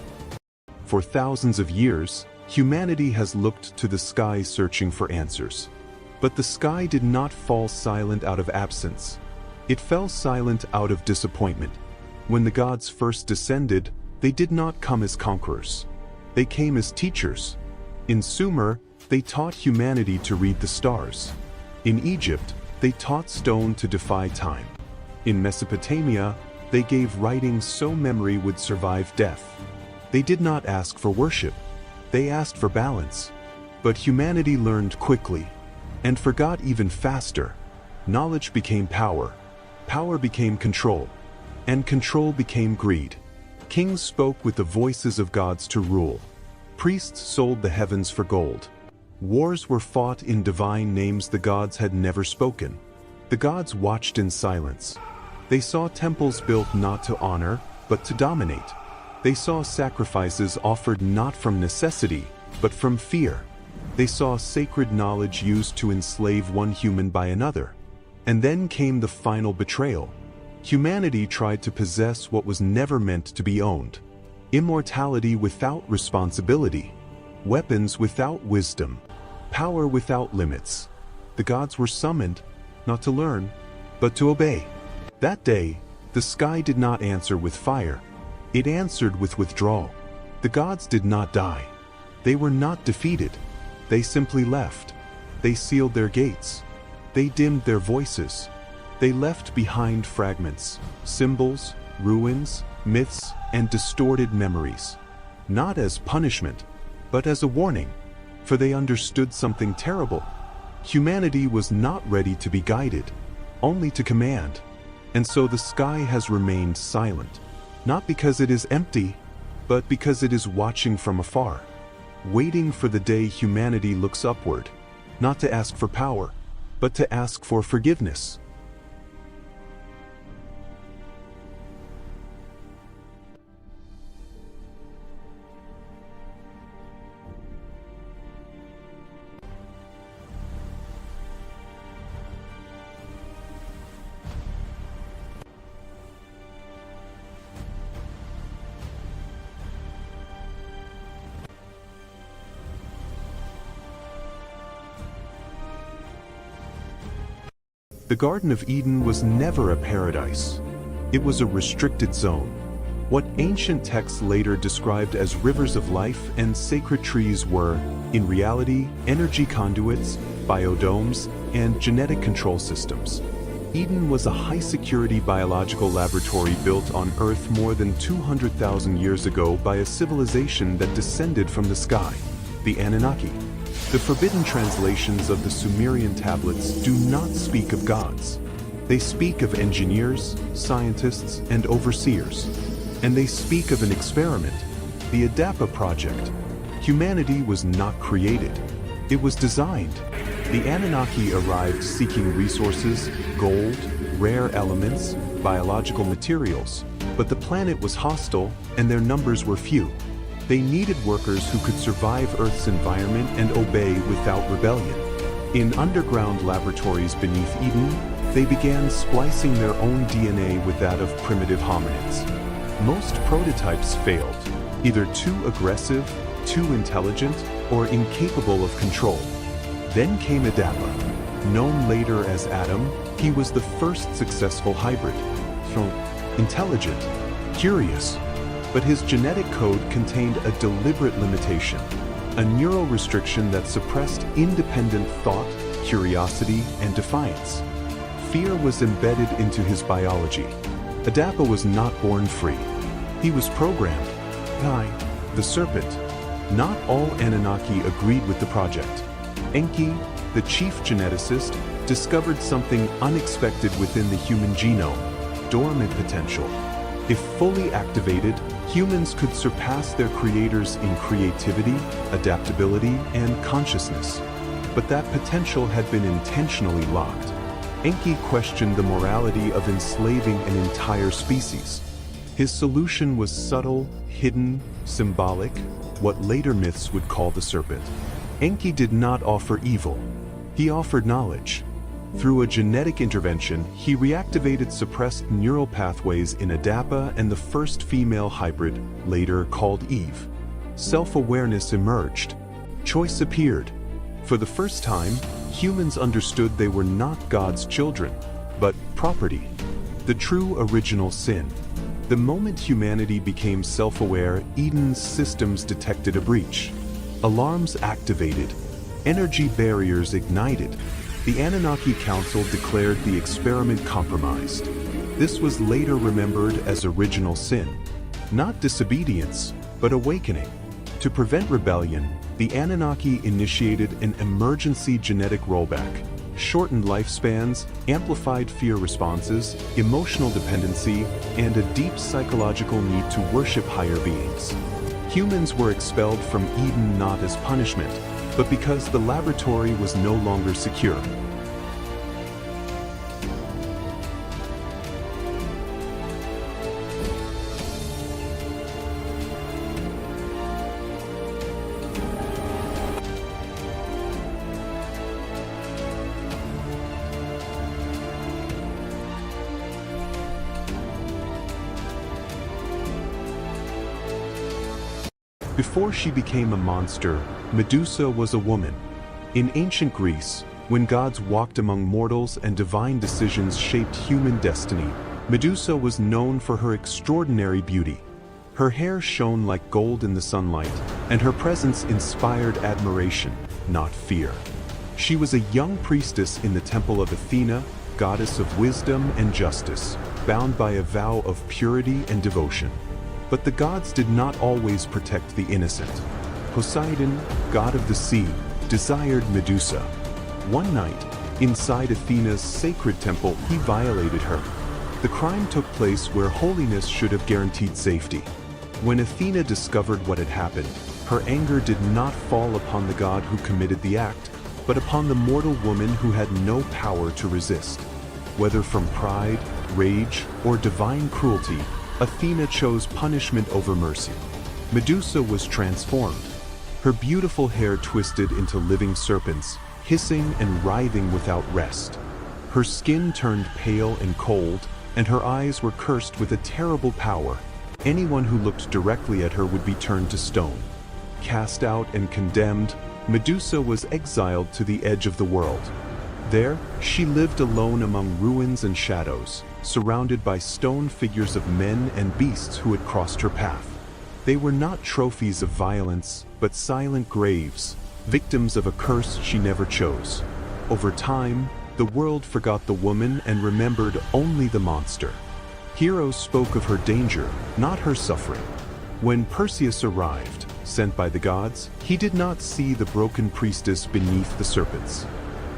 For thousands of years, humanity has looked to the sky searching for answers. But the sky did not fall silent out of absence. It fell silent out of disappointment. When the gods first descended, they did not come as conquerors. They came as teachers. In Sumer, they taught humanity to read the stars. In Egypt, they taught stone to defy time. In Mesopotamia, they gave writing so memory would survive death. They did not ask for worship. They asked for balance. But humanity learned quickly and forgot even faster. Knowledge became power. Power became control. And control became greed. Kings spoke with the voices of gods to rule. Priests sold the heavens for gold. Wars were fought in divine names the gods had never spoken. The gods watched in silence. They saw temples built not to honor, but to dominate. They saw sacrifices offered not from necessity, but from fear. They saw sacred knowledge used to enslave one human by another. And then came the final betrayal. Humanity tried to possess what was never meant to be owned. Immortality without responsibility. Weapons without wisdom. Power without limits. The gods were summoned, not to learn, but to obey. That day, the sky did not answer with fire. It answered with withdrawal. The gods did not die. They were not defeated. They simply left. They sealed their gates. They dimmed their voices. They left behind fragments, symbols, ruins, myths, and distorted memories. Not as punishment, but as a warning. For they understood something terrible. Humanity was not ready to be guided, only to command. And so the sky has remained silent. Not because it is empty, but because it is watching from afar. Waiting for the day humanity looks upward, not to ask for power, but to ask for forgiveness. The Garden of Eden was never a paradise. It was a restricted zone. What ancient texts later described as rivers of life and sacred trees were, in reality, energy conduits, biodomes, and genetic control systems. Eden was a high-security biological laboratory built on Earth more than 200,000 years ago by a civilization that descended from the sky, the Anunnaki. The forbidden translations of the Sumerian tablets do not speak of gods. They speak of engineers, scientists, and overseers. And they speak of an experiment, the Adapa project. Humanity was not created. It was designed. The Anunnaki arrived seeking resources, gold, rare elements, biological materials. But the planet was hostile, and their numbers were few. They needed workers who could survive Earth's environment and obey without rebellion. In underground laboratories beneath Eden, they began splicing their own DNA with that of primitive hominids. Most prototypes failed, either too aggressive, too intelligent, or incapable of control. Then came Adapa. Known later as Adam, he was the first successful hybrid. Intelligent, curious, but his genetic code contained a deliberate limitation, a neural restriction that suppressed independent thought, curiosity, and defiance. Fear was embedded into his biology. Adapa was not born free. He was programmed. The serpent. Not all Anunnaki agreed with the project. Enki, the chief geneticist, discovered something unexpected within the human genome, dormant potential. If fully activated, humans could surpass their creators in creativity, adaptability, and consciousness. But that potential had been intentionally locked. Enki questioned the morality of enslaving an entire species. His solution was subtle, hidden, symbolic, what later myths would call the serpent. Enki did not offer evil. He offered knowledge. Through a genetic intervention, he reactivated suppressed neural pathways in Adapa and the first female hybrid, later called Eve. Self-awareness emerged. Choice appeared. For the first time, humans understood they were not God's children, but property. The true original sin. The moment humanity became self-aware, Eden's systems detected a breach. Alarms activated. Energy barriers ignited. The Anunnaki Council declared the experiment compromised. This was later remembered as original sin. Not disobedience, but awakening. To prevent rebellion, the Anunnaki initiated an emergency genetic rollback. Shortened lifespans, amplified fear responses, emotional dependency, and a deep psychological need to worship higher beings. Humans were expelled from Eden not as punishment, but because the laboratory was no longer secure. Before she became a monster, Medusa was a woman. In ancient Greece, when gods walked among mortals and divine decisions shaped human destiny, Medusa was known for her extraordinary beauty. Her hair shone like gold in the sunlight, and her presence inspired admiration, not fear. She was a young priestess in the temple of Athena, goddess of wisdom and justice, bound by a vow of purity and devotion. But the gods did not always protect the innocent. Poseidon, god of the sea, desired Medusa. One night, inside Athena's sacred temple, he violated her. The crime took place where holiness should have guaranteed safety. When Athena discovered what had happened, her anger did not fall upon the god who committed the act, but upon the mortal woman who had no power to resist. Whether from pride, rage, or divine cruelty, Athena chose punishment over mercy. Medusa was transformed. Her beautiful hair twisted into living serpents, hissing and writhing without rest. Her skin turned pale and cold, and her eyes were cursed with a terrible power. Anyone who looked directly at her would be turned to stone. Cast out and condemned, Medusa was exiled to the edge of the world. There, she lived alone among ruins and shadows, surrounded by stone figures of men and beasts who had crossed her path. They were not trophies of violence, but silent graves, victims of a curse she never chose. Over time, the world forgot the woman and remembered only the monster. Heroes spoke of her danger, not her suffering. When Perseus arrived, sent by the gods, he did not see the broken priestess beneath the serpents.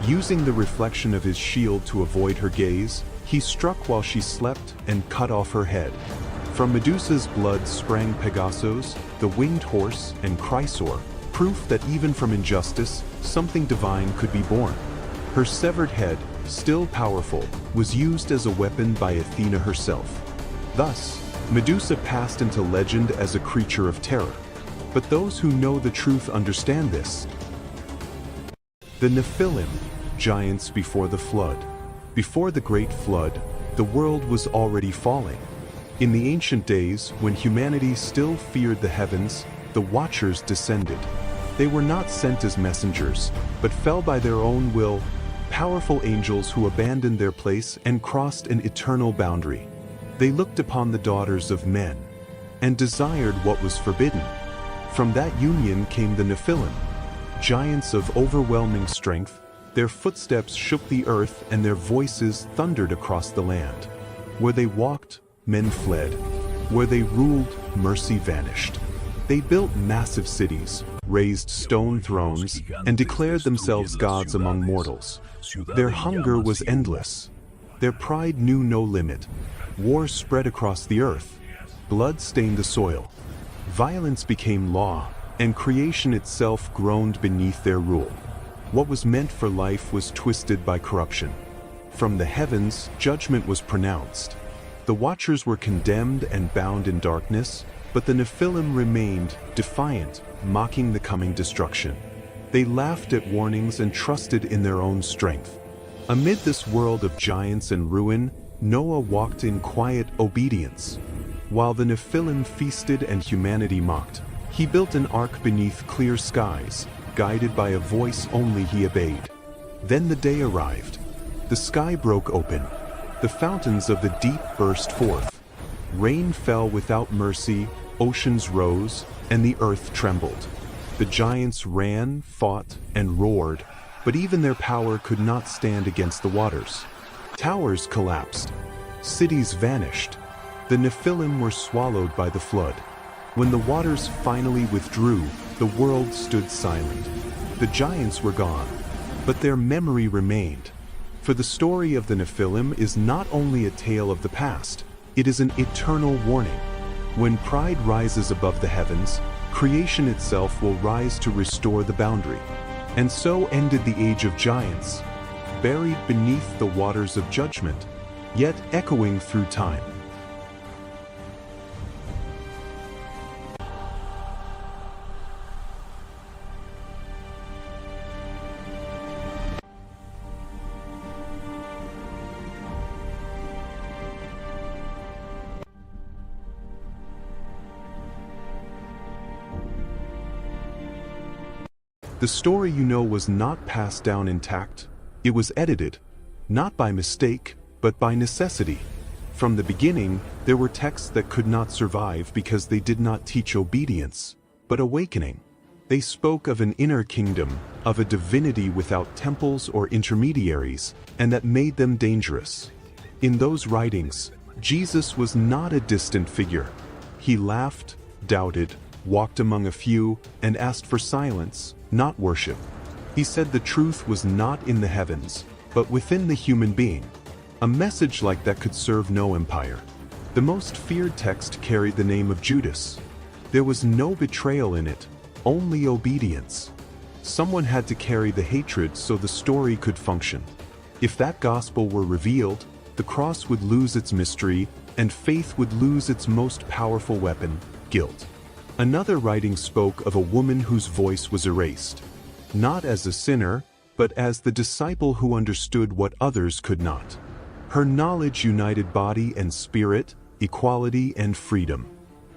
Using the reflection of his shield to avoid her gaze, he struck while she slept and cut off her head. From Medusa's blood sprang Pegasus, the winged horse, and Chrysor, proof that even from injustice, something divine could be born. Her severed head, still powerful, was used as a weapon by Athena herself. Thus, Medusa passed into legend as a creature of terror. But those who know the truth understand this. The Nephilim, giants before the flood. Before the Great Flood, the world was already falling. In the ancient days, when humanity still feared the heavens, the Watchers descended. They were not sent as messengers, but fell by their own will, powerful angels who abandoned their place and crossed an eternal boundary. They looked upon the daughters of men, and desired what was forbidden. From that union came the Nephilim, giants of overwhelming strength. Their footsteps shook the earth and their voices thundered across the land. Where they walked, men fled. Where they ruled, mercy vanished. They built massive cities, raised stone thrones, and declared themselves gods among mortals. Their hunger was endless. Their pride knew no limit. War spread across the earth. Blood stained the soil. Violence became law, and creation itself groaned beneath their rule. What was meant for life was twisted by corruption. From the heavens, judgment was pronounced. The Watchers were condemned and bound in darkness, but the Nephilim remained, defiant, mocking the coming destruction. They laughed at warnings and trusted in their own strength. Amid this world of giants and ruin, Noah walked in quiet obedience. While the Nephilim feasted and humanity mocked, he built an ark beneath clear skies, guided by a voice only he obeyed. Then the day arrived. The sky broke open. The fountains of the deep burst forth. Rain fell without mercy, oceans rose, and the earth trembled. The giants ran, fought, and roared, but even their power could not stand against the waters. Towers collapsed. Cities vanished. The Nephilim were swallowed by the flood. When the waters finally withdrew, the world stood silent. The giants were gone, but their memory remained. For the story of the Nephilim is not only a tale of the past, it is an eternal warning. When pride rises above the heavens, creation itself will rise to restore the boundary. And so ended the age of giants, buried beneath the waters of judgment, yet echoing through time. The story you know was not passed down intact. It was edited, not by mistake, but by necessity. From the beginning, there were texts that could not survive because they did not teach obedience, but awakening. They spoke of an inner kingdom, of a divinity without temples or intermediaries, and that made them dangerous. In those writings, Jesus was not a distant figure. He laughed, doubted, walked among a few, and asked for silence, not worship. He said the truth was not in the heavens, but within the human being. A message like that could serve no empire. The most feared text carried the name of Judas. There was no betrayal in it, only obedience. Someone had to carry the hatred so the story could function. If that gospel were revealed, the cross would lose its mystery, and faith would lose its most powerful weapon, guilt. Another writing spoke of a woman whose voice was erased, not as a sinner, but as the disciple who understood what others could not. Her knowledge united body and spirit, equality and freedom.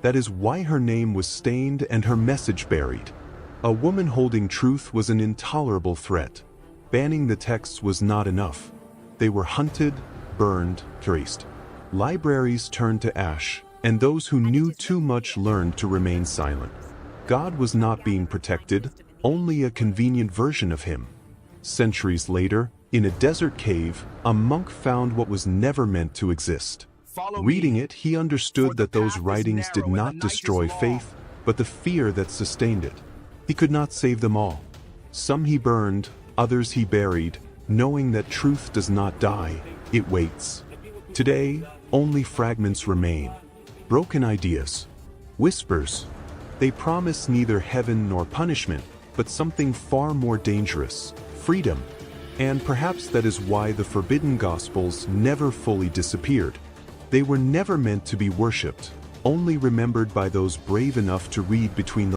That is why her name was stained and her message buried. A woman holding truth was an intolerable threat. Banning the texts was not enough. They were hunted, burned, erased. Libraries turned to ash, and those who knew too much learned to remain silent. God was not being protected, only a convenient version of him. Centuries later, in a desert cave, a monk found what was never meant to exist. Reading it, he understood that those writings did not destroy faith, but the fear that sustained it. He could not save them all. Some he burned, others he buried, knowing that truth does not die, it waits. Today, only fragments remain. Broken ideas, whispers. They promise neither heaven nor punishment, but something far more dangerous, freedom. And perhaps that is why the forbidden gospels never fully disappeared. They were never meant to be worshipped, only remembered by those brave enough to read between the